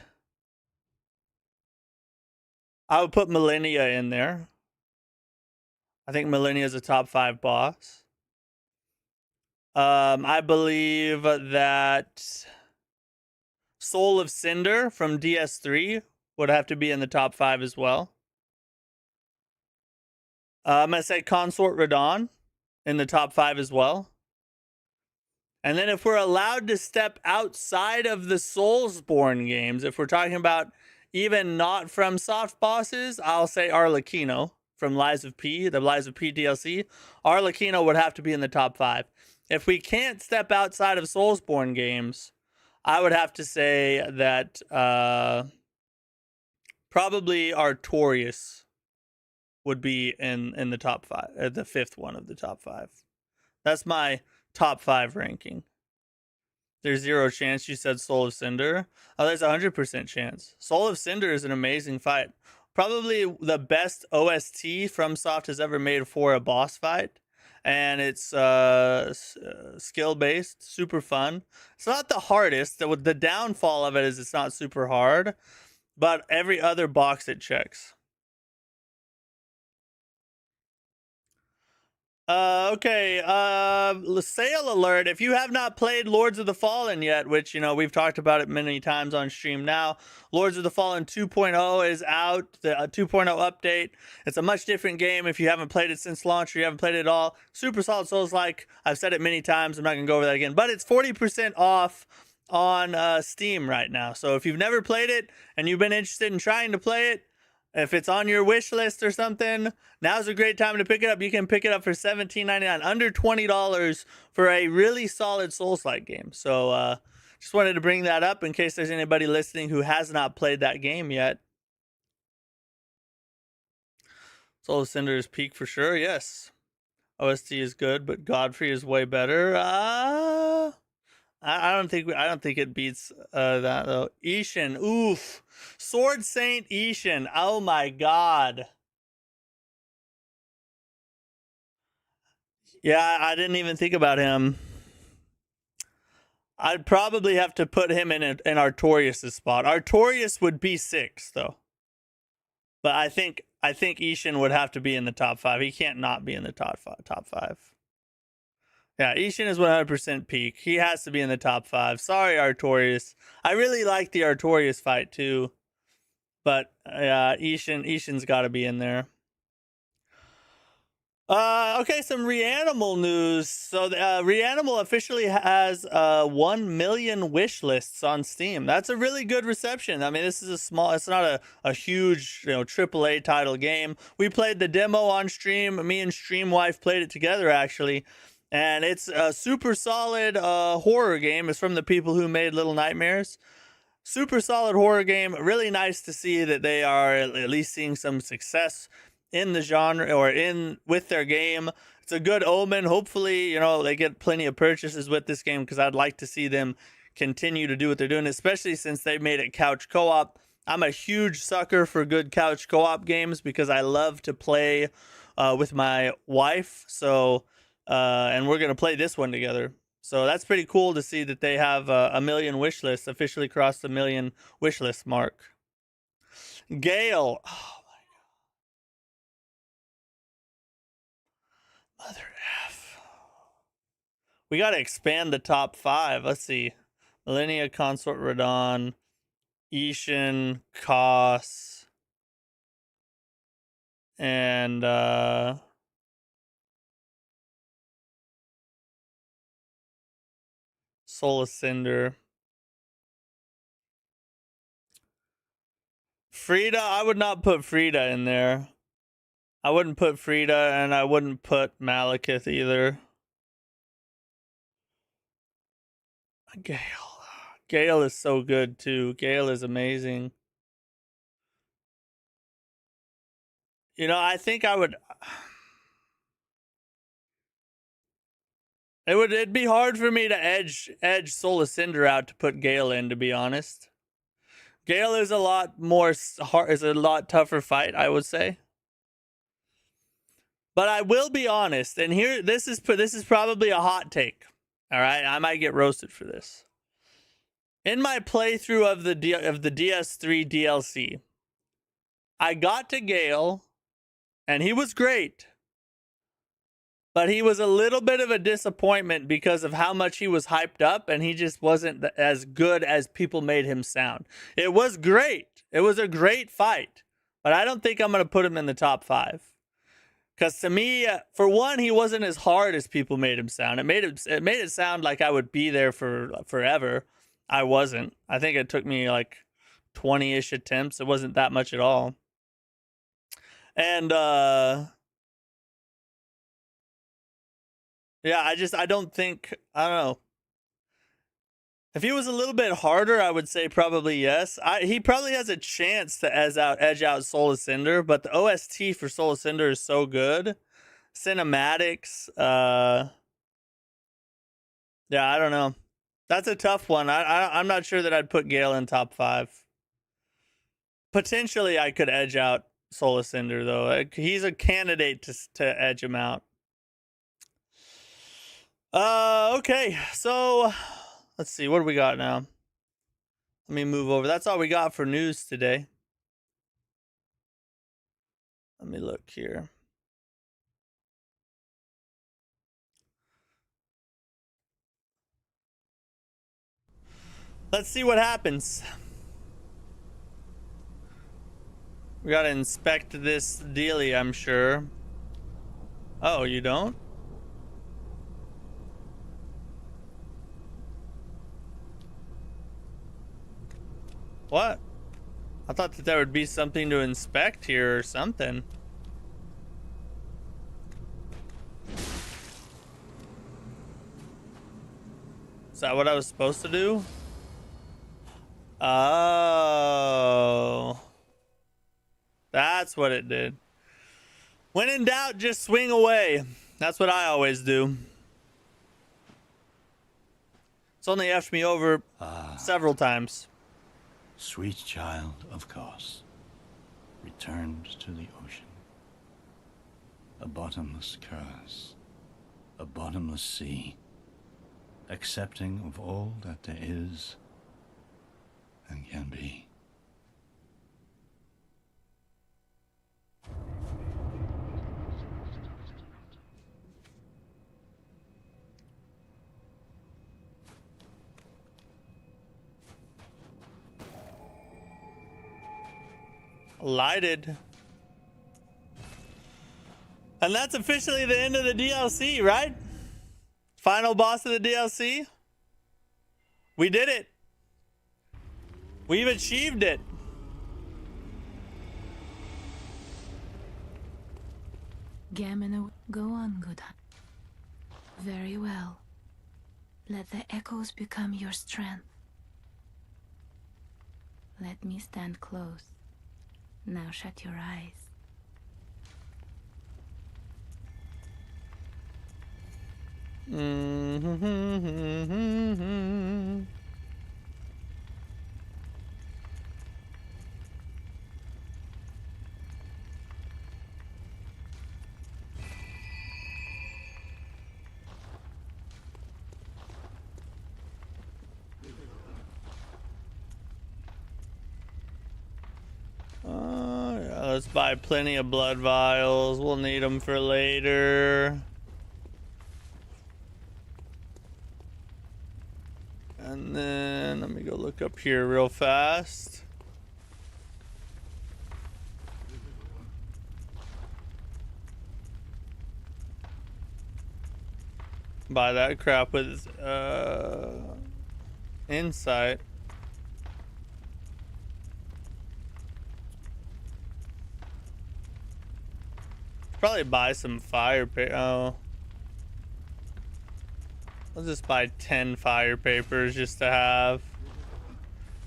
S1: I would put Millennia in there. I think Millennia is a top 5 boss. I believe that Soul of Cinder from DS3 would have to be in the top 5 as well. I'm going to say Consort Radon in the top 5 as well. And then if we're allowed to step outside of the Soulsborne games, if we're talking about even not from soft bosses, I'll say Arlecchino from Lies of P, the Lies of P DLC. Arlecchino would have to be in the top 5. If we can't step outside of Soulsborne games, I would have to say that probably Artorias would be in the top 5, the 5th one of the top 5. That's my top 5 ranking. There's 0 chance you said Soul of Cinder. Oh, there's 100% chance. Soul of Cinder is an amazing fight. Probably the best OST FromSoft has ever made for a boss fight. And it's skill-based, super fun. It's not the hardest. The downfall of it is it's not super hard. But every other box it checks. Okay, sale alert. If you have not played Lords of the Fallen yet, which, you know, we've talked about it many times on stream now, Lords of the Fallen 2.0 is out, the 2.0 update. It's a much different game if you haven't played it since launch or you haven't played it at all. Super solid Souls-like. I've said it many times. I'm not going to go over that again. But it's 40% off on Steam right now. So if you've never played it and you've been interested in trying to play it, if it's on your wish list or something, now's a great time to pick it up. You can pick it up for $17.99, under $20 for a really solid Souls-like game. So just wanted to bring that up in case there's anybody listening who has not played that game yet. Soul of Cinder is peak for sure, yes. OST is good, but Godfrey is way better. I don't think it beats that though. Ishin, oof. Sword Saint Ishin. Oh my god. Yeah, I didn't even think about him. I'd probably have to put him in Artorias' spot. Artorias would be 6 though. But I think Ishin would have to be in the top 5. He can't not be in the top 5. Yeah, Ishin is 100% peak. He has to be in the top 5. Sorry, Artorias. I really like the Artorias fight too. But Ishin's got to be in there. Okay, some Reanimal news. So Reanimal officially has 1 million wish lists on Steam. That's a really good reception. I mean, this is it's not a huge, AAA title game. We played the demo on stream. Me and Streamwife played it together actually. And it's a super solid horror game. It's from the people who made Little Nightmares. Super solid horror game. Really nice to see that they are at least seeing some success in the genre or with their game. It's a good omen. Hopefully, they get plenty of purchases with this game because I'd like to see them continue to do what they're doing, especially since they made it couch co-op. I'm a huge sucker for good couch co-op games because I love to play with my wife. So, and we're going to play this one together. So that's pretty cool to see that they have a million wish lists, officially crossed the million wish list mark. Gale. Oh my God. Mother F. We got to expand the top 5. Let's see. Millennia, Consort Radon, Ishin, Kos, and Soul of Cinder. Frida, I would not put Frida in there. I wouldn't put Frida, and I wouldn't put Malekith either. Gale. Gale is so good too. Gale is amazing. You know, I think I would. It'd be hard for me to edge Soul of Cinder out to put Gale in, to be honest. Gale is a lot more hard, is a lot tougher fight, I would say. But I will be honest, and here this is probably a hot take. All right, I might get roasted for this. In my playthrough of the DS3 DLC, I got to Gale, and he was great. But he was a little bit of a disappointment because of how much he was hyped up, and he just wasn't as good as people made him sound. It was great. It was a great fight. But I don't think I'm going to put him in the top 5. Because to me, for one, he wasn't as hard as people made him sound. It made it sound like I would be there for forever. I wasn't. I think it took me like 20-ish attempts. It wasn't that much at all. And yeah, I don't know. If he was a little bit harder, I would say probably yes. He probably has a chance to edge out Soul of Cinder, but the OST for Soul of Cinder is so good. Cinematics, yeah, I don't know. That's a tough one. I'm not sure that I'd put Gale in top 5. Potentially, I could edge out Soul of Cinder though. He's a candidate to edge him out. Okay, so let's see, what do we got now? Let me move over. That's all we got for news today. Let me look here. Let's see what happens. We gotta inspect this dealie, I'm sure. Oh, you don't? What? I thought that there would be something to inspect here or something. Is that what I was supposed to do? Oh. That's what it did. When in doubt, just swing away. That's what I always do. It's only effed me over several times.
S4: Sweet child of Kos, returned to the ocean. A bottomless curse, a bottomless sea, accepting of all that there is and can be.
S1: Lighted. And that's officially the end of the DLC, right? Final boss of the DLC. We did it. We've achieved it.
S2: Gammon, go on, good. Very well. Let the echoes become your strength. Let me stand close. Now shut your eyes.
S1: Yeah, let's buy plenty of blood vials. We'll need them for later. And then let me go look up here real fast. Buy that crap with insight. Probably buy some fire. Oh, I'll just buy 10 fire papers just to have.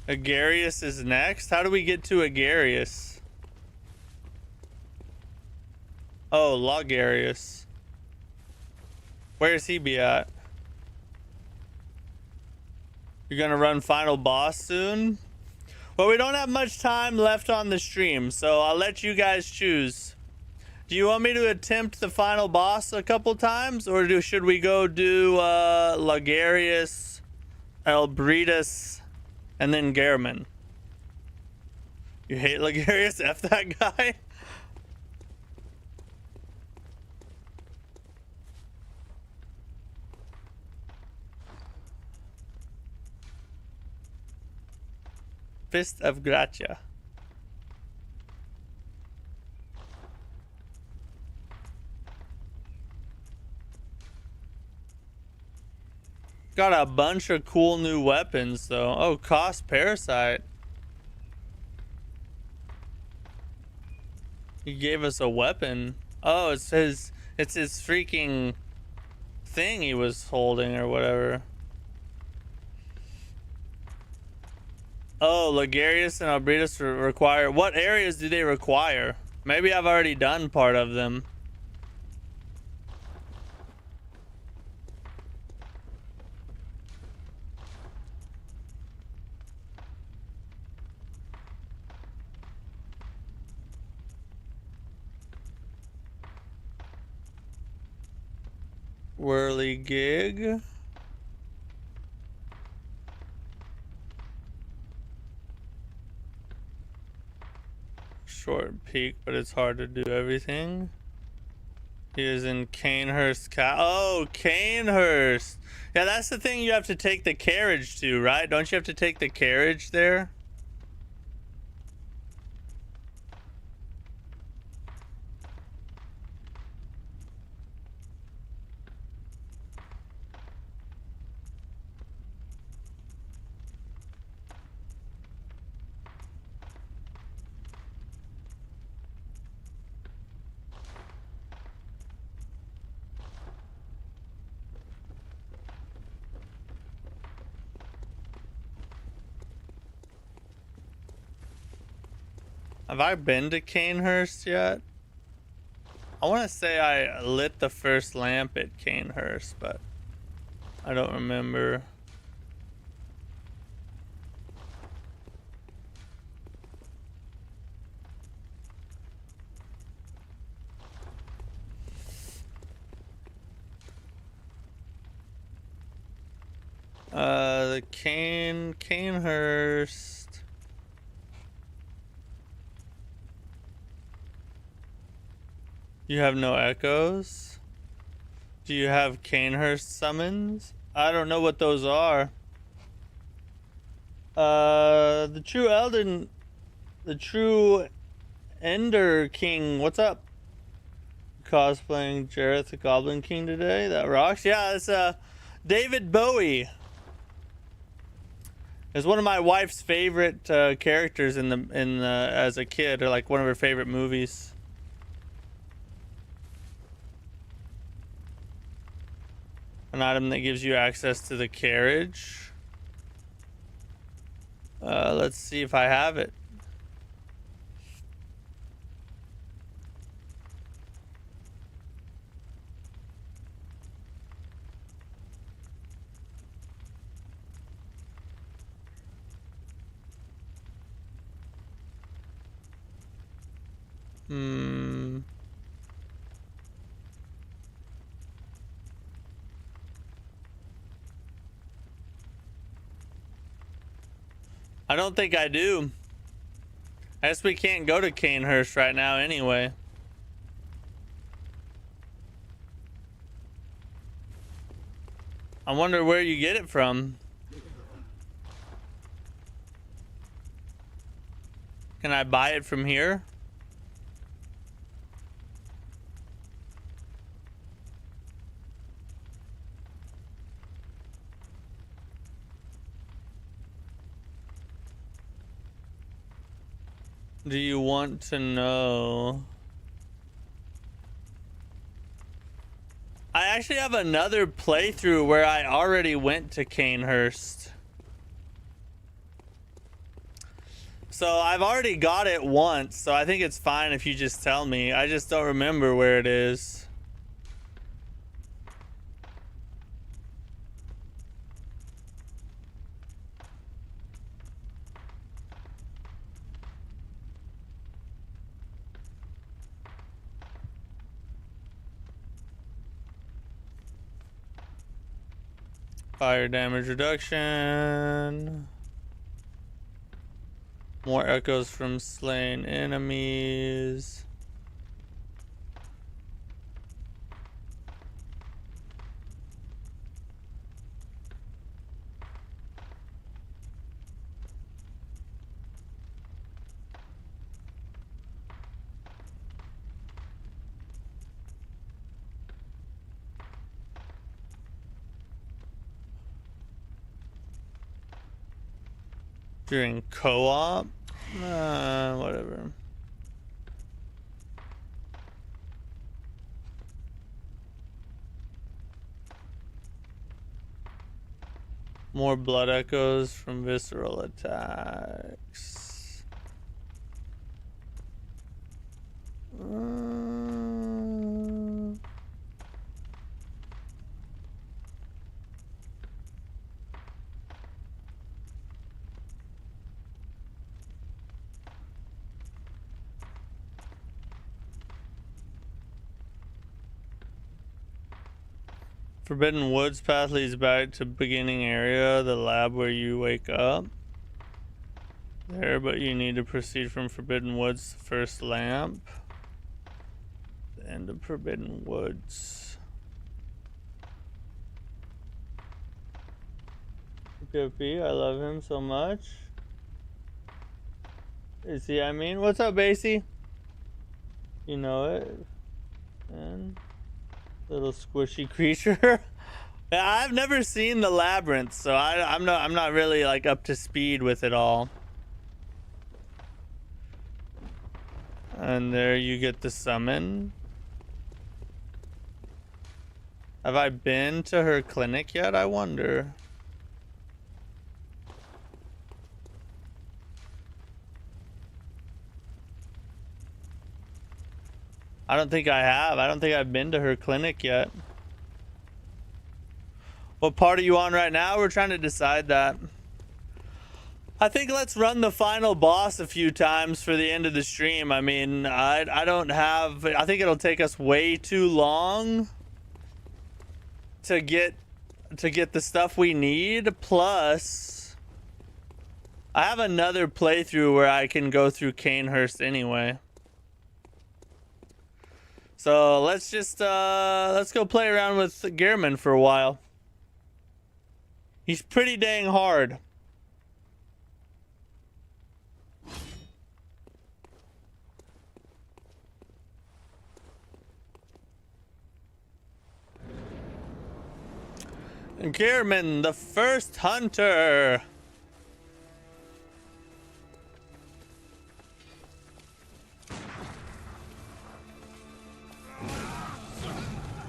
S1: Agarius is next. How do we get to Agarius? Oh, Logarius. Where's he be at? You're gonna run final boss soon? Well, we don't have much time left on the stream, so I'll let you guys choose. Do you want me to attempt the final boss a couple times, or should we go do Logarius, Elbritus, and then Gehrman? You hate Logarius? F that guy? Fist of Gratia. Got a bunch of cool new weapons though. Oh, Kos Parasite. He gave us a weapon. Oh, it's his freaking thing he was holding or whatever. Oh, Logarius and Albritus require... What areas do they require? Maybe I've already done part of them. Whirligig. Short peak, but it's hard to do everything. He is in Canehurst. Oh, Canehurst. Yeah, that's the thing you have to take the carriage to, right? Don't you have to take the carriage there? Have I been to Canehurst yet? I want to say I lit the first lamp at Canehurst, but I don't remember. The Canehurst. You have no echoes? Do you have Canehurst summons? I don't know what those are. The true Ender King, what's up? Cosplaying Jareth the Goblin King today? That rocks. Yeah, it's David Bowie. It's one of my wife's favorite characters as a kid, or like one of her favorite movies. An item that gives you access to the carriage. Let's see if I have it. I don't think I do. I guess we can't go to Canehurst right now anyway. I wonder where you get it from. Can I buy it from here? Do you want to know? I actually have another playthrough where I already went to Canehurst. So I've already got it once, so I think it's fine if you just tell me. I just don't remember where it is. Fire damage reduction. More echoes from slain enemies. During co-op? Whatever. More blood echoes from visceral attacks. Forbidden Woods path leads back to beginning area, the lab where you wake up. There, but you need to proceed from Forbidden Woods, first lamp. The end of Forbidden Woods. Goofy, I love him so much. Is he, I mean, what's up, Basie? You know it. And little squishy creature. I've never seen the labyrinth, so I'm not really like up to speed with it all. And there you get the summon. Have I been to her clinic yet? I wonder. I don't think I have. I don't think I've been to her clinic yet. What part are you on right now? We're trying to decide that. I think let's run the final boss a few times for the end of the stream. I mean, I don't have... I think it'll take us way too long to get the stuff we need. Plus, I have another playthrough where I can go through Canehurst anyway. So let's just let's go play around with Gehrman for a while. He's pretty dang hard. Gehrman, the first hunter.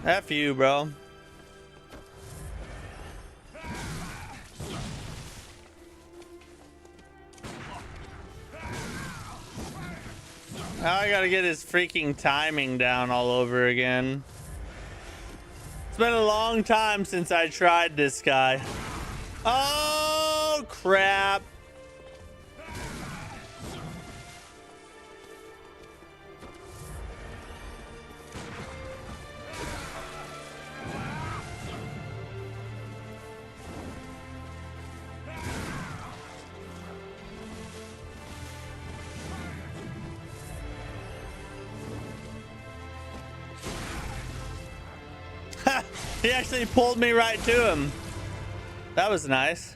S1: F you, bro. Now I gotta get his freaking timing down all over again. It's been a long time since I tried this guy. Oh, crap. He actually pulled me right to him. That was nice.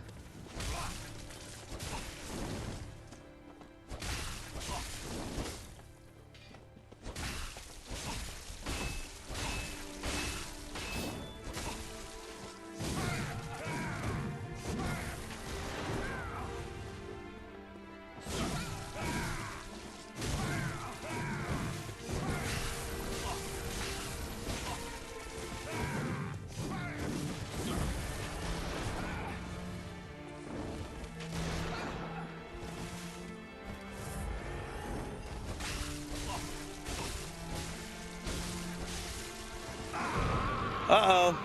S1: Uh-oh.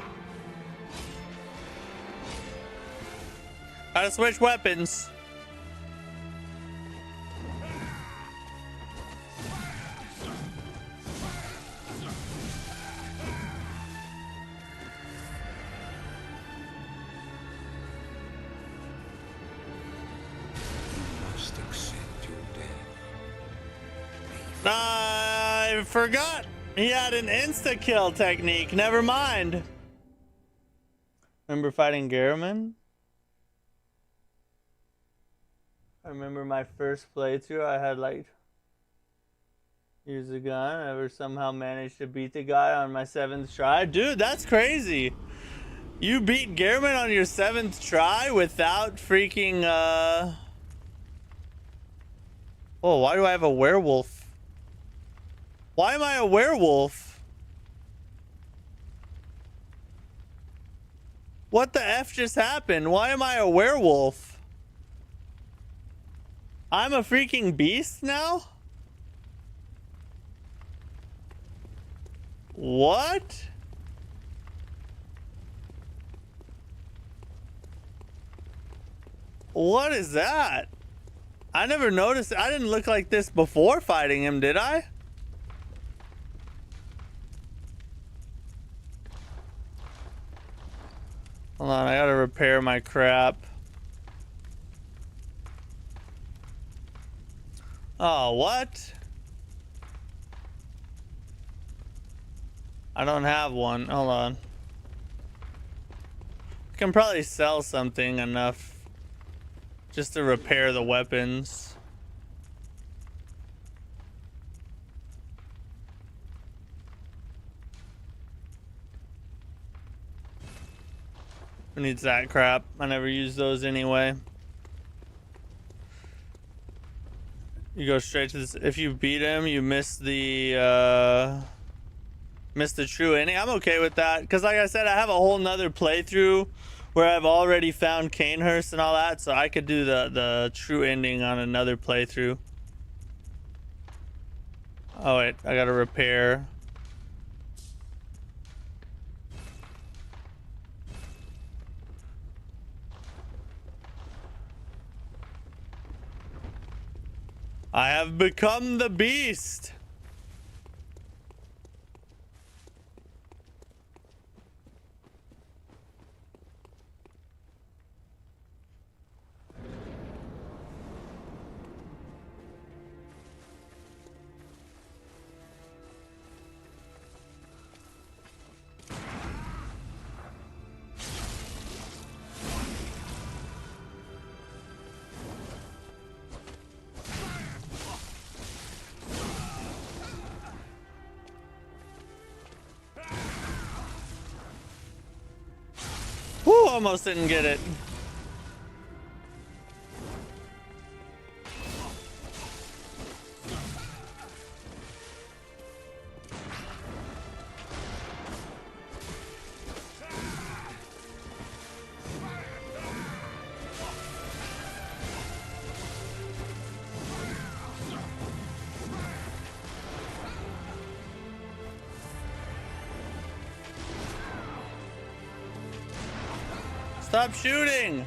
S1: Gotta switch weapons. I forgot he had an insta-kill technique. Never mind. Remember fighting Garriman? I remember my first playthrough. I had like use a gun. I ever somehow managed to beat the guy on my 7th try. Dude, that's crazy. You beat Garriman on your 7th try without freaking Oh, why do I have a werewolf? Why am I a werewolf? What the F just happened? Why am I a werewolf? I'm a freaking beast now? What? What is that? I never noticed. I didn't look like this before fighting him, did I? Hold on, I gotta repair my crap. Oh, what? I don't have one. Hold on. I can probably sell something enough just to repair the weapons. Who needs that crap? I never use those anyway. You go straight to this. If you beat him, you miss the true ending. I'm okay with that because, like I said, I have a whole nother playthrough where I've already found Canehurst and all that, so I could do the true ending on another playthrough. Oh wait, I gotta repair. I have become the beast. Woo, almost didn't get it. Stop shooting!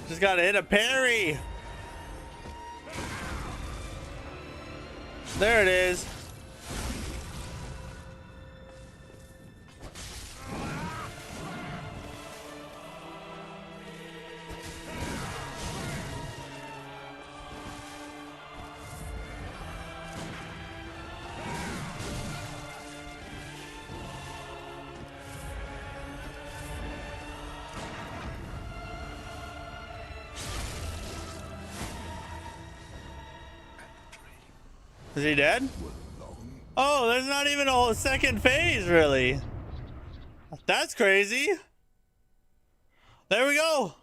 S1: Just gotta hit a parry. There it is. Is he dead? Oh, there's not even a whole second phase, really. That's crazy. There we go.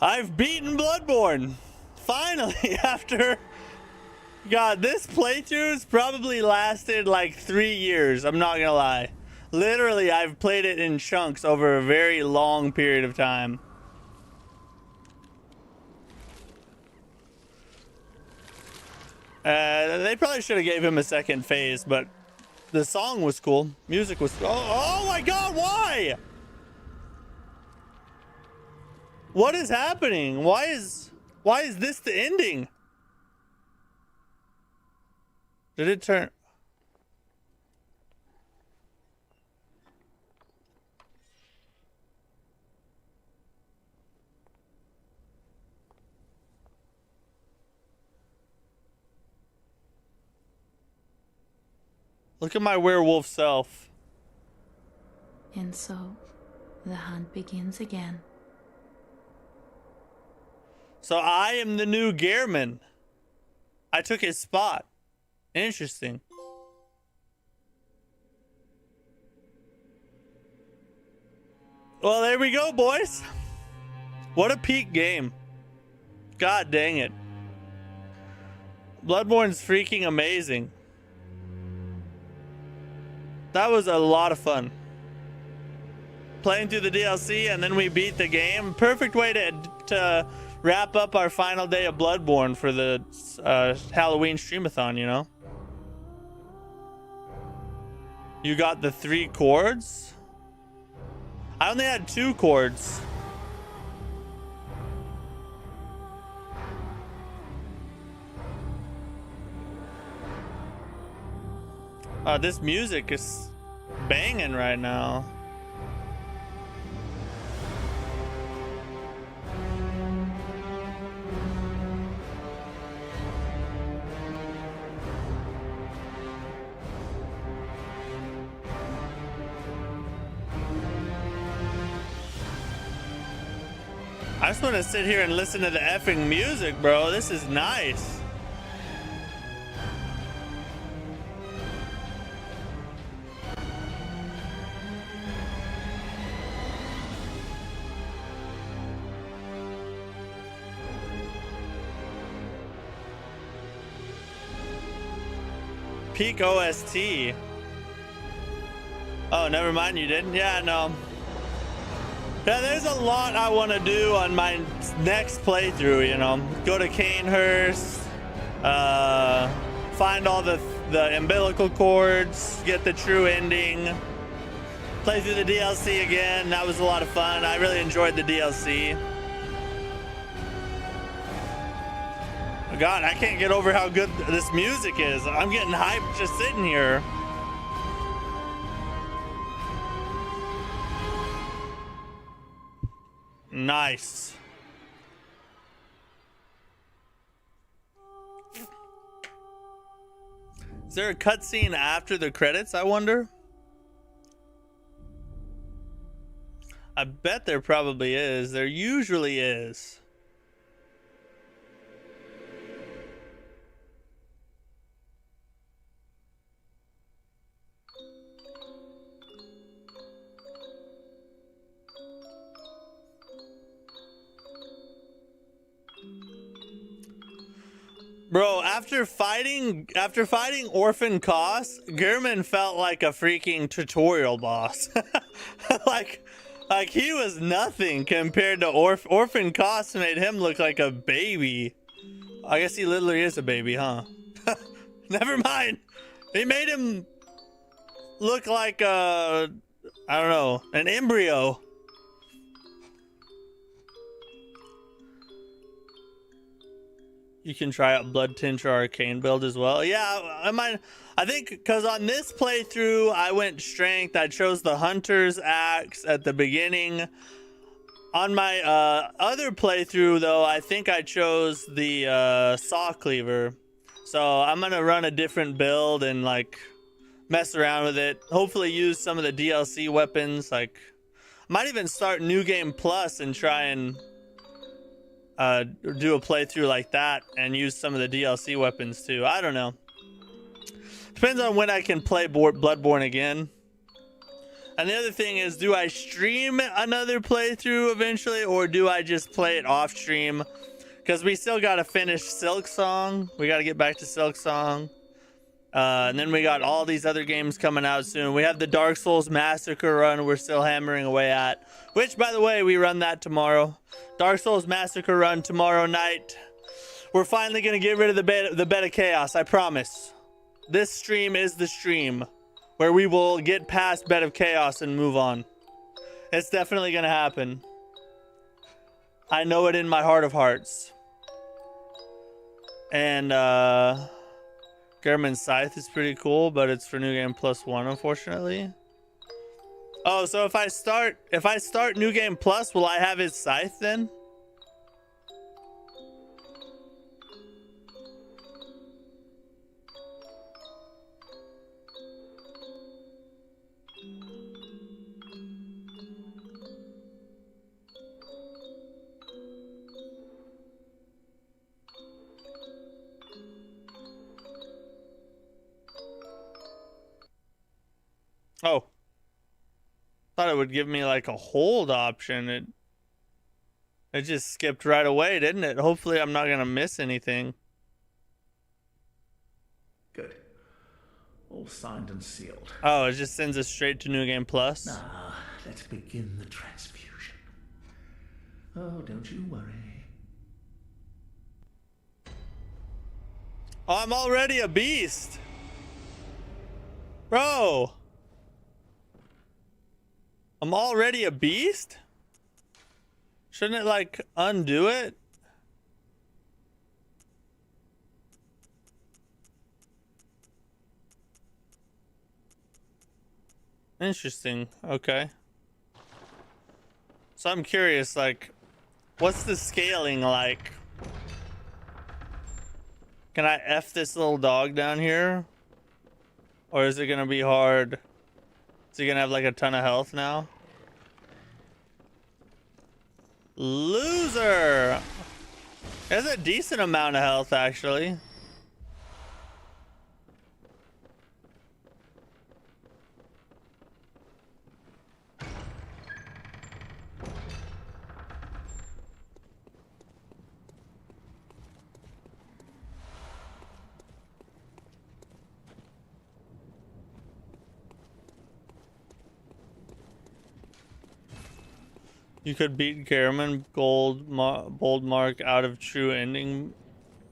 S1: I've beaten Bloodborne. Finally, after... God, this playthrough's probably lasted like 3 years. I'm not gonna lie. Literally, I've played it in chunks over a very long period of time. They probably should have gave him a second phase, but the song was cool. Music was... Oh my God, why? What is happening? Why is this the ending? Did it turn... Look at my werewolf self.
S2: And so, the hunt begins again.
S1: So I am the new Gehrman. I took his spot. Interesting. Well, there we go, boys. What a peak game. God dang it. Bloodborne's freaking amazing. That was a lot of fun. Playing through the DLC and then we beat the game. Perfect way to wrap up our final day of Bloodborne for the Halloween Streamathon, you know? You got the 3 chords? I only had 2 chords. This music is banging right now. I just want to sit here and listen to the effing music, bro. This is nice. Peak OST. Oh, never mind, you didn't? Yeah, no. Yeah, there's a lot I want to do on my next playthrough, you know. Go to Canehurst, find all the umbilical cords, get the true ending, play through the DLC again. That was a lot of fun. I really enjoyed the DLC. God, I can't get over how good this music is. I'm getting hyped just sitting here. Nice. Is there a cutscene after the credits, I wonder? I bet there probably is. There usually is. Bro, after fighting Orphan Kos, Gehrman felt like a freaking tutorial boss. like he was nothing compared to Orphan Kos. Made him look like a baby. I guess he literally is a baby, huh? Never mind. He made him look like I don't know, an embryo. You can try out Blood Tincture Arcane build as well. Yeah, I think because on this playthrough, I went strength. I chose the Hunter's Axe at the beginning. On my other playthrough, though, I think I chose the Saw Cleaver. So I'm going to run a different build and, like, mess around with it. Hopefully use some of the DLC weapons. Like, might even start New Game Plus and try and do a playthrough like that and use some of the DLC weapons too. I don't know. Depends on when I can play Bloodborne again. And the other thing is, do I stream another playthrough eventually, or do I just play it off stream? Because we still got to finish Silk Song. We got to get back to Silk Song. And then we got all these other games coming out soon. We have the Dark Souls Massacre run we're still hammering away at. Which, by the way, we run that tomorrow. Dark Souls Massacre run tomorrow night. We're finally going to get rid of the bed of chaos, I promise. This stream is the stream where we will get past Bed of Chaos and move on. It's definitely gonna happen. I know it in my heart of hearts. And Gehrman's Scythe is pretty cool, but it's for New Game Plus 1, unfortunately. Oh, so if I start New Game Plus, will I have his Scythe then? Oh, thought it would give me like a hold option. It just skipped right away, didn't it? Hopefully I'm not gonna miss anything.
S5: Good. All signed and sealed.
S1: Oh, it just sends us straight to New Game Plus.
S5: Now, let's begin the transfusion. Oh, don't you worry.
S1: Oh, I'm already a beast. Bro. I'm already a beast? Shouldn't it like undo it? Interesting. Okay. So I'm curious, like, what's the scaling like? Can I F this little dog down here? Or is it gonna be hard? Is he gonna have like a ton of health now? Loser! There's a decent amount of health actually. You could beat Gehrman bold mark out of true ending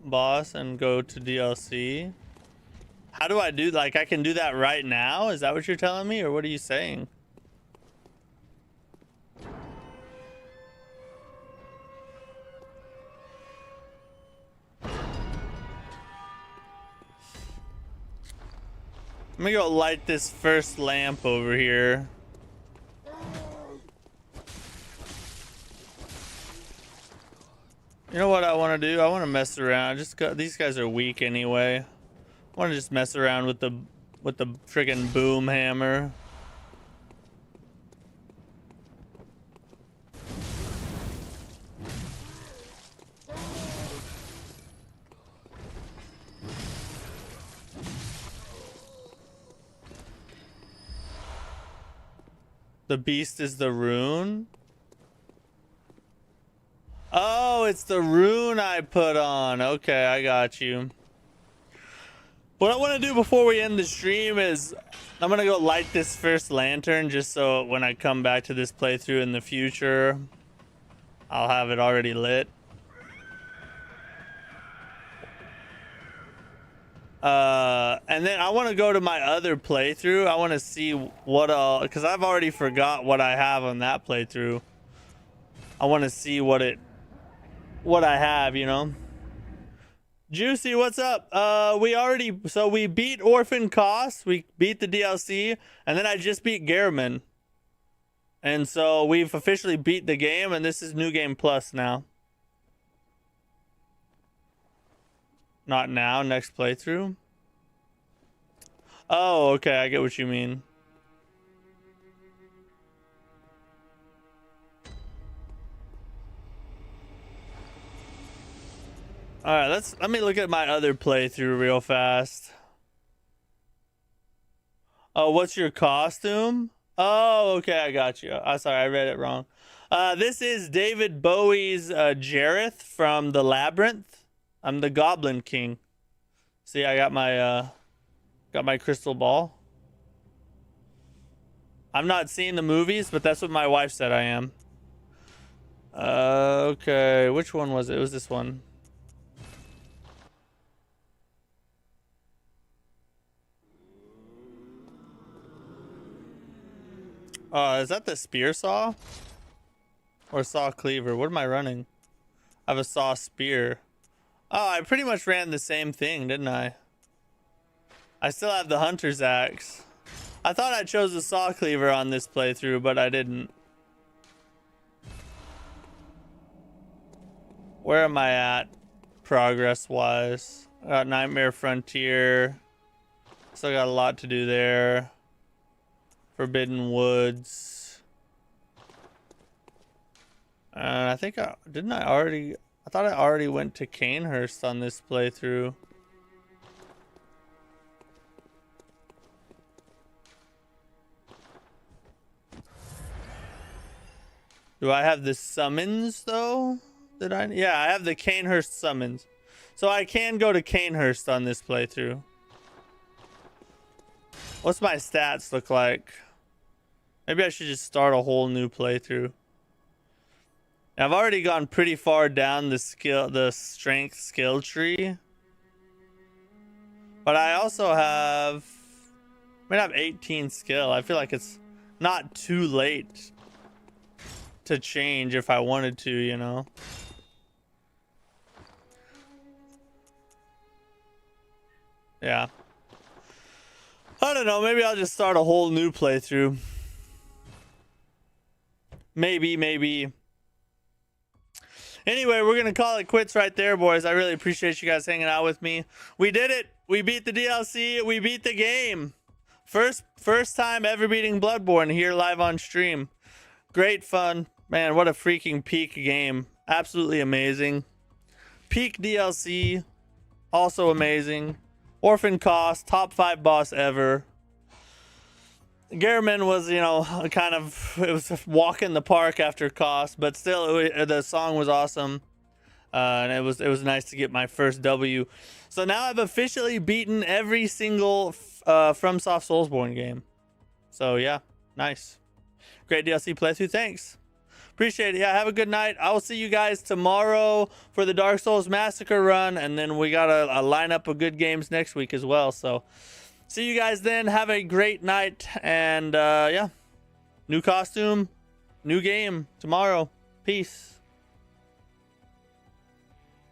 S1: boss and go to DLC. How do I do, like, I can do that right now? Is that what you're telling me, or what are you saying? Let me go light this first lamp over here. You know what I want to do? I want to mess around. These guys are weak anyway. I want to just mess around with the friggin' boom hammer. The beast is the rune. Oh, it's the rune I put on. Okay, I got you. What I want to do before we end the stream is I'm going to go light this first lantern just so when I come back to this playthrough in the future, I'll have it already lit. And then I want to go to my other playthrough. I want to see what because I've already forgot what I have on that playthrough. I want to see what I have, you know. Juicy, what's up? We beat Orphan Kos, we beat the DLC, and then I just beat Gehrman. And so we've officially beat the game, and this is New Game Plus now. Not now, next playthrough. Oh, okay, I get what you mean. All right, let me look at my other playthrough real fast. Oh, what's your costume? Oh, okay, I got you. I'm sorry, I read it wrong. This is David Bowie's Jareth from the Labyrinth. I'm the Goblin King. See, I got my crystal ball. I'm not seeing the movies, but that's what my wife said I am. Okay, which one was it? It was this one. Is that the spear saw? Or saw cleaver? What am I running? I have a saw spear. Oh, I pretty much ran the same thing, didn't I? I still have the hunter's axe. I thought I chose the saw cleaver on this playthrough, but I didn't. Where am I at progress-wise? I got Nightmare Frontier. Still got a lot to do there. Forbidden Woods. And I think I thought I already went to Canehurst on this playthrough. Do I have the summons though? Yeah, I have the Canehurst summons. So I can go to Canehurst on this playthrough. What's my stats look like? Maybe I should just start a whole new playthrough. I've already gone pretty far down the strength skill tree. But I also have, I have 18 skill. I feel like it's not too late to change if I wanted to, you know. Yeah. I don't know, maybe I'll just start a whole new playthrough. Maybe. Anyway, we're gonna call it quits right there, boys. I really appreciate you guys hanging out with me. We did it. We beat the DLC. We beat the game. First time ever beating Bloodborne here live on stream. Great fun. Man, what a freaking peak game. Absolutely amazing. Peak DLC. Also amazing. Orphan Kos, top 5 boss ever. Gehrman was, you know, kind of, it was a walk in the park after Kos, but still, the song was awesome. And it was nice to get my first W. So now I've officially beaten every single FromSoft Soulsborne game. So yeah, nice. Great DLC playthrough. Thanks. Appreciate it. Yeah, have a good night. I will see you guys tomorrow for the Dark Souls Massacre run, and then we got a lineup of good games next week as well. So see you guys then. Have a great night, and yeah, new costume, new game tomorrow. Peace.